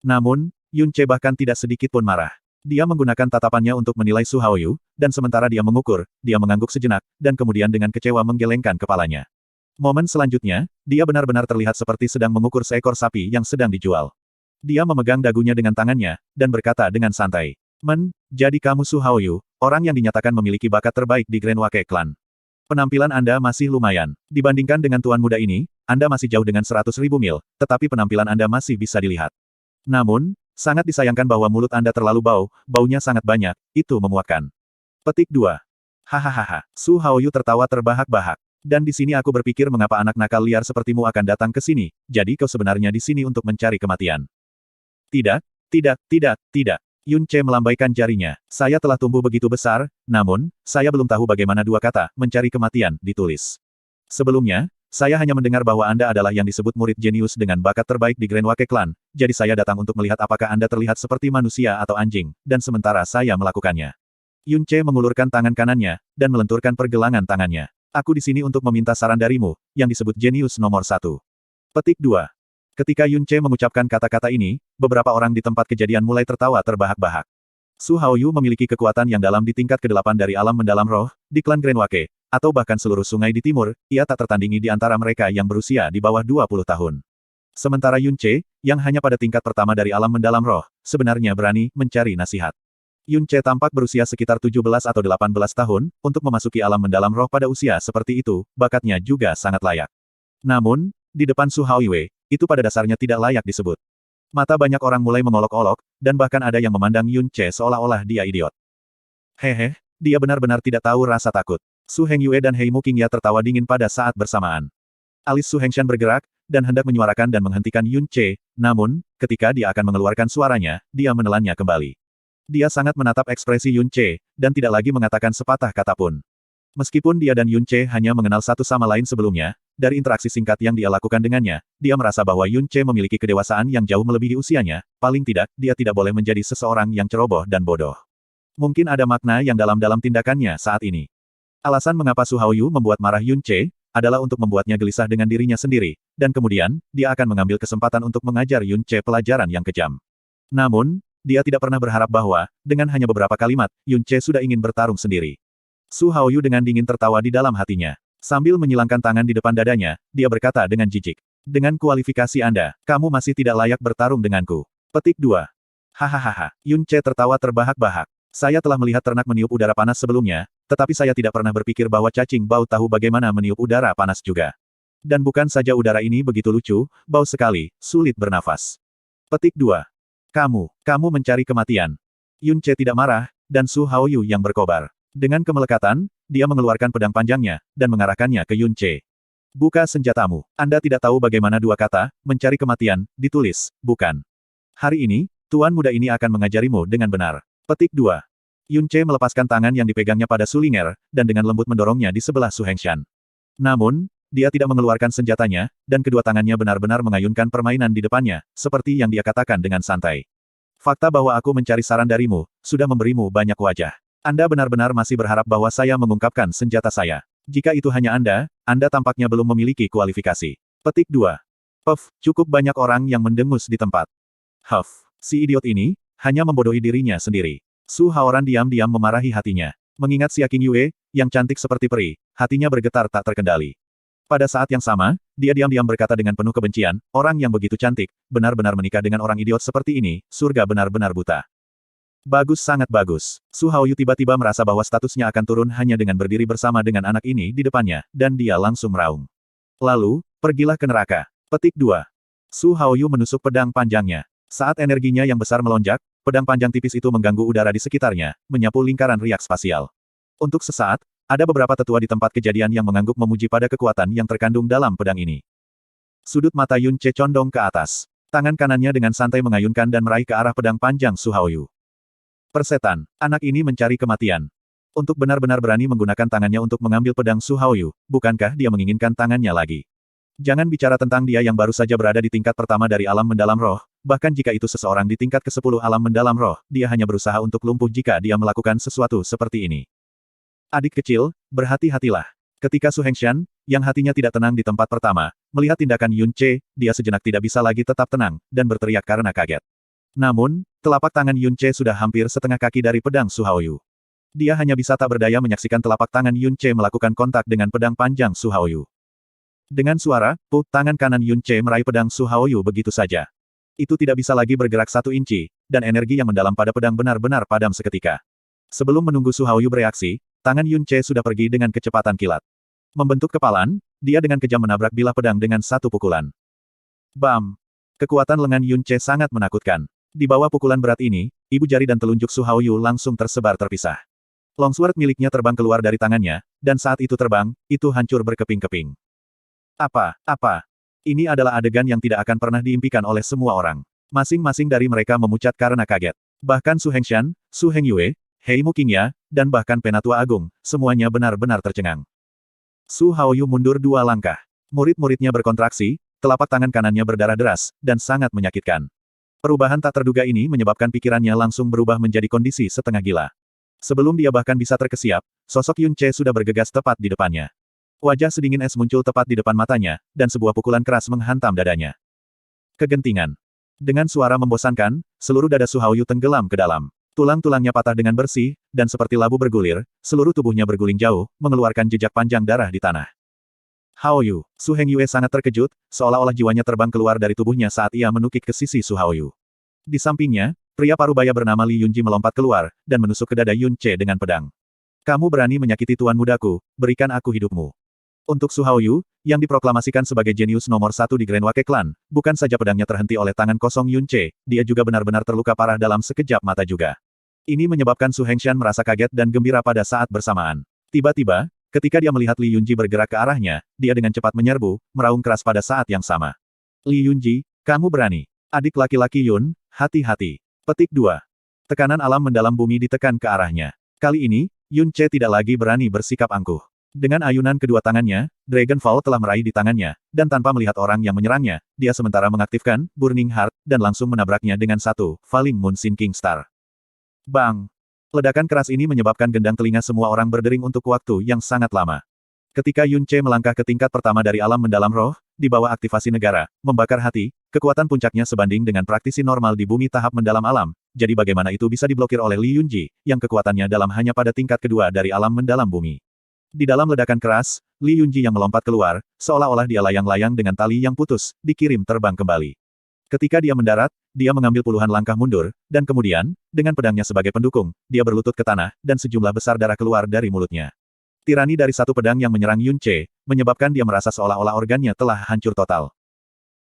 Speaker 1: Namun, Yun Ce bahkan tidak sedikit pun marah. Dia menggunakan tatapannya untuk menilai Su Haoyu, dan sementara dia mengukur, dia mengangguk sejenak, dan kemudian dengan kecewa menggelengkan kepalanya. Momen selanjutnya, dia benar-benar terlihat seperti sedang mengukur seekor sapi yang sedang dijual. Dia memegang dagunya dengan tangannya, dan berkata dengan santai, jadi kamu Su Haoyu, orang yang dinyatakan memiliki bakat terbaik di Grand Wake Clan. Penampilan Anda masih lumayan. Dibandingkan dengan tuan muda ini, Anda masih jauh dengan 100.000 mil, tetapi penampilan Anda masih bisa dilihat. Namun, sangat disayangkan bahwa mulut Anda terlalu baunya sangat banyak, itu memuakkan. Petik 2. Hahaha. Su Haoyu tertawa terbahak-bahak. Dan di sini aku berpikir mengapa anak nakal liar sepertimu akan datang ke sini, jadi kau sebenarnya di sini untuk mencari kematian. Tidak, tidak. Yun Ce melambaikan jarinya. Saya telah tumbuh begitu besar, namun, saya belum tahu bagaimana dua kata, mencari kematian, ditulis. Sebelumnya, saya hanya mendengar bahwa Anda adalah yang disebut murid jenius dengan bakat terbaik di Grand Wake Clan, jadi saya datang untuk melihat apakah Anda terlihat seperti manusia atau anjing, dan sementara saya melakukannya. Yun Ce mengulurkan tangan kanannya, dan melenturkan pergelangan tangannya. Aku di sini untuk meminta saran darimu, yang disebut jenius nomor 1. Petik 2. Ketika Yun Ce mengucapkan kata-kata ini, beberapa orang di tempat kejadian mulai tertawa terbahak-bahak. Su Haoyu memiliki kekuatan yang dalam di tingkat ke-8 dari alam mendalam roh, di klan Grand Wake, atau bahkan seluruh sungai di timur, ia tak tertandingi di antara mereka yang berusia di bawah 20 tahun. Sementara Yun Ce, yang hanya pada tingkat pertama dari alam mendalam roh, sebenarnya berani mencari nasihat. Yun Ce tampak berusia sekitar 17 atau 18 tahun, untuk memasuki alam mendalam roh pada usia seperti itu, bakatnya juga sangat layak. Namun, di depan Su Haoyu, itu pada dasarnya tidak layak disebut. Mata banyak orang mulai mengolok-olok, dan bahkan ada yang memandang Yun Ce seolah-olah dia idiot. Hehe, dia benar-benar tidak tahu rasa takut. Su Hengyue dan Heimu Qingya tertawa dingin pada saat bersamaan. Alis Su Hengshan bergerak, dan hendak menyuarakan dan menghentikan Yun Ce, namun, ketika dia akan mengeluarkan suaranya, dia menelannya kembali. Dia sangat menatap ekspresi Yun Ce, dan tidak lagi mengatakan sepatah kata pun. Meskipun dia dan Yun Ce hanya mengenal satu sama lain sebelumnya, dari interaksi singkat yang dia lakukan dengannya, dia merasa bahwa Yun Ce memiliki kedewasaan yang jauh melebihi usianya, paling tidak, dia tidak boleh menjadi seseorang yang ceroboh dan bodoh. Mungkin ada makna yang dalam tindakannya saat ini. Alasan mengapa Su Haoyu membuat marah Yun Ce, adalah untuk membuatnya gelisah dengan dirinya sendiri, dan kemudian, dia akan mengambil kesempatan untuk mengajar Yun Ce pelajaran yang kejam. Namun, dia tidak pernah berharap bahwa, dengan hanya beberapa kalimat, Yun Ce sudah ingin bertarung sendiri. Su Haoyu dengan dingin tertawa di dalam hatinya. Sambil menyilangkan tangan di depan dadanya, dia berkata dengan jijik. Dengan kualifikasi Anda, kamu masih tidak layak bertarung denganku. Petik 2. Hahaha. Yun Ce tertawa terbahak-bahak. Saya telah melihat ternak meniup udara panas sebelumnya, tetapi saya tidak pernah berpikir bahwa cacing bau tahu bagaimana meniup udara panas juga. Dan bukan saja udara ini begitu lucu, bau sekali, sulit bernafas. Petik 2. Kamu mencari kematian. Yun Ce tidak marah, dan Su Haoyu yang berkobar. Dengan kemelekatan, dia mengeluarkan pedang panjangnya, dan mengarahkannya ke Yun Ce. Buka senjatamu. Anda tidak tahu bagaimana dua kata, mencari kematian, ditulis, bukan. Hari ini, tuan muda ini akan mengajarimu dengan benar. Petik 2. Yun Ce melepaskan tangan yang dipegangnya pada Su Linger, dan dengan lembut mendorongnya di sebelah Su Hengshan. Namun, dia tidak mengeluarkan senjatanya, dan kedua tangannya benar-benar mengayunkan permainan di depannya, seperti yang dia katakan dengan santai. Fakta bahwa aku mencari saran darimu, sudah memberimu banyak wajah. Anda benar-benar masih berharap bahwa saya mengungkapkan senjata saya. Jika itu hanya Anda tampaknya belum memiliki kualifikasi. Petik 2. Cukup banyak orang yang mendengus di tempat. Si idiot ini, hanya membodohi dirinya sendiri. Su Haoran diam-diam memarahi hatinya. Mengingat Xia Qingyue, yang cantik seperti peri, hatinya bergetar tak terkendali. Pada saat yang sama, dia diam-diam berkata dengan penuh kebencian, orang yang begitu cantik, benar-benar menikah dengan orang idiot seperti ini, surga benar-benar buta. Bagus sangat bagus. Su Haoyu tiba-tiba merasa bahwa statusnya akan turun hanya dengan berdiri bersama dengan anak ini di depannya, dan dia langsung meraung. Lalu, pergilah ke neraka. Petik 2. Su Haoyu menusuk pedang panjangnya. Saat energinya yang besar melonjak, pedang panjang tipis itu mengganggu udara di sekitarnya, menyapu lingkaran riak spasial. Untuk sesaat, ada beberapa tetua di tempat kejadian yang mengangguk memuji pada kekuatan yang terkandung dalam pedang ini. Sudut mata Yun Ce condong ke atas. Tangan kanannya dengan santai mengayunkan dan meraih ke arah pedang panjang Su Haoyu. Persetan, anak ini mencari kematian. Untuk benar-benar berani menggunakan tangannya untuk mengambil pedang Su Haoyu, bukankah dia menginginkan tangannya lagi? Jangan bicara tentang dia yang baru saja berada di tingkat pertama dari alam mendalam roh, bahkan jika itu seseorang di tingkat ke-10 alam mendalam roh, dia hanya berusaha untuk lumpuh jika dia melakukan sesuatu seperti ini. Adik kecil, berhati-hatilah. Ketika Su Hengshan, yang hatinya tidak tenang di tempat pertama, melihat tindakan Yun Ce, dia sejenak tidak bisa lagi tetap tenang, dan berteriak karena kaget. Namun, telapak tangan Yun Ce sudah hampir setengah kaki dari pedang Su Haoyu. Dia hanya bisa tak berdaya menyaksikan telapak tangan Yun Ce melakukan kontak dengan pedang panjang Su Haoyu. Dengan suara, tangan kanan Yun Ce meraih pedang Su Haoyu begitu saja. Itu tidak bisa lagi bergerak 1 inci, dan energi yang mendalam pada pedang benar-benar padam seketika. Sebelum menunggu Su Haoyu bereaksi, tangan Yun Ce sudah pergi dengan kecepatan kilat. Membentuk kepalan, dia dengan kejam menabrak bilah pedang dengan satu pukulan. Bam! Kekuatan lengan Yun Ce sangat menakutkan. Di bawah pukulan berat ini, ibu jari dan telunjuk Su Haoyu langsung tersebar terpisah. Longsword miliknya terbang keluar dari tangannya, dan saat itu terbang, itu hancur berkeping-keping. Apa? Ini adalah adegan yang tidak akan pernah diimpikan oleh semua orang. Masing-masing dari mereka memucat karena kaget. Bahkan Su Hengshan, Su Hengyue, Heimu Qingya, dan bahkan Penatua Agung, semuanya benar-benar tercengang. Su Haoyu mundur 2 langkah. Murid-muridnya berkontraksi, telapak tangan kanannya berdarah deras, dan sangat menyakitkan. Perubahan tak terduga ini menyebabkan pikirannya langsung berubah menjadi kondisi setengah gila. Sebelum dia bahkan bisa terkesiap, sosok Yun Ce sudah bergegas tepat di depannya. Wajah sedingin es muncul tepat di depan matanya, dan sebuah pukulan keras menghantam dadanya. Kegentingan. Dengan suara membosankan, seluruh dada Su Haoyu tenggelam ke dalam. Tulang-tulangnya patah dengan bersih, dan seperti labu bergulir, seluruh tubuhnya berguling jauh, mengeluarkan jejak panjang darah di tanah. Haoyu, Su Hengyue sangat terkejut, seolah-olah jiwanya terbang keluar dari tubuhnya saat ia menukik ke sisi Su Haoyu. Di sampingnya, pria parubaya bernama Li Yunji melompat keluar, dan menusuk ke dada Yun Ce dengan pedang. Kamu berani menyakiti tuan mudaku, berikan aku hidupmu. Untuk Su Haoyu, yang diproklamasikan sebagai jenius nomor 1 di Grand Wake Clan, bukan saja pedangnya terhenti oleh tangan kosong Yun Ce, dia juga benar-benar terluka parah dalam sekejap mata juga. Ini menyebabkan Su Hengshan merasa kaget dan gembira pada saat bersamaan. Tiba-tiba, ketika dia melihat Li Yunji bergerak ke arahnya, dia dengan cepat menyerbu, meraung keras pada saat yang sama. Li Yunji, kamu berani. Adik laki-laki Yun, hati-hati. Petik 2. Tekanan alam mendalam bumi ditekan ke arahnya. Kali ini, Yun Ce tidak lagi berani bersikap angkuh. Dengan ayunan kedua tangannya, Dragon Fall telah meraih di tangannya, dan tanpa melihat orang yang menyerangnya, dia sementara mengaktifkan Burning Heart, dan langsung menabraknya dengan satu Falling Moon Sinking Star. Bang! Ledakan keras ini menyebabkan gendang telinga semua orang berdering untuk waktu yang sangat lama. Ketika Yun Ce melangkah ke tingkat pertama dari alam mendalam roh, di bawah aktivasi negara, membakar hati, kekuatan puncaknya sebanding dengan praktisi normal di bumi tahap mendalam alam, jadi bagaimana itu bisa diblokir oleh Li Yunji, yang kekuatannya dalam hanya pada tingkat kedua dari alam mendalam bumi. Di dalam ledakan keras, Li Yunji yang melompat keluar, seolah-olah dia layang-layang dengan tali yang putus, dikirim terbang kembali. Ketika dia mendarat, dia mengambil puluhan langkah mundur, dan kemudian, dengan pedangnya sebagai pendukung, dia berlutut ke tanah, dan sejumlah besar darah keluar dari mulutnya. Tirani dari satu pedang yang menyerang Yun Ce, menyebabkan dia merasa seolah-olah organnya telah hancur total.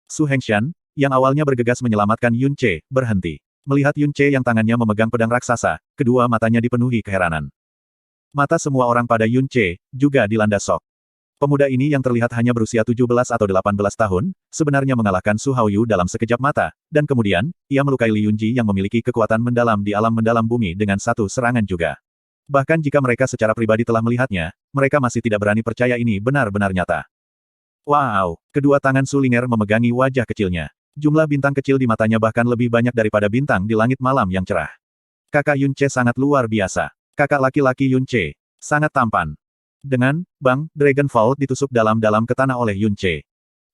Speaker 1: Su Hengshan, yang awalnya bergegas menyelamatkan Yun Ce, berhenti. Melihat Yun Ce yang tangannya memegang pedang raksasa, kedua matanya dipenuhi keheranan. Mata semua orang pada Yun Ce, juga dilanda shock. Pemuda ini yang terlihat hanya berusia 17 atau 18 tahun, sebenarnya mengalahkan Su Haoyu dalam sekejap mata, dan kemudian, ia melukai Li Yunji yang memiliki kekuatan mendalam di alam mendalam bumi dengan satu serangan juga. Bahkan jika mereka secara pribadi telah melihatnya, mereka masih tidak berani percaya ini benar-benar nyata. Wow! Kedua tangan Su Linger memegangi wajah kecilnya. Jumlah bintang kecil di matanya bahkan lebih banyak daripada bintang di langit malam yang cerah. Kakak Yun Ce sangat luar biasa. Kakak laki-laki Yun Ce, sangat tampan. Dengan, bang, Dragon Fall ditusuk dalam-dalam ke tanah oleh Yun Ce.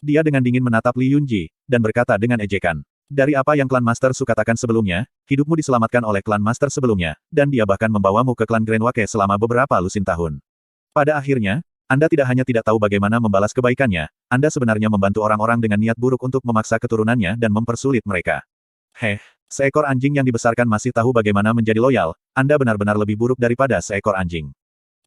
Speaker 1: Dia dengan dingin menatap Li Yunji, dan berkata dengan ejekan. Dari apa yang Klan Master Su katakan sebelumnya, hidupmu diselamatkan oleh Klan Master sebelumnya, dan dia bahkan membawamu ke Klan Grand Wake selama beberapa lusin tahun. Pada akhirnya, Anda tidak hanya tidak tahu bagaimana membalas kebaikannya, Anda sebenarnya membantu orang-orang dengan niat buruk untuk memaksa keturunannya dan mempersulit mereka. Seekor anjing yang dibesarkan masih tahu bagaimana menjadi loyal, Anda benar-benar lebih buruk daripada seekor anjing.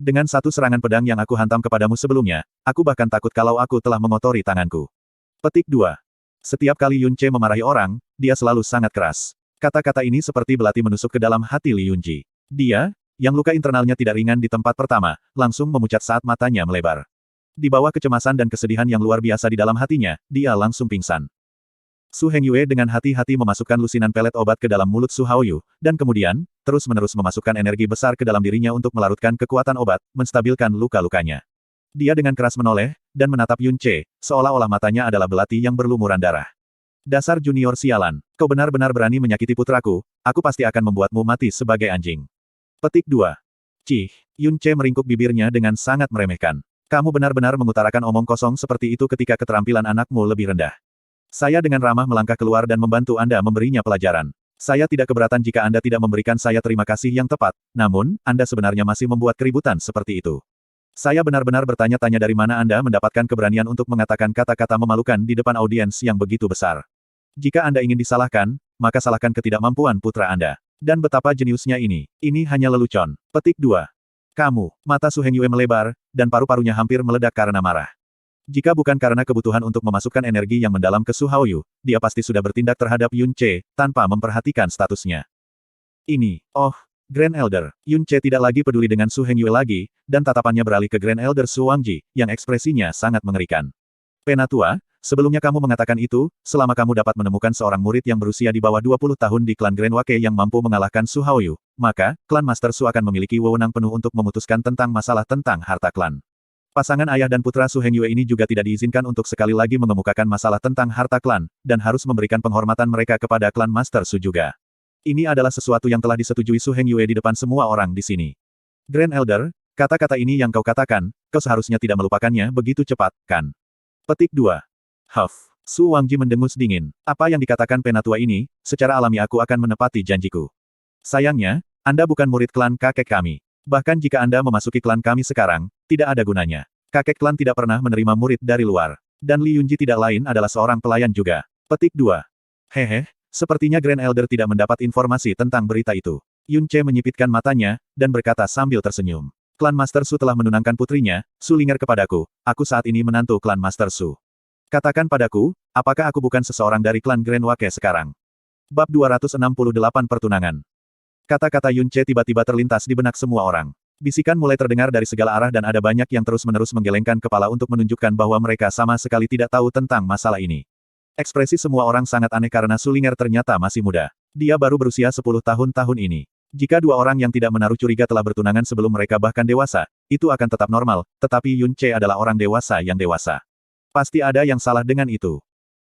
Speaker 1: Dengan satu serangan pedang yang aku hantam kepadamu sebelumnya, aku bahkan takut kalau aku telah mengotori tanganku. Petik 2. Setiap kali Yun Ce memarahi orang, dia selalu sangat keras. Kata-kata ini seperti belati menusuk ke dalam hati Li Yunji. Dia, yang luka internalnya tidak ringan di tempat pertama, langsung memucat saat matanya melebar. Di bawah kecemasan dan kesedihan yang luar biasa di dalam hatinya, dia langsung pingsan. Su Hengyue dengan hati-hati memasukkan lusinan pelet obat ke dalam mulut Su Haoyu, dan kemudian, terus-menerus memasukkan energi besar ke dalam dirinya untuk melarutkan kekuatan obat, menstabilkan luka-lukanya. Dia dengan keras menoleh, dan menatap Yun Ce, seolah-olah matanya adalah belati yang berlumuran darah. Dasar junior sialan, kau benar-benar berani menyakiti putraku, aku pasti akan membuatmu mati sebagai anjing. Petik 2. Cih, Yun Ce meringkuk bibirnya dengan sangat meremehkan. Kamu benar-benar mengutarakan omong kosong seperti itu ketika keterampilan anakmu lebih rendah. Saya dengan ramah melangkah keluar dan membantu Anda memberinya pelajaran. Saya tidak keberatan jika Anda tidak memberikan saya terima kasih yang tepat, namun, Anda sebenarnya masih membuat keributan seperti itu. Saya benar-benar bertanya-tanya dari mana Anda mendapatkan keberanian untuk mengatakan kata-kata memalukan di depan audiens yang begitu besar. Jika Anda ingin disalahkan, maka salahkan ketidakmampuan putra Anda. Dan betapa jeniusnya ini. Ini hanya lelucon. Petik 2. Kamu. Mata Su Hengyue melebar, dan paru-parunya hampir meledak karena marah. Jika bukan karena kebutuhan untuk memasukkan energi yang mendalam ke Su Haoyu, dia pasti sudah bertindak terhadap Yun Ce, tanpa memperhatikan statusnya. Ini, Grand Elder. Yun Ce tidak lagi peduli dengan Su Hengyue lagi, dan tatapannya beralih ke Grand Elder Su Wangji, yang ekspresinya sangat mengerikan. Penatua, sebelumnya kamu mengatakan itu, selama kamu dapat menemukan seorang murid yang berusia di bawah 20 tahun di klan Grand Wake yang mampu mengalahkan Su Haoyu, maka, klan Master Su akan memiliki wewenang penuh untuk memutuskan tentang masalah tentang harta klan. Pasangan ayah dan putra Su Hengyue ini juga tidak diizinkan untuk sekali lagi mengemukakan masalah tentang harta klan, dan harus memberikan penghormatan mereka kepada klan Master Su juga. Ini adalah sesuatu yang telah disetujui Su Hengyue di depan semua orang di sini. Grand Elder, kata-kata ini yang kau katakan, kau seharusnya tidak melupakannya begitu cepat, kan? Petik 2. Huff. Su Wangji mendengus dingin. Apa yang dikatakan penatua ini, secara alami aku akan menepati janjiku. Sayangnya, Anda bukan murid klan kakek kami. Bahkan jika Anda memasuki klan kami sekarang, tidak ada gunanya. Kakek klan tidak pernah menerima murid dari luar. Dan Li Yunji tidak lain adalah seorang pelayan juga. Petik 2. Hehe, sepertinya Grand Elder tidak mendapat informasi tentang berita itu. Yun Ce menyipitkan matanya, dan berkata sambil tersenyum. Klan Master Su telah menunangkan putrinya, Su Linger kepadaku. Aku saat ini menantu klan Master Su. Katakan padaku, apakah aku bukan seseorang dari klan Grand Wake sekarang? Bab 268 Pertunangan. Kata-kata Yun Ce tiba-tiba terlintas di benak semua orang. Bisikan mulai terdengar dari segala arah dan ada banyak yang terus-menerus menggelengkan kepala untuk menunjukkan bahwa mereka sama sekali tidak tahu tentang masalah ini. Ekspresi semua orang sangat aneh karena Su Linger ternyata masih muda. Dia baru berusia 10 tahun ini. Jika dua orang yang tidak menaruh curiga telah bertunangan sebelum mereka bahkan dewasa, itu akan tetap normal, tetapi Yun Ce adalah orang dewasa yang dewasa. Pasti ada yang salah dengan itu.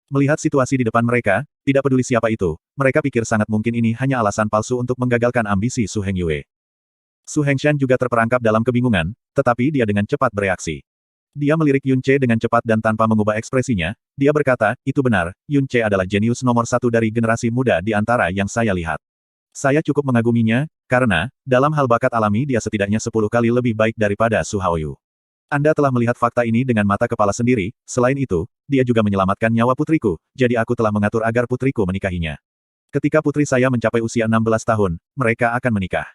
Speaker 1: Melihat situasi di depan mereka, tidak peduli siapa itu, mereka pikir sangat mungkin ini hanya alasan palsu untuk menggagalkan ambisi Su Hengyue. Su Hengshan juga terperangkap dalam kebingungan, tetapi dia dengan cepat bereaksi. Dia melirik Yun Ce dengan cepat dan tanpa mengubah ekspresinya, dia berkata, itu benar, Yun Ce adalah jenius nomor satu dari generasi muda di antara yang saya lihat. Saya cukup mengaguminya, karena, dalam hal bakat alami dia setidaknya 10 kali lebih baik daripada Su Haoyu. Anda telah melihat fakta ini dengan mata kepala sendiri, selain itu, dia juga menyelamatkan nyawa putriku, jadi aku telah mengatur agar putriku menikahinya. Ketika putri saya mencapai usia 16 tahun, mereka akan menikah.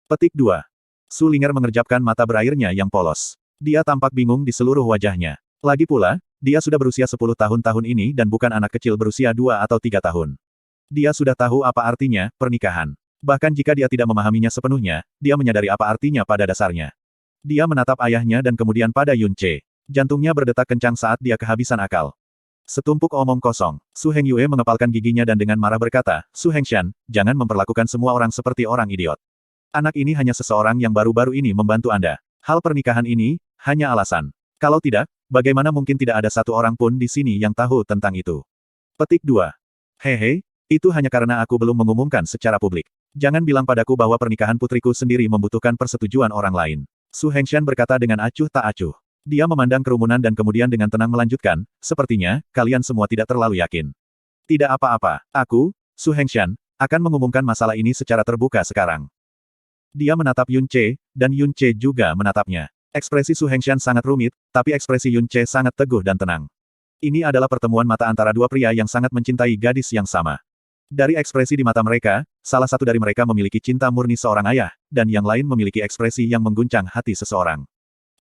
Speaker 1: Petik 2. Su Linger mengerjapkan mata berairnya yang polos. Dia tampak bingung di seluruh wajahnya. Lagi pula, dia sudah berusia 10 tahun ini dan bukan anak kecil berusia 2 atau 3 tahun. Dia sudah tahu apa artinya pernikahan. Bahkan jika dia tidak memahaminya sepenuhnya, dia menyadari apa artinya pada dasarnya. Dia menatap ayahnya dan kemudian pada Yun Ce. Jantungnya berdetak kencang saat dia kehabisan akal. Setumpuk omong kosong. Su Hengyue mengepalkan giginya dan dengan marah berkata, Su Hengshan, jangan memperlakukan semua orang seperti orang idiot. Anak ini hanya seseorang yang baru-baru ini membantu Anda. Hal pernikahan ini, hanya alasan. Kalau tidak, bagaimana mungkin tidak ada satu orang pun di sini yang tahu tentang itu. Petik 2. Hehe, itu hanya karena aku belum mengumumkan secara publik. Jangan bilang padaku bahwa pernikahan putriku sendiri membutuhkan persetujuan orang lain. Su Hengshan berkata dengan acuh tak acuh. Dia memandang kerumunan dan kemudian dengan tenang melanjutkan, sepertinya, kalian semua tidak terlalu yakin. Tidak apa-apa, aku, Su Hengshan, akan mengumumkan masalah ini secara terbuka sekarang. Dia menatap Yun Ce, dan Yun Ce juga menatapnya. Ekspresi Su Hengshan sangat rumit, tapi ekspresi Yun Ce sangat teguh dan tenang. Ini adalah pertemuan mata antara dua pria yang sangat mencintai gadis yang sama. Dari ekspresi di mata mereka, salah satu dari mereka memiliki cinta murni seorang ayah, dan yang lain memiliki ekspresi yang mengguncang hati seseorang.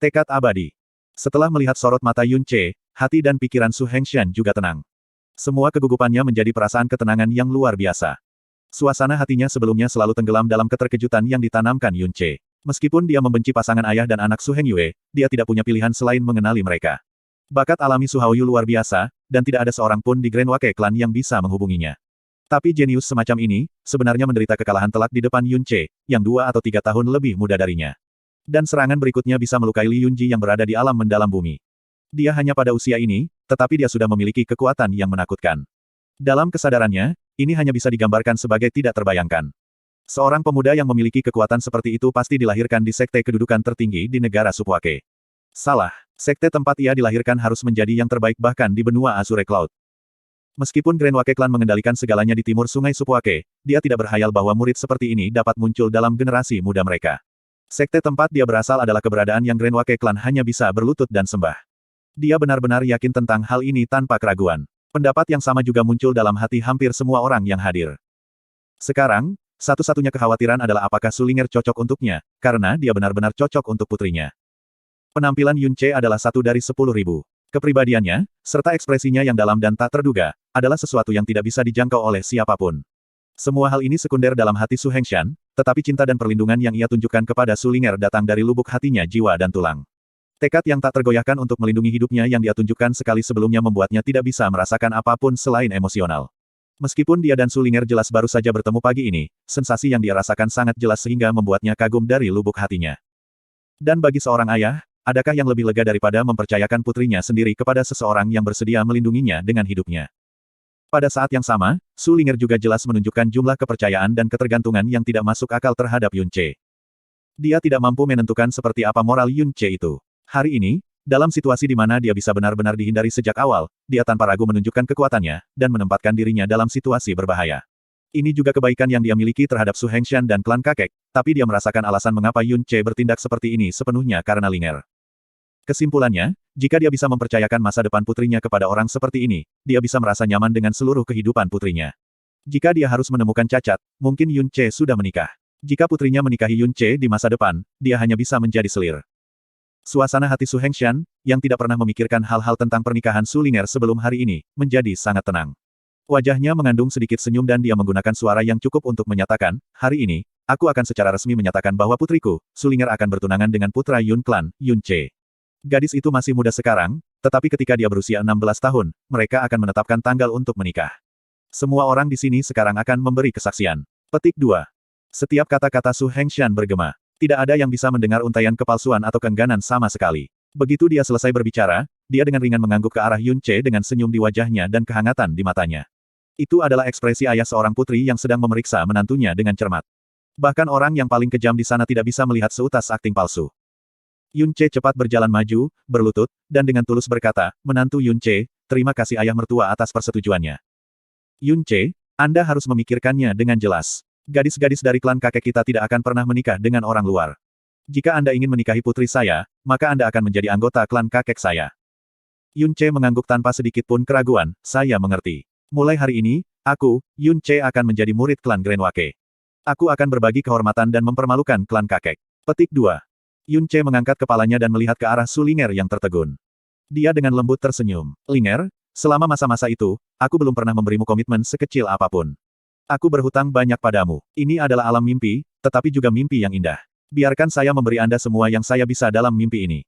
Speaker 1: Tekad abadi. Setelah melihat sorot mata Yun Ce, hati dan pikiran Su Hengshan juga tenang. Semua kegugupannya menjadi perasaan ketenangan yang luar biasa. Suasana hatinya sebelumnya selalu tenggelam dalam keterkejutan yang ditanamkan Yun Ce. Meskipun dia membenci pasangan ayah dan anak Su Hengyue, dia tidak punya pilihan selain mengenali mereka. Bakat alami Su Haoyu luar biasa, dan tidak ada seorang pun di Grand Wake Clan yang bisa menghubunginya. Tapi jenius semacam ini, sebenarnya menderita kekalahan telak di depan Yun Ce, yang 2 atau 3 tahun lebih muda darinya. Dan serangan berikutnya bisa melukai Li Yunji yang berada di alam mendalam bumi. Dia hanya pada usia ini, tetapi dia sudah memiliki kekuatan yang menakutkan. Dalam kesadarannya, ini hanya bisa digambarkan sebagai tidak terbayangkan. Seorang pemuda yang memiliki kekuatan seperti itu pasti dilahirkan di sekte kedudukan tertinggi di negara Subwake. Salah, sekte tempat ia dilahirkan harus menjadi yang terbaik bahkan di benua Azure Cloud. Meskipun Grand Wake Clan mengendalikan segalanya di timur sungai Subwake, dia tidak berhayal bahwa murid seperti ini dapat muncul dalam generasi muda mereka. Sekte tempat dia berasal adalah keberadaan yang Grand Wake Clan hanya bisa berlutut dan sembah. Dia benar-benar yakin tentang hal ini tanpa keraguan. Pendapat yang sama juga muncul dalam hati hampir semua orang yang hadir. Sekarang, satu-satunya kekhawatiran adalah apakah Sulinger cocok untuknya, karena dia benar-benar cocok untuk putrinya. Penampilan Yunce adalah satu dari 10.000. Kepribadiannya, serta ekspresinya yang dalam dan tak terduga, adalah sesuatu yang tidak bisa dijangkau oleh siapapun. Semua hal ini sekunder dalam hati Su Hengshan, tetapi cinta dan perlindungan yang ia tunjukkan kepada Sulinger datang dari lubuk hatinya jiwa dan tulang. Tekad yang tak tergoyahkan untuk melindungi hidupnya yang dia tunjukkan sekali sebelumnya membuatnya tidak bisa merasakan apapun selain emosional. Meskipun dia dan Sulinger jelas baru saja bertemu pagi ini, sensasi yang dia rasakan sangat jelas sehingga membuatnya kagum dari lubuk hatinya. Dan bagi seorang ayah, adakah yang lebih lega daripada mempercayakan putrinya sendiri kepada seseorang yang bersedia melindunginya dengan hidupnya? Pada saat yang sama, Sulinger juga jelas menunjukkan jumlah kepercayaan dan ketergantungan yang tidak masuk akal terhadap Yunce. Dia tidak mampu menentukan seperti apa moral Yunce itu. Hari ini, dalam situasi di mana dia bisa benar-benar dihindari sejak awal, dia tanpa ragu menunjukkan kekuatannya, dan menempatkan dirinya dalam situasi berbahaya. Ini juga kebaikan yang dia miliki terhadap Su Hengshan dan klan kakek, tapi dia merasakan alasan mengapa Yunce bertindak seperti ini sepenuhnya karena Linger. Kesimpulannya, jika dia bisa mempercayakan masa depan putrinya kepada orang seperti ini, dia bisa merasa nyaman dengan seluruh kehidupan putrinya. Jika dia harus menemukan cacat, mungkin Yunce sudah menikah. Jika putrinya menikahi Yunce di masa depan, dia hanya bisa menjadi selir. Suasana hati Su Hengshan, yang tidak pernah memikirkan hal-hal tentang pernikahan Sulinger sebelum hari ini, menjadi sangat tenang. Wajahnya mengandung sedikit senyum dan dia menggunakan suara yang cukup untuk menyatakan, hari ini, aku akan secara resmi menyatakan bahwa putriku, Sulinger akan bertunangan dengan putra Yun Clan, Yunce. Gadis itu masih muda sekarang, tetapi ketika dia berusia 16 tahun, mereka akan menetapkan tanggal untuk menikah. Semua orang di sini sekarang akan memberi kesaksian. Petik 2. Setiap kata-kata Su Hengshan bergema. Tidak ada yang bisa mendengar untaian kepalsuan atau keengganan sama sekali. Begitu dia selesai berbicara, dia dengan ringan mengangguk ke arah Yunce dengan senyum di wajahnya dan kehangatan di matanya. Itu adalah ekspresi ayah seorang putri yang sedang memeriksa menantunya dengan cermat. Bahkan orang yang paling kejam di sana tidak bisa melihat seutas akting palsu. Yunce cepat berjalan maju, berlutut, dan dengan tulus berkata, menantu Yunce, terima kasih ayah mertua atas persetujuannya. Yunce, Anda harus memikirkannya dengan jelas. Gadis-gadis dari klan kakek kita tidak akan pernah menikah dengan orang luar. Jika Anda ingin menikahi putri saya, maka Anda akan menjadi anggota klan kakek saya. Yunce mengangguk tanpa sedikit pun keraguan, saya mengerti. Mulai hari ini, aku, Yunce akan menjadi murid klan Grenwake. Aku akan berbagi kehormatan dan mempermalukan klan kakek. Petik 2. Yunce mengangkat kepalanya dan melihat ke arah Sulinger yang tertegun. Dia dengan lembut tersenyum. Linger, selama masa-masa itu, aku belum pernah memberimu komitmen sekecil apapun. Aku berhutang banyak padamu. Ini adalah alam mimpi, tetapi juga mimpi yang indah. Biarkan saya memberi Anda semua yang saya bisa dalam mimpi ini.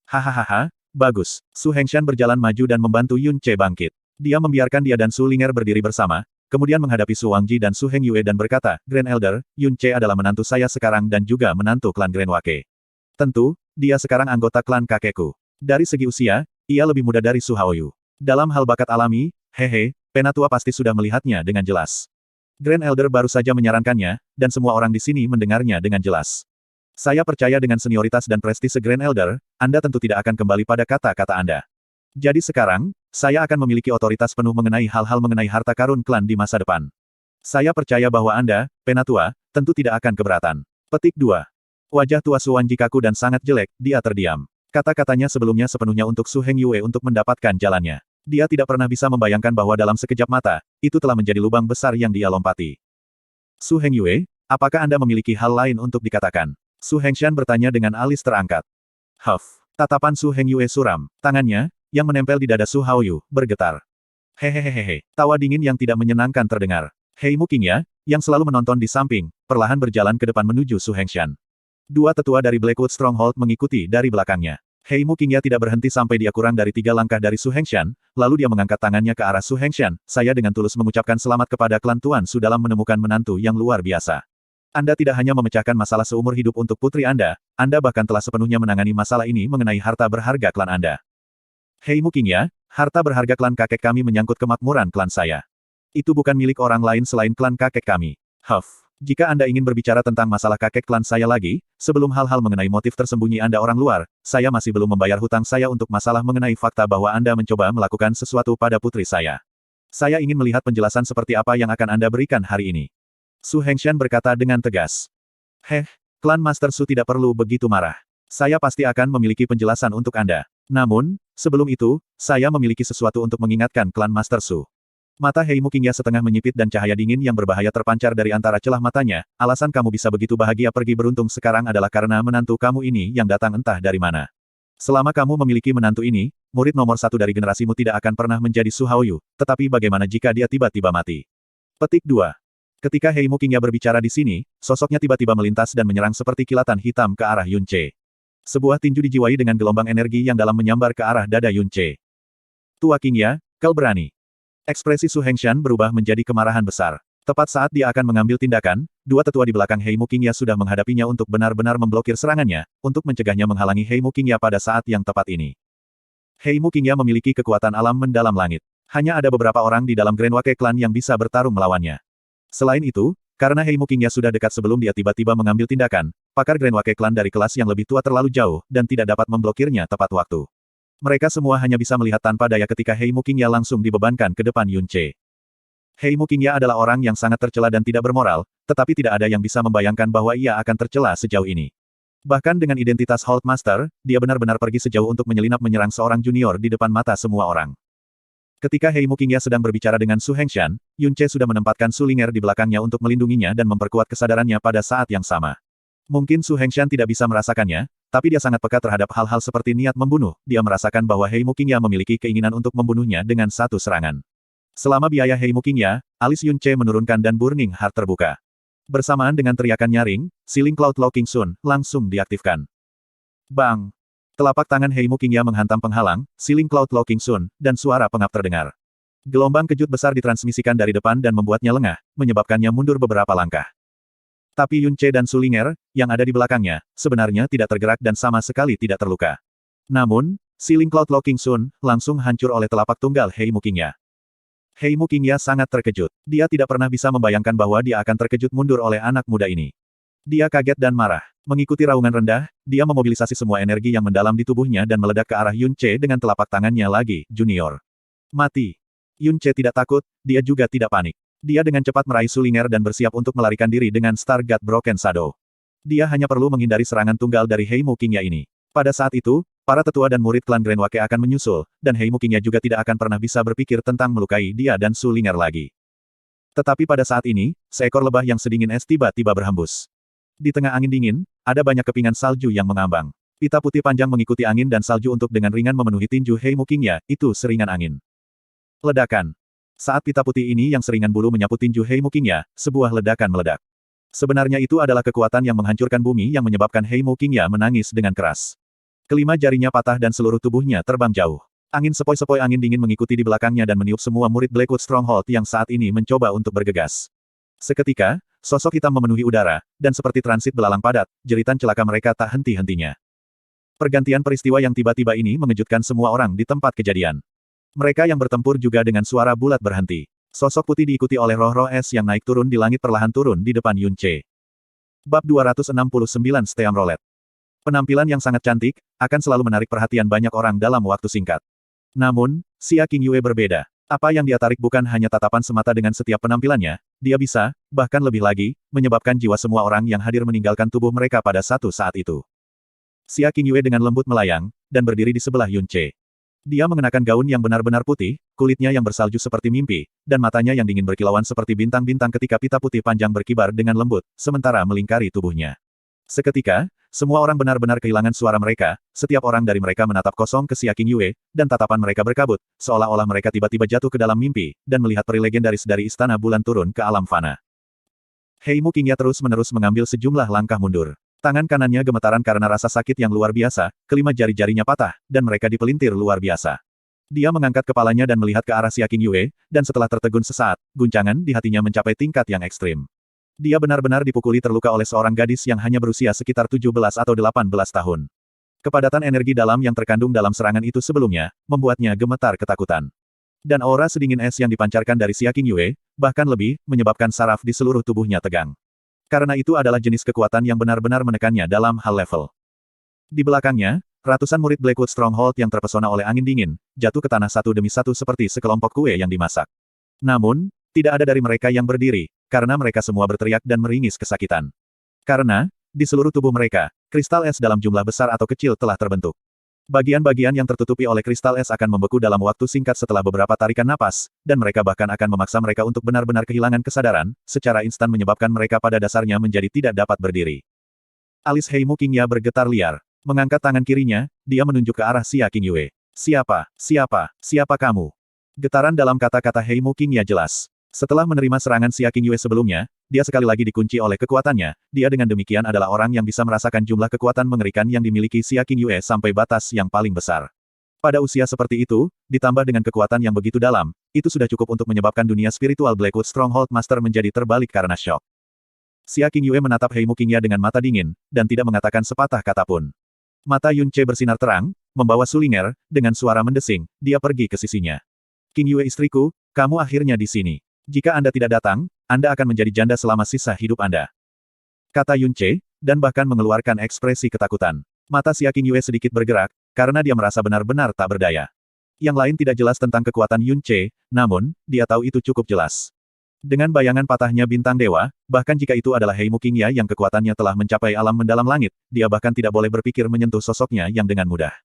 Speaker 1: Hahaha, bagus. Su Hengshan berjalan maju dan membantu Yunce bangkit. Dia membiarkan dia dan Su Linger berdiri bersama, kemudian menghadapi Su Wangji dan Su Hengyue dan berkata, Grand Elder, Yunce adalah menantu saya sekarang dan juga menantu klan Grenwake. Tentu, dia sekarang anggota klan kakekku. Dari segi usia, ia lebih muda dari Su Haoyu. Dalam hal bakat alami, hehe, penatua pasti sudah melihatnya dengan jelas. Grand Elder baru saja menyarankannya, dan semua orang di sini mendengarnya dengan jelas. Saya percaya dengan senioritas dan prestise Grand Elder, Anda tentu tidak akan kembali pada kata-kata Anda. Jadi sekarang, saya akan memiliki otoritas penuh mengenai hal-hal mengenai harta karun klan di masa depan. Saya percaya bahwa Anda, penatua, tentu tidak akan keberatan. Petik 2. Wajah tua Su Wanji kaku dan sangat jelek, dia terdiam. Kata-katanya sebelumnya sepenuhnya untuk Su Hengyue untuk mendapatkan jalannya. Dia tidak pernah bisa membayangkan bahwa dalam sekejap mata, itu telah menjadi lubang besar yang dia lompati. Su Hengyue, apakah Anda memiliki hal lain untuk dikatakan? Su Hengshan bertanya dengan alis terangkat. Huff. Tatapan Su Hengyue suram. Tangannya, yang menempel di dada Su Haoyu, bergetar. Hehehehe. Tawa dingin yang tidak menyenangkan terdengar. Hei Muqingya, yang selalu menonton di samping, perlahan berjalan ke depan menuju Su Hengshan. Dua tetua dari Blackwood Stronghold mengikuti dari belakangnya. Hei Muqingya tidak berhenti sampai dia kurang dari 3 langkah dari Su Hengshan, lalu dia mengangkat tangannya ke arah Su Hengshan, saya dengan tulus mengucapkan selamat kepada klan Tuan Su dalam menemukan menantu yang luar biasa. Anda tidak hanya memecahkan masalah seumur hidup untuk putri Anda bahkan telah sepenuhnya menangani masalah ini mengenai harta berharga klan Anda. Hei Muqingya, harta berharga klan kakek kami menyangkut kemakmuran klan saya. Itu bukan milik orang lain selain klan kakek kami. Huff. Jika Anda ingin berbicara tentang masalah kakek klan saya lagi, sebelum hal-hal mengenai motif tersembunyi Anda orang luar, saya masih belum membayar hutang saya untuk masalah mengenai fakta bahwa Anda mencoba melakukan sesuatu pada putri saya. Saya ingin melihat penjelasan seperti apa yang akan Anda berikan hari ini. Su Hengshan berkata dengan tegas. Klan Master Su tidak perlu begitu marah. Saya pasti akan memiliki penjelasan untuk Anda. Namun, sebelum itu, saya memiliki sesuatu untuk mengingatkan klan Master Su. Mata Heimu Qingya setengah menyipit dan cahaya dingin yang berbahaya terpancar dari antara celah matanya. Alasan kamu bisa begitu bahagia pergi beruntung sekarang adalah karena menantu kamu ini yang datang entah dari mana. Selama kamu memiliki menantu ini, murid nomor 1 dari generasimu tidak akan pernah menjadi Su Haoyu, tetapi bagaimana jika dia tiba-tiba mati? Petik 2. Ketika Heimu Qingya berbicara di sini, sosoknya tiba-tiba melintas dan menyerang seperti kilatan hitam ke arah Yun Ce. Sebuah tinju dijiwai dengan gelombang energi yang dalam menyambar ke arah dada Yun Ce. Tua Qingya, kau berani. Ekspresi Su Hengshan berubah menjadi kemarahan besar. Tepat saat dia akan mengambil tindakan, dua tetua di belakang Heimu Qingya sudah menghadapinya untuk benar-benar memblokir serangannya, untuk mencegahnya menghalangi Heimu Qingya pada saat yang tepat ini. Heimu Qingya memiliki kekuatan alam mendalam langit. Hanya ada beberapa orang di dalam Grand Wake Clan yang bisa bertarung melawannya. Selain itu, karena Heimu Qingya sudah dekat sebelum dia tiba-tiba mengambil tindakan, pakar Grand Wake Clan dari kelas yang lebih tua terlalu jauh, dan tidak dapat memblokirnya tepat waktu. Mereka semua hanya bisa melihat tanpa daya ketika Heimu Qingya langsung dibebankan ke depan Yun Ce. Heimu Qingya adalah orang yang sangat tercela dan tidak bermoral, tetapi tidak ada yang bisa membayangkan bahwa ia akan tercela sejauh ini. Bahkan dengan identitas Hold Master, dia benar-benar pergi sejauh untuk menyelinap menyerang seorang junior di depan mata semua orang. Ketika Heimu Qingya sedang berbicara dengan Su Hengshan, Yun Ce sudah menempatkan Su Linger di belakangnya untuk melindunginya dan memperkuat kesadarannya pada saat yang sama. Mungkin Su Hengshan tidak bisa merasakannya, tapi dia sangat peka terhadap hal-hal seperti niat membunuh. Dia merasakan bahwa Heimu Qingya memiliki keinginan untuk membunuhnya dengan satu serangan. Selama biaya Heimu Qingya, alis Yun Ce menurunkan dan Burning Heart terbuka. Bersamaan dengan teriakan nyaring, Sealing Cloud Locking Sun langsung diaktifkan. Bang! Telapak tangan Heimu Qingya menghantam penghalang, Sealing Cloud Locking Sun, dan suara pengap terdengar. Gelombang kejut besar ditransmisikan dari depan dan membuatnya lengah, menyebabkannya mundur beberapa langkah. Tapi Yun Ce dan Su Linger, yang ada di belakangnya, sebenarnya tidak tergerak dan sama sekali tidak terluka. Namun, Sealing Cloud Locking Sun langsung hancur oleh telapak tunggal Heimu Qingya. Heimu Qingya sangat terkejut. Dia tidak pernah bisa membayangkan bahwa dia akan terkejut mundur oleh anak muda ini. Dia kaget dan marah. Mengikuti raungan rendah, dia memobilisasi semua energi yang mendalam di tubuhnya dan meledak ke arah Yun Ce dengan telapak tangannya lagi, Junior. Mati. Yun Ce tidak takut, dia juga tidak panik. Dia dengan cepat meraih Su Linger dan bersiap untuk melarikan diri dengan Star God Broken Shadow. Dia hanya perlu menghindari serangan tunggal dari Heimu Qingya ini. Pada saat itu, para tetua dan murid klan Grand Wake akan menyusul, dan Heimu Qingya juga tidak akan pernah bisa berpikir tentang melukai dia dan Su Linger lagi. Tetapi pada saat ini, seekor lebah yang sedingin es tiba-tiba berhembus. Di tengah angin dingin, ada banyak kepingan salju yang mengambang. Pita putih panjang mengikuti angin dan salju untuk dengan ringan memenuhi tinju Heimu Qingya, itu seringan angin. Ledakan. Saat pita putih ini yang seringan bulu menyapu tinju Heimu Qingya, sebuah ledakan meledak. Sebenarnya itu adalah kekuatan yang menghancurkan bumi yang menyebabkan Heimu Qingya menangis dengan keras. Kelima jarinya patah dan seluruh tubuhnya terbang jauh. Angin sepoi-sepoi angin dingin mengikuti di belakangnya dan meniup semua murid Blackwood Stronghold yang saat ini mencoba untuk bergegas. Seketika, sosok hitam memenuhi udara, dan seperti transit belalang padat, jeritan celaka mereka tak henti-hentinya. Pergantian peristiwa yang tiba-tiba ini mengejutkan semua orang di tempat kejadian. Mereka yang bertempur juga dengan suara bulat berhenti. Sosok putih diikuti oleh roh-roh es yang naik turun di langit perlahan turun di depan Yun Ce. Bab 269 Steam Roulette. Penampilan yang sangat cantik, akan selalu menarik perhatian banyak orang dalam waktu singkat. Namun, Xia Qingyue berbeda. Apa yang dia tarik bukan hanya tatapan semata dengan setiap penampilannya, dia bisa, bahkan lebih lagi, menyebabkan jiwa semua orang yang hadir meninggalkan tubuh mereka pada satu saat itu. Xia Qingyue dengan lembut melayang, dan berdiri di sebelah Yun Ce. Dia mengenakan gaun yang benar-benar putih, kulitnya yang bersalju seperti mimpi, dan matanya yang dingin berkilauan seperti bintang-bintang ketika pita putih panjang berkibar dengan lembut, sementara melingkari tubuhnya. Seketika, semua orang benar-benar kehilangan suara mereka, setiap orang dari mereka menatap kosong ke Xia Qingyue, dan tatapan mereka berkabut, seolah-olah mereka tiba-tiba jatuh ke dalam mimpi, dan melihat peri legendaris dari istana bulan turun ke alam fana. Heimu Qingya terus-menerus mengambil sejumlah langkah mundur. Tangan kanannya gemetaran karena rasa sakit yang luar biasa, kelima jari-jarinya patah, dan mereka dipelintir luar biasa. Dia mengangkat kepalanya dan melihat ke arah Xia Qingyue, dan setelah tertegun sesaat, guncangan di hatinya mencapai tingkat yang ekstrim. Dia benar-benar dipukuli terluka oleh seorang gadis yang hanya berusia sekitar 17 atau 18 tahun. Kepadatan energi dalam yang terkandung dalam serangan itu sebelumnya, membuatnya gemetar ketakutan. Dan aura sedingin es yang dipancarkan dari Xia Qingyue, bahkan lebih, menyebabkan saraf di seluruh tubuhnya tegang. Karena itu adalah jenis kekuatan yang benar-benar menekannya dalam hal level. Di belakangnya, ratusan murid Blackwood Stronghold yang terpesona oleh angin dingin, jatuh ke tanah satu demi satu seperti sekelompok kue yang dimasak. Namun, tidak ada dari mereka yang berdiri, karena mereka semua berteriak dan meringis kesakitan. Karena, di seluruh tubuh mereka, kristal es dalam jumlah besar atau kecil telah terbentuk. Bagian-bagian yang tertutupi oleh kristal es akan membeku dalam waktu singkat setelah beberapa tarikan napas, dan mereka bahkan akan memaksa mereka untuk benar-benar kehilangan kesadaran, secara instan menyebabkan mereka pada dasarnya menjadi tidak dapat berdiri. Alis Heimu Qingya bergetar liar. Mengangkat tangan kirinya, dia menunjuk ke arah Xia Qingyue. Siapa, siapa, siapa kamu? Getaran dalam kata-kata Heimu Qingya jelas. Setelah menerima serangan Xia Qingyue sebelumnya, dia sekali lagi dikunci oleh kekuatannya, dia dengan demikian adalah orang yang bisa merasakan jumlah kekuatan mengerikan yang dimiliki Xia Qingyue sampai batas yang paling besar. Pada usia seperti itu, ditambah dengan kekuatan yang begitu dalam, itu sudah cukup untuk menyebabkan dunia spiritual Blackwood Stronghold Master menjadi terbalik karena syok. Xia Qingyue menatap Heimu Qingya dengan mata dingin, dan tidak mengatakan sepatah kata pun. Mata Yun Ce bersinar terang, membawa Sulinger, dengan suara mendesing, dia pergi ke sisinya. Qingyue istriku, kamu akhirnya di sini. Jika Anda tidak datang, Anda akan menjadi janda selama sisa hidup Anda. Kata Yun Ce, dan bahkan mengeluarkan ekspresi ketakutan. Mata Xia Qingyue sedikit bergerak, karena dia merasa benar-benar tak berdaya. Yang lain tidak jelas tentang kekuatan Yun Ce, namun, dia tahu itu cukup jelas. Dengan bayangan patahnya bintang dewa, bahkan jika itu adalah Heimu Qingya yang kekuatannya telah mencapai alam mendalam langit, dia bahkan tidak boleh berpikir menyentuh sosoknya yang dengan mudah.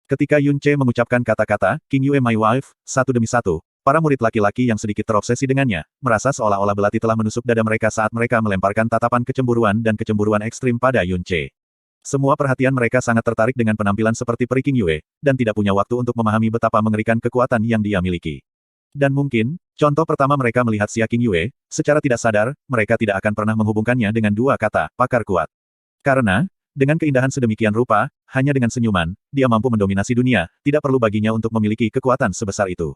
Speaker 1: Ketika Yun Ce mengucapkan kata-kata, Qingyue my wife, satu demi satu, para murid laki-laki yang sedikit terobsesi dengannya, merasa seolah-olah belati telah menusuk dada mereka saat mereka melemparkan tatapan kecemburuan dan kecemburuan ekstrim pada Yun Ce. Semua perhatian mereka sangat tertarik dengan penampilan seperti peri Qingyue, dan tidak punya waktu untuk memahami betapa mengerikan kekuatan yang dia miliki. Dan mungkin, contoh pertama mereka melihat Xia Qingyue, secara tidak sadar, mereka tidak akan pernah menghubungkannya dengan dua kata, pakar kuat. Karena, dengan keindahan sedemikian rupa, hanya dengan senyuman, dia mampu mendominasi dunia, tidak perlu baginya untuk memiliki kekuatan sebesar itu.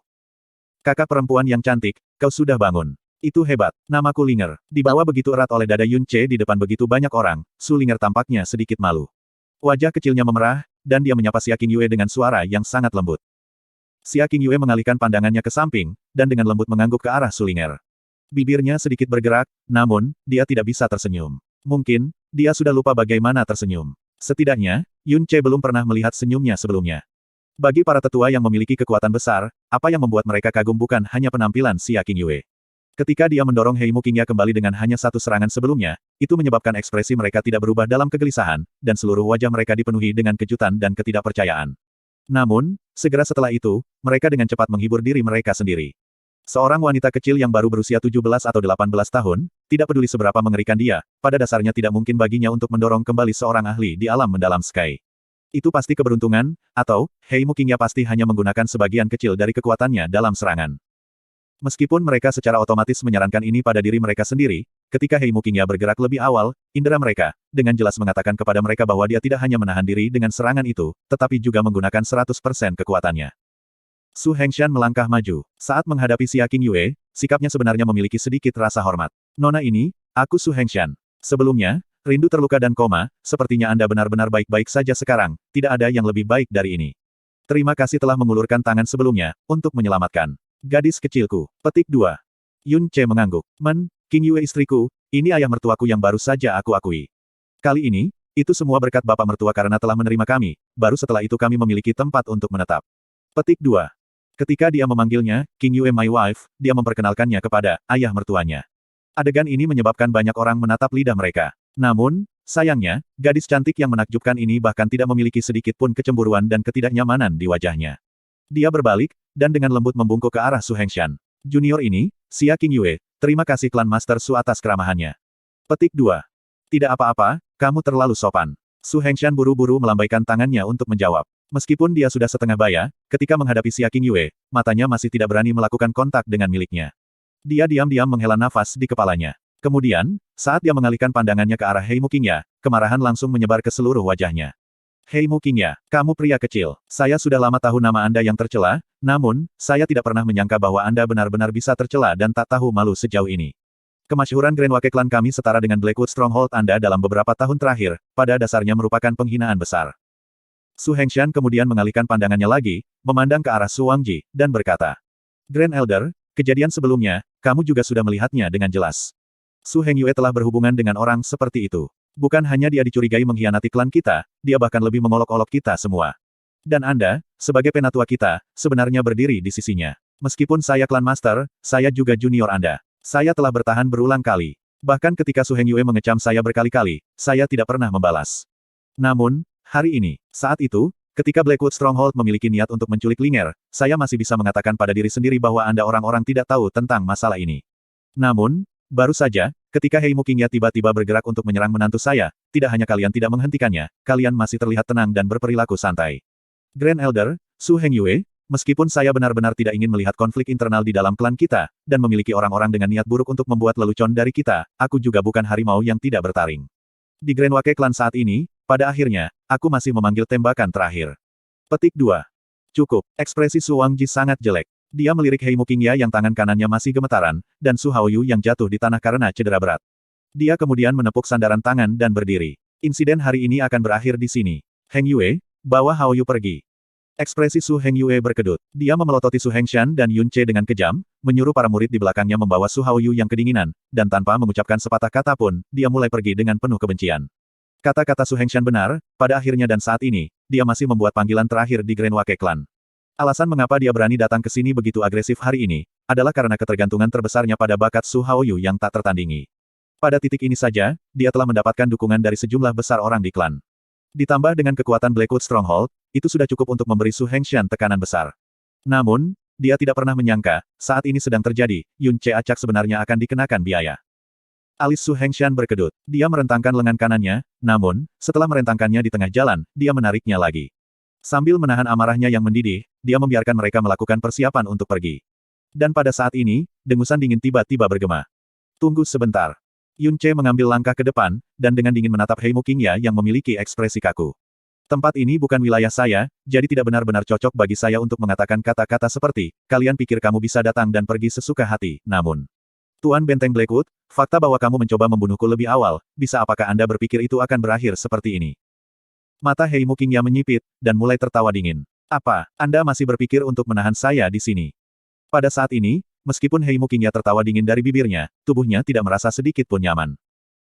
Speaker 1: Kakak perempuan yang cantik, kau sudah bangun. Itu hebat. Namaku Linger. Dibawa begitu erat oleh dada Yun Ce di depan begitu banyak orang, Su Linger tampaknya sedikit malu. Wajah kecilnya memerah, dan dia menyapa Xia Qingyue dengan suara yang sangat lembut. Xia Qingyue mengalihkan pandangannya ke samping, dan dengan lembut mengangguk ke arah Su Linger. Bibirnya sedikit bergerak, namun, dia tidak bisa tersenyum. Mungkin, dia sudah lupa bagaimana tersenyum. Setidaknya, Yun Ce belum pernah melihat senyumnya sebelumnya. Bagi para tetua yang memiliki kekuatan besar, apa yang membuat mereka kagum bukan hanya penampilan Xia Qingyue. Ketika dia mendorong Heimu Qingya kembali dengan hanya satu serangan sebelumnya, itu menyebabkan ekspresi mereka tidak berubah dalam kegelisahan, dan seluruh wajah mereka dipenuhi dengan kejutan dan ketidakpercayaan. Namun, segera setelah itu, mereka dengan cepat menghibur diri mereka sendiri. Seorang wanita kecil yang baru berusia 17 atau 18 tahun, tidak peduli seberapa mengerikan dia, pada dasarnya tidak mungkin baginya untuk mendorong kembali seorang ahli di alam mendalam Sky. Itu pasti keberuntungan, atau, Heimu Qingya pasti hanya menggunakan sebagian kecil dari kekuatannya dalam serangan. Meskipun mereka secara otomatis menyarankan ini pada diri mereka sendiri, ketika Heimu Qingya bergerak lebih awal, indera mereka, dengan jelas mengatakan kepada mereka bahwa dia tidak hanya menahan diri dengan serangan itu, tetapi juga menggunakan 100% kekuatannya. Su Hengshan melangkah maju. Saat menghadapi Xia Qingyue, sikapnya sebenarnya memiliki sedikit rasa hormat. Nona ini, aku Su Hengshan. Sebelumnya, rindu terluka dan koma, sepertinya Anda benar-benar baik-baik saja sekarang, tidak ada yang lebih baik dari ini. Terima kasih telah mengulurkan tangan sebelumnya, untuk menyelamatkan gadis kecilku. Petik 2. Yun Ce mengangguk. Qingyue istriku, ini ayah mertuaku yang baru saja aku akui. Kali ini, itu semua berkat bapak mertua karena telah menerima kami, baru setelah itu kami memiliki tempat untuk menetap. Petik 2. Ketika dia memanggilnya, Qingyue my wife, dia memperkenalkannya kepada ayah mertuanya. Adegan ini menyebabkan banyak orang menatap lidah mereka. Namun, sayangnya, gadis cantik yang menakjubkan ini bahkan tidak memiliki sedikit pun kecemburuan dan ketidaknyamanan di wajahnya. Dia berbalik, dan dengan lembut membungkuk ke arah Su Hengshan. Junior ini, Xia Qingyue, terima kasih klan Master Su atas keramahannya. Petik 2. Tidak apa-apa, kamu terlalu sopan. Su Hengshan buru-buru melambaikan tangannya untuk menjawab. Meskipun dia sudah setengah baya, ketika menghadapi Xia Qingyue, matanya masih tidak berani melakukan kontak dengan miliknya. Dia diam-diam menghela nafas di kepalanya. Kemudian, saat dia mengalihkan pandangannya ke arah Heimu Qingya, kemarahan langsung menyebar ke seluruh wajahnya. Heimu Qingya, kamu pria kecil. Saya sudah lama tahu nama Anda yang tercela, namun, saya tidak pernah menyangka bahwa Anda benar-benar bisa tercela dan tak tahu malu sejauh ini. Kemasyhuran Grand Wake Clan kami setara dengan Blackwood Stronghold Anda dalam beberapa tahun terakhir, pada dasarnya merupakan penghinaan besar. Su Hengshan kemudian mengalihkan pandangannya lagi, memandang ke arah Su Wangji, dan berkata, Grand Elder, kejadian sebelumnya, kamu juga sudah melihatnya dengan jelas. Su Hengyue telah berhubungan dengan orang seperti itu. Bukan hanya dia dicurigai mengkhianati klan kita, dia bahkan lebih mengolok-olok kita semua. Dan Anda, sebagai penatua kita, sebenarnya berdiri di sisinya. Meskipun saya klan master, saya juga junior Anda. Saya telah bertahan berulang kali. Bahkan ketika Su Hengyue mengecam saya berkali-kali, saya tidak pernah membalas. Namun, hari ini, saat itu, Ketika Blackwood Stronghold memiliki niat untuk menculik Linger, saya masih bisa mengatakan pada diri sendiri bahwa Anda orang-orang tidak tahu tentang masalah ini. Namun, baru saja, ketika Hei Muqingya tiba-tiba bergerak untuk menyerang menantu saya, tidak hanya kalian tidak menghentikannya, kalian masih terlihat tenang dan berperilaku santai. Grand Elder, Su Hengyue, meskipun saya benar-benar tidak ingin melihat konflik internal di dalam klan kita, dan memiliki orang-orang dengan niat buruk untuk membuat lelucon dari kita, aku juga bukan harimau yang tidak bertaring. Di Grand Wake Clan saat ini, pada akhirnya, aku masih memanggil tembakan terakhir. Petik 2. Cukup, ekspresi Su Wangji sangat jelek. Dia melirik Hei Muqingya yang tangan kanannya masih gemetaran, dan Su Haoyu yang jatuh di tanah karena cedera berat. Dia kemudian menepuk sandaran tangan dan berdiri. Insiden hari ini akan berakhir di sini. Heng Yue, bawa Haoyu pergi. Ekspresi Su Hengyue berkedut. Dia memelototi Su Hengshan dan Yun Ce dengan kejam, menyuruh para murid di belakangnya membawa Su Haoyu yang kedinginan, dan tanpa mengucapkan sepatah kata pun, dia mulai pergi dengan penuh kebencian. Kata-kata Su Hengshan benar, pada akhirnya dan saat ini, dia masih membuat panggilan terakhir di Grand Wake Clan. Alasan mengapa dia berani datang ke sini begitu agresif hari ini, adalah karena ketergantungan terbesarnya pada bakat Su Haoyu yang tak tertandingi. Pada titik ini saja, dia telah mendapatkan dukungan dari sejumlah besar orang di klan. Ditambah dengan kekuatan Blackwood Stronghold, itu sudah cukup untuk memberi Su Hengshan tekanan besar. Namun, dia tidak pernah menyangka, saat ini sedang terjadi, Yun Ce acak sebenarnya akan dikenakan biaya. Alis Su Hengshan berkedut. Dia merentangkan lengan kanannya, namun, setelah merentangkannya di tengah jalan, dia menariknya lagi. Sambil menahan amarahnya yang mendidih, dia membiarkan mereka melakukan persiapan untuk pergi. Dan pada saat ini, dengusan dingin tiba-tiba bergema. Tunggu sebentar. Yun Ce mengambil langkah ke depan, dan dengan dingin menatap Hei Muqingya yang memiliki ekspresi kaku. Tempat ini bukan wilayah saya, jadi tidak benar-benar cocok bagi saya untuk mengatakan kata-kata seperti, kalian pikir kamu bisa datang dan pergi sesuka hati, namun. Tuan Benteng Blackwood, fakta bahwa kamu mencoba membunuhku lebih awal, bisa apakah Anda berpikir itu akan berakhir seperti ini? Mata Hei Muqingya menyipit, dan mulai tertawa dingin. Apa, Anda masih berpikir untuk menahan saya di sini? Pada saat ini, meskipun Hei Muqingya tertawa dingin dari bibirnya, tubuhnya tidak merasa sedikit pun nyaman.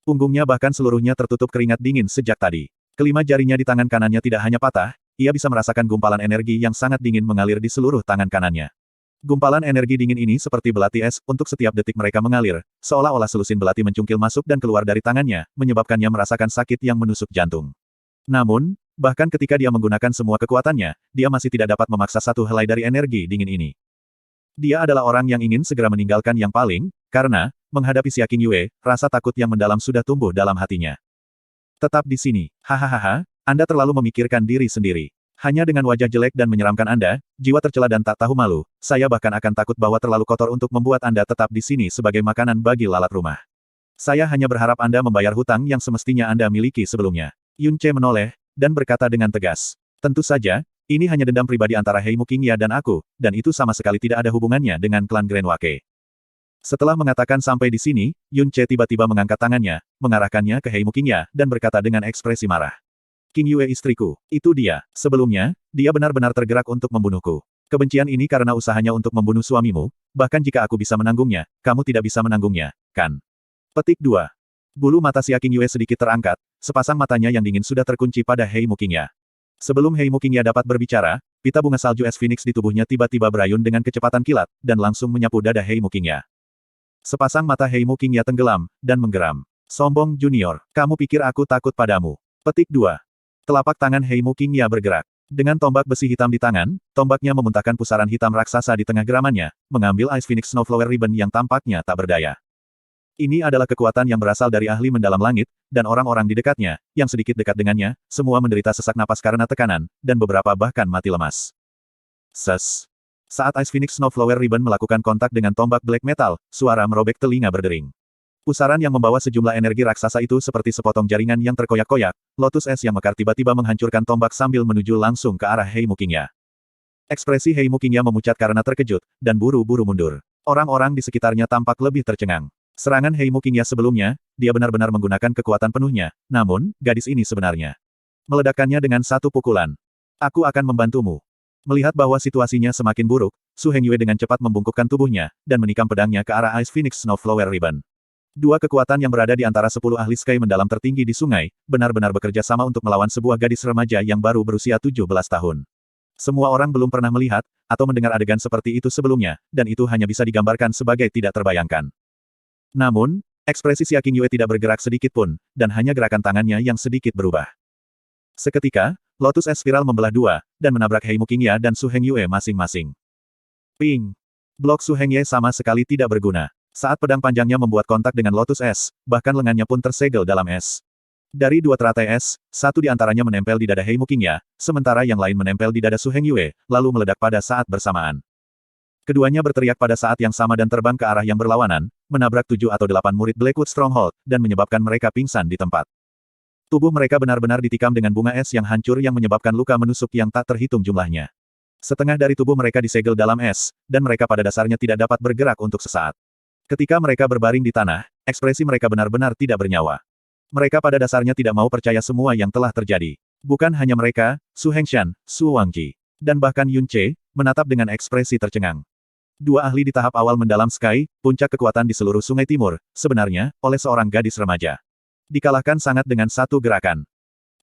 Speaker 1: Punggungnya bahkan seluruhnya tertutup keringat dingin sejak tadi. Kelima jarinya di tangan kanannya tidak hanya patah, ia bisa merasakan gumpalan energi yang sangat dingin mengalir di seluruh tangan kanannya. Gumpalan energi dingin ini seperti belati es, untuk setiap detik mereka mengalir, seolah-olah selusin belati mencungkil masuk dan keluar dari tangannya, menyebabkannya merasakan sakit yang menusuk jantung. Namun, bahkan ketika dia menggunakan semua kekuatannya, dia masih tidak dapat memaksa satu helai dari energi dingin ini. Dia adalah orang yang ingin segera meninggalkan yang paling, karena, menghadapi Xia Qingyue, rasa takut yang mendalam sudah tumbuh dalam hatinya. Tetap di sini, hahaha, Anda terlalu memikirkan diri sendiri. Hanya dengan wajah jelek dan menyeramkan Anda, jiwa tercela dan tak tahu malu, saya bahkan akan takut bahwa terlalu kotor untuk membuat Anda tetap di sini sebagai makanan bagi lalat rumah. Saya hanya berharap Anda membayar hutang yang semestinya Anda miliki sebelumnya. Yun Ce menoleh, dan berkata dengan tegas. Tentu saja, ini hanya dendam pribadi antara Hei Muqingya dan aku, dan itu sama sekali tidak ada hubungannya dengan klan Grand Wake. Setelah mengatakan sampai di sini, Yun Ce tiba-tiba mengangkat tangannya, mengarahkannya ke Hei Muqingya, dan berkata dengan ekspresi marah. Qingyue istriku, itu dia. Sebelumnya, dia benar-benar tergerak untuk membunuhku. Kebencian ini karena usahanya untuk membunuh suamimu, bahkan jika aku bisa menanggungnya, kamu tidak bisa menanggungnya, kan? Petik 2. Bulu mata Xia Qingyue sedikit terangkat, sepasang matanya yang dingin sudah terkunci pada Hei Muqingya. Sebelum Hei Muqingya dapat berbicara, pita bunga salju es Phoenix di tubuhnya tiba-tiba berayun dengan kecepatan kilat, dan langsung menyapu dada Hei Muqingya. Sepasang mata Hei Muqingya tenggelam, dan menggeram. Sombong junior, kamu pikir aku takut padamu? Petik 2. Telapak tangan Hei Muqingya bergerak. Dengan tombak besi hitam di tangan, tombaknya memuntahkan pusaran hitam raksasa di tengah geramannya, mengambil Ice Phoenix Snowflower Ribbon yang tampaknya tak berdaya. Ini adalah kekuatan yang berasal dari ahli mendalam langit, dan orang-orang di dekatnya, yang sedikit dekat dengannya, semua menderita sesak napas karena tekanan, dan beberapa bahkan mati lemas. Ses. Saat Ice Phoenix Snowflower Ribbon melakukan kontak dengan tombak black metal, suara merobek telinga berdering. Pusaran yang membawa sejumlah energi raksasa itu seperti sepotong jaringan yang terkoyak-koyak, lotus es yang mekar tiba-tiba menghancurkan tombak sambil menuju langsung ke arah Hei Muqingya. Ekspresi Hei Muqingya memucat karena terkejut, dan buru-buru mundur. Orang-orang di sekitarnya tampak lebih tercengang. Serangan Hei Muqingya sebelumnya, dia benar-benar menggunakan kekuatan penuhnya, namun, gadis ini sebenarnya meledakkannya dengan satu pukulan. Aku akan membantumu. Melihat bahwa situasinya semakin buruk, Su Hengyue dengan cepat membungkukkan tubuhnya, dan menikam pedangnya ke arah Ice Phoenix Snowflower Ribbon. Dua kekuatan yang berada di antara 10 ahli Sky mendalam tertinggi di sungai, benar-benar bekerja sama untuk melawan sebuah gadis remaja yang baru berusia 17 tahun. Semua orang belum pernah melihat, atau mendengar adegan seperti itu sebelumnya, dan itu hanya bisa digambarkan sebagai tidak terbayangkan. Namun, ekspresi Xia Qingyue tidak bergerak sedikit pun, dan hanya gerakan tangannya yang sedikit berubah. Seketika, Lotus Es Spiral membelah dua, dan menabrak Hei Muqingya dan Su Hengyue masing-masing. Ping! Blok Su Hengyue sama sekali tidak berguna. Saat pedang panjangnya membuat kontak dengan Lotus Es, bahkan lengannya pun tersegel dalam es. Dari dua teratai es, satu di antaranya menempel di dada Hei Muqingya, sementara yang lain menempel di dada Su Hengyue, lalu meledak pada saat bersamaan. Keduanya berteriak pada saat yang sama dan terbang ke arah yang berlawanan, menabrak 7 atau 8 murid Blackwood Stronghold, dan menyebabkan mereka pingsan di tempat. Tubuh mereka benar-benar ditikam dengan bunga es yang hancur yang menyebabkan luka menusuk yang tak terhitung jumlahnya. Setengah dari tubuh mereka disegel dalam es, dan mereka pada dasarnya tidak dapat bergerak untuk sesaat. Ketika mereka berbaring di tanah, ekspresi mereka benar-benar tidak bernyawa. Mereka pada dasarnya tidak mau percaya semua yang telah terjadi. Bukan hanya mereka, Su Hengshan, Su Wangji, dan bahkan Yun Ce, menatap dengan ekspresi tercengang. Dua ahli di tahap awal mendalam Sky, puncak kekuatan di seluruh Sungai Timur, sebenarnya, oleh seorang gadis remaja. Dikalahkan sangat dengan satu gerakan.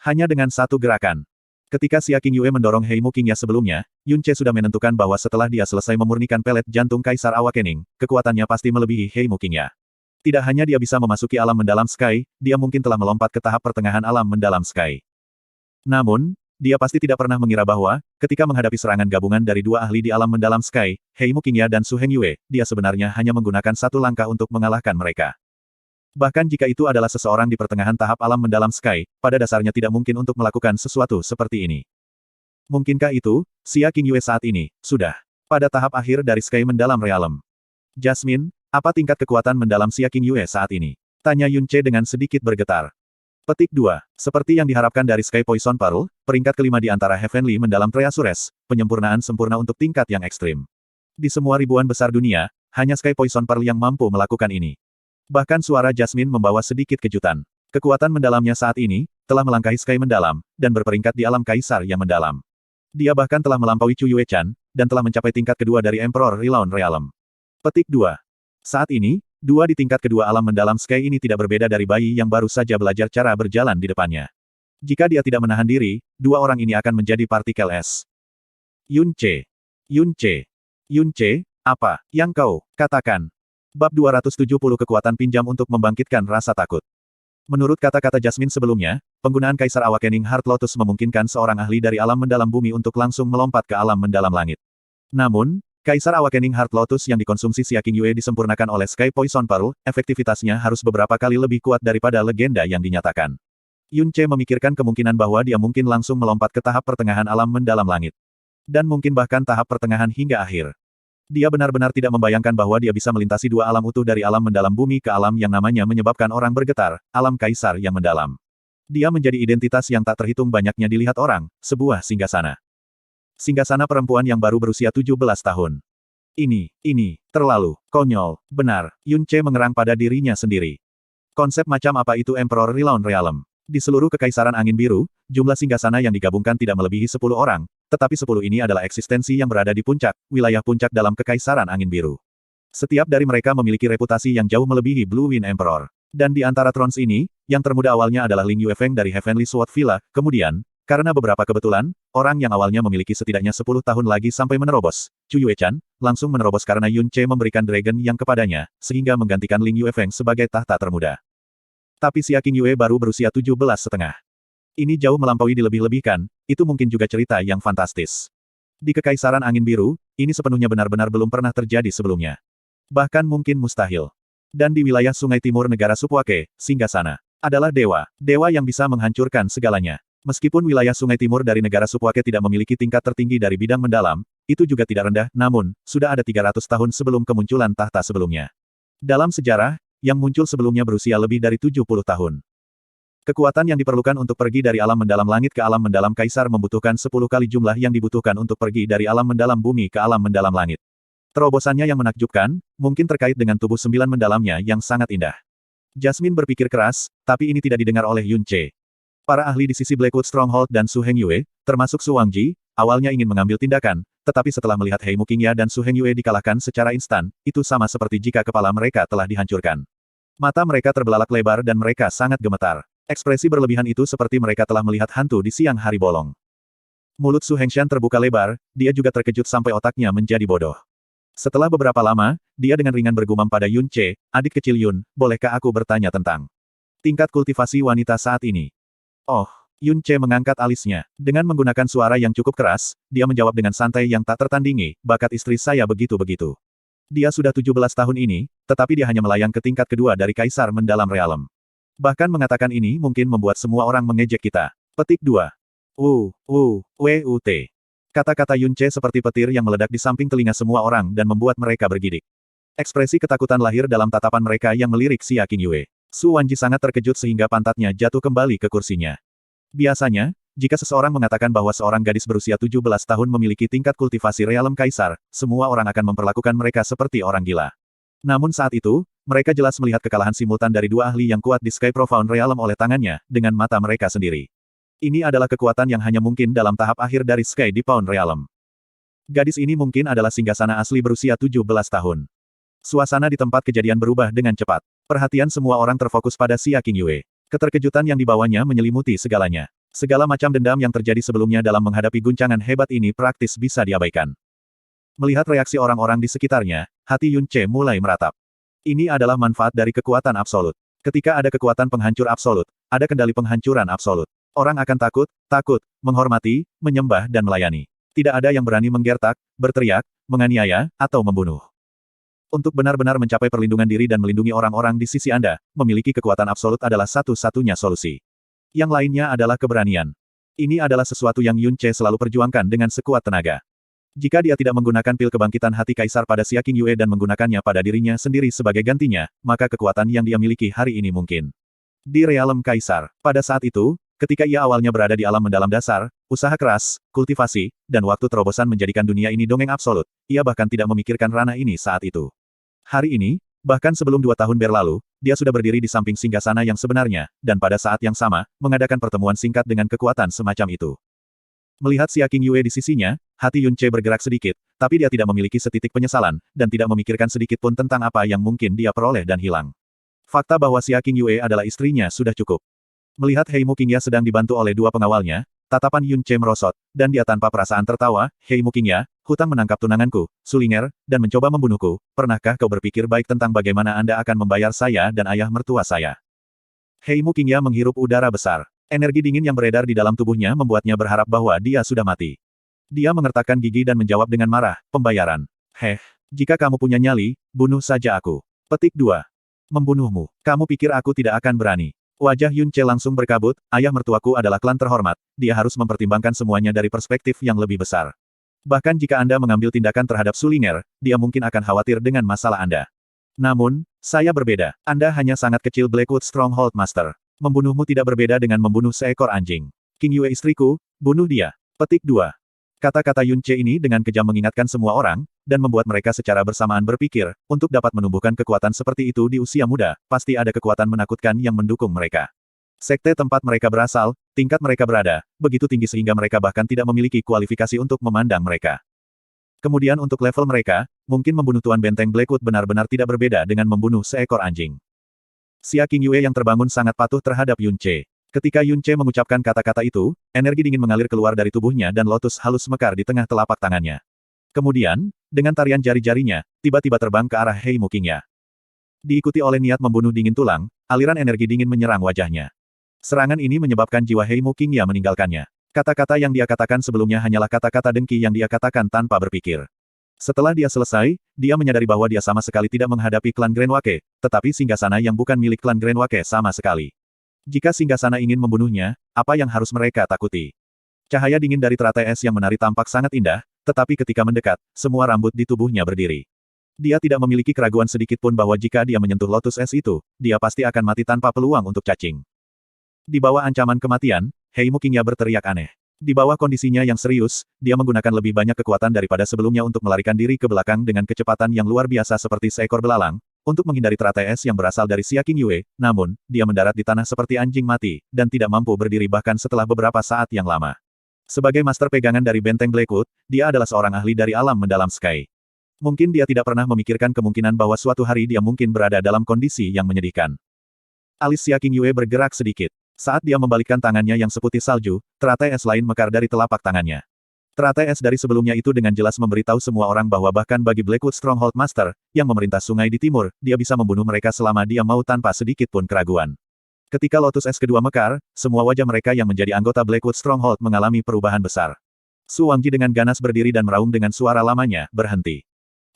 Speaker 1: Hanya dengan satu gerakan. Ketika Xia Qingyue mendorong Hei Muqingya sebelumnya, Yun Ce sudah menentukan bahwa setelah dia selesai memurnikan pelet jantung Kaisar Awakening, kekuatannya pasti melebihi Hei Muqingya. Tidak hanya dia bisa memasuki alam mendalam Sky, dia mungkin telah melompat ke tahap pertengahan alam mendalam Sky. Namun, dia pasti tidak pernah mengira bahwa, ketika menghadapi serangan gabungan dari dua ahli di alam mendalam Sky, Hei Muqingya dan Su Hengyue, dia sebenarnya hanya menggunakan satu langkah untuk mengalahkan mereka. Bahkan jika itu adalah seseorang di pertengahan tahap alam mendalam Sky, pada dasarnya tidak mungkin untuk melakukan sesuatu seperti ini. Mungkinkah itu, Xia Qingyue saat ini, sudah pada tahap akhir dari Sky mendalam realm? Jasmine, apa tingkat kekuatan mendalam Xia Qingyue saat ini? Tanya Yun Ce dengan sedikit bergetar. Petik 2. Seperti yang diharapkan dari Sky Poison Pearl, peringkat kelima di antara Heavenly mendalam Treasures, penyempurnaan sempurna untuk tingkat yang ekstrim. Di semua ribuan besar dunia, hanya Sky Poison Pearl yang mampu melakukan ini. Bahkan suara Jasmine membawa sedikit kejutan. Kekuatan mendalamnya saat ini, telah melangkahi Sky mendalam, dan berperingkat di alam Kaisar yang mendalam. Dia bahkan telah melampaui Chu Yue-chan, dan telah mencapai tingkat kedua dari Emperor Relaun Realm. Petik 2. Saat ini, dua di tingkat kedua alam mendalam Sky ini tidak berbeda dari bayi yang baru saja belajar cara berjalan di depannya. Jika dia tidak menahan diri, dua orang ini akan menjadi partikel es. Yun Ce. Yun Ce. Yun Ce, apa yang kau katakan? Bab 270 Kekuatan Pinjam untuk Membangkitkan Rasa Takut. Menurut kata-kata Jasmine sebelumnya, penggunaan Kaisar Awakening Heart Lotus memungkinkan seorang ahli dari alam mendalam bumi untuk langsung melompat ke alam mendalam langit. Namun, Kaisar Awakening Heart Lotus yang dikonsumsi Xia Qingyue disempurnakan oleh Sky Poison Pearl, efektivitasnya harus beberapa kali lebih kuat daripada legenda yang dinyatakan. Yun Ce memikirkan kemungkinan bahwa dia mungkin langsung melompat ke tahap pertengahan alam mendalam langit. Dan mungkin bahkan tahap pertengahan hingga akhir. Dia benar-benar tidak membayangkan bahwa dia bisa melintasi dua alam utuh dari alam mendalam bumi ke alam yang namanya menyebabkan orang bergetar, alam Kaisar yang mendalam. Dia menjadi identitas yang tak terhitung banyaknya dilihat orang, sebuah singgasana. Singgasana perempuan yang baru berusia 17 tahun. Ini, terlalu konyol, benar, Yun Ce mengerang pada dirinya sendiri. Konsep macam apa itu Emperor Relaun Realm? Di seluruh Kekaisaran Angin Biru, jumlah singgasana yang digabungkan tidak melebihi 10 orang, tetapi 10 ini adalah eksistensi yang berada di puncak, wilayah puncak dalam Kekaisaran Angin Biru. Setiap dari mereka memiliki reputasi yang jauh melebihi Blue Wind Emperor. Dan di antara Thrones ini, yang termuda awalnya adalah Ling Yuefeng dari Heavenly Sword Villa, kemudian, karena beberapa kebetulan, orang yang awalnya memiliki setidaknya 10 tahun lagi sampai menerobos, Chu Yue-chan, langsung menerobos karena Yun Ce memberikan Dragon yang kepadanya, sehingga menggantikan Ling Yuefeng sebagai tahta termuda. Tapi Xia Qingyue baru berusia 17,5. Ini jauh melampaui dilebih-lebihkan, itu mungkin juga cerita yang fantastis. Di Kekaisaran Angin Biru, ini sepenuhnya benar-benar belum pernah terjadi sebelumnya. Bahkan mungkin mustahil. Dan di wilayah Sungai Timur negara Supwake, Singgasana adalah dewa, dewa yang bisa menghancurkan segalanya. Meskipun wilayah Sungai Timur dari negara Supwake tidak memiliki tingkat tertinggi dari bidang mendalam, itu juga tidak rendah, namun, sudah ada 300 tahun sebelum kemunculan tahta sebelumnya. Dalam sejarah, yang muncul sebelumnya berusia lebih dari 70 tahun. Kekuatan yang diperlukan untuk pergi dari alam mendalam langit ke alam mendalam Kaisar membutuhkan 10 kali jumlah yang dibutuhkan untuk pergi dari alam mendalam bumi ke alam mendalam langit. Terobosannya yang menakjubkan, mungkin terkait dengan tubuh 9 mendalamnya yang sangat indah. Jasmine berpikir keras, tapi ini tidak didengar oleh Yun Ce. Para ahli di sisi Blackwood Stronghold dan Su Hengyue, termasuk Su Wangji, awalnya ingin mengambil tindakan, tetapi setelah melihat Hei Muqingya dan Su Hengyue dikalahkan secara instan, itu sama seperti jika kepala mereka telah dihancurkan. Mata mereka terbelalak lebar dan mereka sangat gemetar. Ekspresi berlebihan itu seperti mereka telah melihat hantu di siang hari bolong. Mulut Su Hengshan terbuka lebar, dia juga terkejut sampai otaknya menjadi bodoh. Setelah beberapa lama, dia dengan ringan bergumam pada Yun Ce, adik kecil Yun, bolehkah aku bertanya tentang tingkat kultivasi wanita saat ini? Oh, Yun Ce mengangkat alisnya. Dengan menggunakan suara yang cukup keras, dia menjawab dengan santai yang tak tertandingi, bakat istri saya begitu-begitu. Dia sudah 17 tahun ini, tetapi dia hanya melayang ke tingkat kedua dari Kaisar Mendalam Realem. Bahkan mengatakan ini mungkin membuat semua orang mengejek kita. Petik 2. WUT. Kata-kata Yun Ce seperti petir yang meledak di samping telinga semua orang dan membuat mereka bergidik. Ekspresi ketakutan lahir dalam tatapan mereka yang melirik Xia Qingyue. Su Wanji sangat terkejut sehingga pantatnya jatuh kembali ke kursinya. Biasanya, jika seseorang mengatakan bahwa seorang gadis berusia 17 tahun memiliki tingkat kultivasi realem kaisar, semua orang akan memperlakukan mereka seperti orang gila. Namun saat itu, mereka jelas melihat kekalahan simultan dari dua ahli yang kuat di Sky Profound Realm oleh tangannya, dengan mata mereka sendiri. Ini adalah kekuatan yang hanya mungkin dalam tahap akhir dari Sky Profound Realm. Gadis ini mungkin adalah singgasana asli berusia 17 tahun. Suasana di tempat kejadian berubah dengan cepat. Perhatian semua orang terfokus pada Xia Qingyue. Keterkejutan yang dibawanya menyelimuti segalanya. Segala macam dendam yang terjadi sebelumnya dalam menghadapi guncangan hebat ini praktis bisa diabaikan. Melihat reaksi orang-orang di sekitarnya, hati Yun Ce mulai meratap. Ini adalah manfaat dari kekuatan absolut. Ketika ada kekuatan penghancur absolut, ada kendali penghancuran absolut. Orang akan takut, menghormati, menyembah dan melayani. Tidak ada yang berani menggertak, berteriak, menganiaya, atau membunuh. Untuk benar-benar mencapai perlindungan diri dan melindungi orang-orang di sisi Anda, memiliki kekuatan absolut adalah satu-satunya solusi. Yang lainnya adalah keberanian. Ini adalah sesuatu yang Yun Ce selalu perjuangkan dengan sekuat tenaga. Jika dia tidak menggunakan pil kebangkitan hati kaisar pada Xia Qingyue dan menggunakannya pada dirinya sendiri sebagai gantinya, maka kekuatan yang dia miliki hari ini mungkin. Di realem kaisar, pada saat itu, ketika ia awalnya berada di alam mendalam dasar, usaha keras, kultivasi, dan waktu terobosan menjadikan dunia ini dongeng absolut, ia bahkan tidak memikirkan ranah ini saat itu. Hari ini, bahkan sebelum 2 tahun berlalu, dia sudah berdiri di samping singgasana yang sebenarnya, dan pada saat yang sama, mengadakan pertemuan singkat dengan kekuatan semacam itu. Melihat Xia Qingyue di sisinya, hati Yun Ce bergerak sedikit, tapi dia tidak memiliki setitik penyesalan, dan tidak memikirkan sedikit pun tentang apa yang mungkin dia peroleh dan hilang. Fakta bahwa Xia Qingyue adalah istrinya sudah cukup. Melihat Heimu Qingya sedang dibantu oleh dua pengawalnya, tatapan Yun Ce merosot, dan dia tanpa perasaan tertawa, Heimu Qingya, hutang menangkap tunanganku, Sulinger, dan mencoba membunuhku, pernahkah kau berpikir baik tentang bagaimana Anda akan membayar saya dan ayah mertua saya? Heimu Qingya menghirup udara besar. Energi dingin yang beredar di dalam tubuhnya membuatnya berharap bahwa dia sudah mati. Dia mengertakkan gigi dan menjawab dengan marah, pembayaran. Jika kamu punya nyali, bunuh saja aku. Petik 2. Membunuhmu. Kamu pikir aku tidak akan berani? Wajah Yun Ce langsung berkabut, ayah mertuaku adalah klan terhormat, dia harus mempertimbangkan semuanya dari perspektif yang lebih besar. Bahkan jika Anda mengambil tindakan terhadap Sulinger, dia mungkin akan khawatir dengan masalah Anda. Namun, saya berbeda. Anda hanya sangat kecil Blackwood Stronghold Master. Membunuhmu tidak berbeda dengan membunuh seekor anjing. Qingyue istriku, bunuh dia. Petik 2. Kata-kata Yun Ce ini dengan kejam mengingatkan semua orang, dan membuat mereka secara bersamaan berpikir, untuk dapat menumbuhkan kekuatan seperti itu di usia muda, pasti ada kekuatan menakutkan yang mendukung mereka. Sekte tempat mereka berasal, tingkat mereka berada, begitu tinggi sehingga mereka bahkan tidak memiliki kualifikasi untuk memandang mereka. Kemudian untuk level mereka, mungkin membunuh Tuan Benteng Blackwood benar-benar tidak berbeda dengan membunuh seekor anjing. Xia Qingyue yang terbangun sangat patuh terhadap Yun Ce. Ketika Yun Ce mengucapkan kata-kata itu, energi dingin mengalir keluar dari tubuhnya dan lotus halus mekar di tengah telapak tangannya. Kemudian, dengan tarian jari-jarinya, tiba-tiba terbang ke arah Heimu Qingya. Diikuti oleh niat membunuh dingin tulang, aliran energi dingin menyerang wajahnya. Serangan ini menyebabkan jiwa Heimu Qingya meninggalkannya. Kata-kata yang dia katakan sebelumnya hanyalah kata-kata dengki yang dia katakan tanpa berpikir. Setelah dia selesai, dia menyadari bahwa dia sama sekali tidak menghadapi klan Grenwake, tetapi singgasana yang bukan milik klan Grenwake sama sekali. Jika singgasana ingin membunuhnya, apa yang harus mereka takuti? Cahaya dingin dari teratai es yang menari tampak sangat indah, tetapi ketika mendekat, semua rambut di tubuhnya berdiri. Dia tidak memiliki keraguan sedikit pun bahwa jika dia menyentuh lotus es itu, dia pasti akan mati tanpa peluang untuk cacing. Di bawah ancaman kematian, Heimu Qingya berteriak aneh. Di bawah kondisinya yang serius, dia menggunakan lebih banyak kekuatan daripada sebelumnya untuk melarikan diri ke belakang dengan kecepatan yang luar biasa seperti seekor belalang, untuk menghindari teratai es yang berasal dari Xia Qingyue, namun, dia mendarat di tanah seperti anjing mati, dan tidak mampu berdiri bahkan setelah beberapa saat yang lama. Sebagai master pegangan dari Benteng Blackwood, dia adalah seorang ahli dari alam mendalam Sky. Mungkin dia tidak pernah memikirkan kemungkinan bahwa suatu hari dia mungkin berada dalam kondisi yang menyedihkan. Alis Xia Qingyue bergerak sedikit. Saat dia membalikkan tangannya yang seputih salju, teratai es lain mekar dari telapak tangannya. Teratai es dari sebelumnya itu dengan jelas memberitahu semua orang bahwa bahkan bagi Blackwood Stronghold Master, yang memerintah sungai di timur, dia bisa membunuh mereka selama dia mau tanpa sedikit pun keraguan. Ketika Lotus Es kedua mekar, semua wajah mereka yang menjadi anggota Blackwood Stronghold mengalami perubahan besar. Su Wangji dengan ganas berdiri dan meraung dengan suara lamanya, berhenti.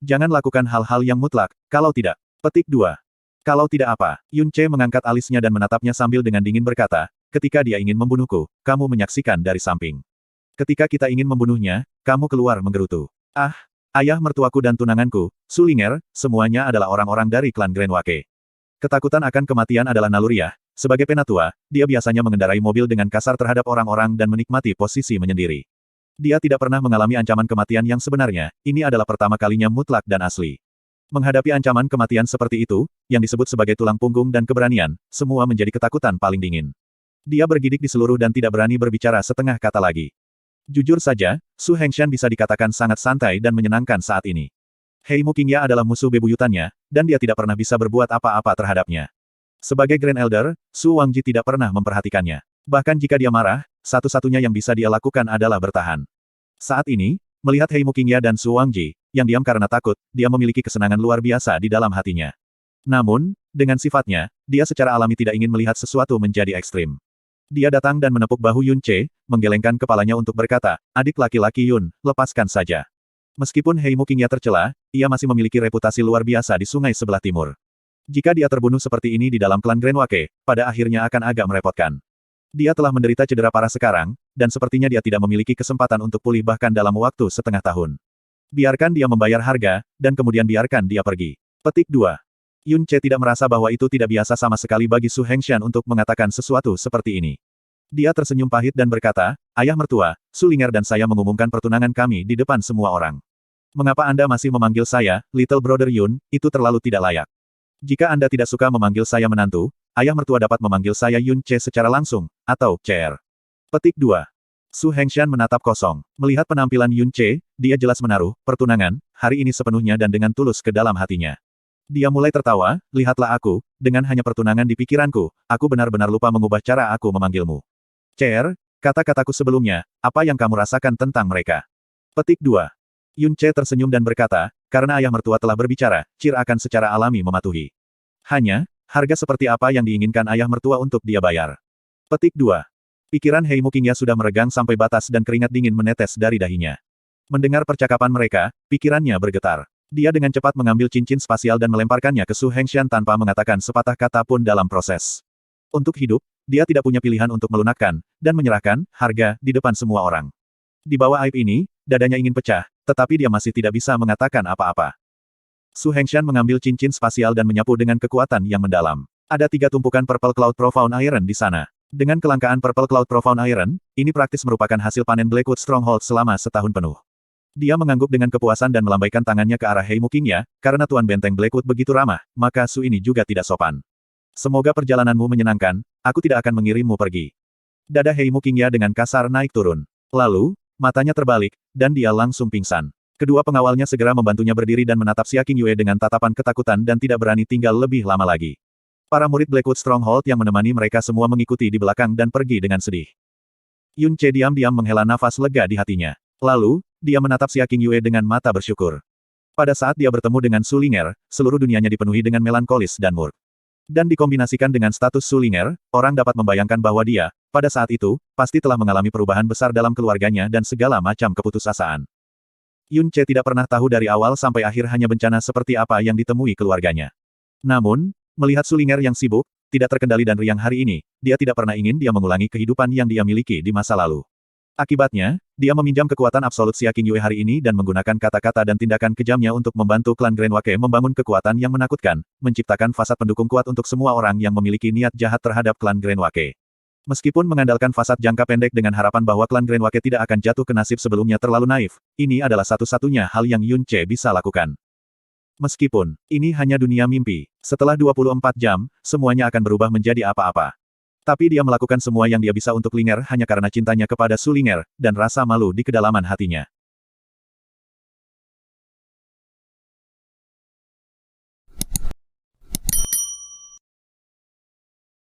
Speaker 1: Jangan lakukan hal-hal yang mutlak, kalau tidak. Petik 2. Kalau tidak apa, Yun Ce mengangkat alisnya dan menatapnya sambil dengan dingin berkata, ketika dia ingin membunuhku, kamu menyaksikan dari samping. Ketika kita ingin membunuhnya, kamu keluar menggerutu. Ah, ayah mertuaku dan tunanganku, Su Ling'er, semuanya adalah orang-orang dari klan Grand Wake. Ketakutan akan kematian adalah naluriah. Sebagai penatua, dia biasanya mengendarai mobil dengan kasar terhadap orang-orang dan menikmati posisi menyendiri. Dia tidak pernah mengalami ancaman kematian yang sebenarnya, ini adalah pertama kalinya mutlak dan asli. Menghadapi ancaman kematian seperti itu, yang disebut sebagai tulang punggung dan keberanian, semua menjadi ketakutan paling dingin. Dia bergidik di seluruh dan tidak berani berbicara setengah kata lagi. Jujur saja, Su Hengshan bisa dikatakan sangat santai dan menyenangkan saat ini. Heimu Qingya adalah musuh bebuyutannya, dan dia tidak pernah bisa berbuat apa-apa terhadapnya. Sebagai Grand Elder, Su Wangji tidak pernah memperhatikannya. Bahkan jika dia marah, satu-satunya yang bisa dia lakukan adalah bertahan. Saat ini, melihat Heimu Qingya dan Su Wangji, yang diam karena takut, dia memiliki kesenangan luar biasa di dalam hatinya. Namun, dengan sifatnya, dia secara alami tidak ingin melihat sesuatu menjadi ekstrim. Dia datang dan menepuk bahu Yun Ce, menggelengkan kepalanya untuk berkata, adik laki-laki Yun, lepaskan saja. Meskipun Heimu Qingya tercela, ia masih memiliki reputasi luar biasa di sungai sebelah timur. Jika dia terbunuh seperti ini di dalam klan Grand Wake, pada akhirnya akan agak merepotkan. Dia telah menderita cedera parah sekarang, dan sepertinya dia tidak memiliki kesempatan untuk pulih bahkan dalam waktu setengah tahun. Biarkan dia membayar harga, dan kemudian biarkan dia pergi. Petik 2. Yun Ce tidak merasa bahwa itu tidak biasa sama sekali bagi Su Hengshan untuk mengatakan sesuatu seperti ini. Dia tersenyum pahit dan berkata, ayah mertua, Su Ling'er dan saya mengumumkan pertunangan kami di depan semua orang. Mengapa Anda masih memanggil saya, Little Brother Yun, itu terlalu tidak layak. Jika Anda tidak suka memanggil saya menantu, ayah mertua dapat memanggil saya Yun Ce secara langsung, atau CR. Petik 2. Su Hengshan menatap kosong. Melihat penampilan Yun Ce, dia jelas menaruh pertunangan hari ini sepenuhnya dan dengan tulus ke dalam hatinya. Dia mulai tertawa, lihatlah aku, dengan hanya pertunangan di pikiranku, aku benar-benar lupa mengubah cara aku memanggilmu. CR, kata-kataku sebelumnya, apa yang kamu rasakan tentang mereka? Petik 2. Yun Ce tersenyum dan berkata, karena ayah mertua telah berbicara, Cir akan secara alami mematuhi. Hanya, harga seperti apa yang diinginkan ayah mertua untuk dia bayar. Petik 2. Pikiran Heimu Qingya sudah meregang sampai batas dan keringat dingin menetes dari dahinya. Mendengar percakapan mereka, pikirannya bergetar. Dia dengan cepat mengambil cincin spasial dan melemparkannya ke Su Hengshan tanpa mengatakan sepatah kata pun dalam proses. Untuk hidup, dia tidak punya pilihan untuk melunakkan, dan menyerahkan, harga, di depan semua orang. Di bawah aib ini, dadanya ingin pecah, tetapi dia masih tidak bisa mengatakan apa-apa. Su Hengshan mengambil cincin spasial dan menyapu dengan kekuatan yang mendalam. Ada 3 tumpukan Purple Cloud Profound Iron di sana. Dengan kelangkaan Purple Cloud Profound Iron, ini praktis merupakan hasil panen Blackwood Stronghold selama setahun penuh. Dia mengangguk dengan kepuasan dan melambaikan tangannya ke arah Heimu Qingya, karena Tuan Benteng Blackwood begitu ramah, maka Su ini juga tidak sopan. Semoga perjalananmu menyenangkan, aku tidak akan mengirimmu pergi. Dada Heimu Qingya dengan kasar naik turun. Lalu, matanya terbalik, dan dia langsung pingsan. Kedua pengawalnya segera membantunya berdiri dan menatap Xia Qingyue dengan tatapan ketakutan dan tidak berani tinggal lebih lama lagi. Para murid Blackwood Stronghold yang menemani mereka semua mengikuti di belakang dan pergi dengan sedih. Yun Ce diam-diam menghela nafas lega di hatinya. Lalu, dia menatap Xia Qingyue dengan mata bersyukur. Pada saat dia bertemu dengan Su Ling'er, seluruh dunianya dipenuhi dengan melankolis dan murka. Dan dikombinasikan dengan status Su Ling'er, orang dapat membayangkan bahwa dia, pada saat itu, pasti telah mengalami perubahan besar dalam keluarganya dan segala macam keputusasaan. Yun Ce tidak pernah tahu dari awal sampai akhir hanya bencana seperti apa yang ditemui keluarganya. Namun, melihat Su Ling'er yang sibuk, tidak terkendali dan riang hari ini, dia tidak pernah ingin dia mengulangi kehidupan yang dia miliki di masa lalu. Akibatnya, dia meminjam kekuatan absolut Xia Qingyue hari ini dan menggunakan kata-kata dan tindakan kejamnya untuk membantu klan Grand Wake membangun kekuatan yang menakutkan, menciptakan fasad pendukung kuat untuk semua orang yang memiliki niat jahat terhadap klan Grand Wake. Meskipun mengandalkan fasad jangka pendek dengan harapan bahwa klan Grand Wake tidak akan jatuh ke nasib sebelumnya terlalu naif, ini adalah satu-satunya hal yang Yun Ce bisa lakukan. Meskipun ini hanya dunia mimpi, setelah 24 jam, semuanya akan berubah menjadi apa-apa. Tapi dia melakukan semua yang dia bisa untuk Ling'er hanya karena cintanya kepada Su Ling'er, dan rasa malu di kedalaman hatinya.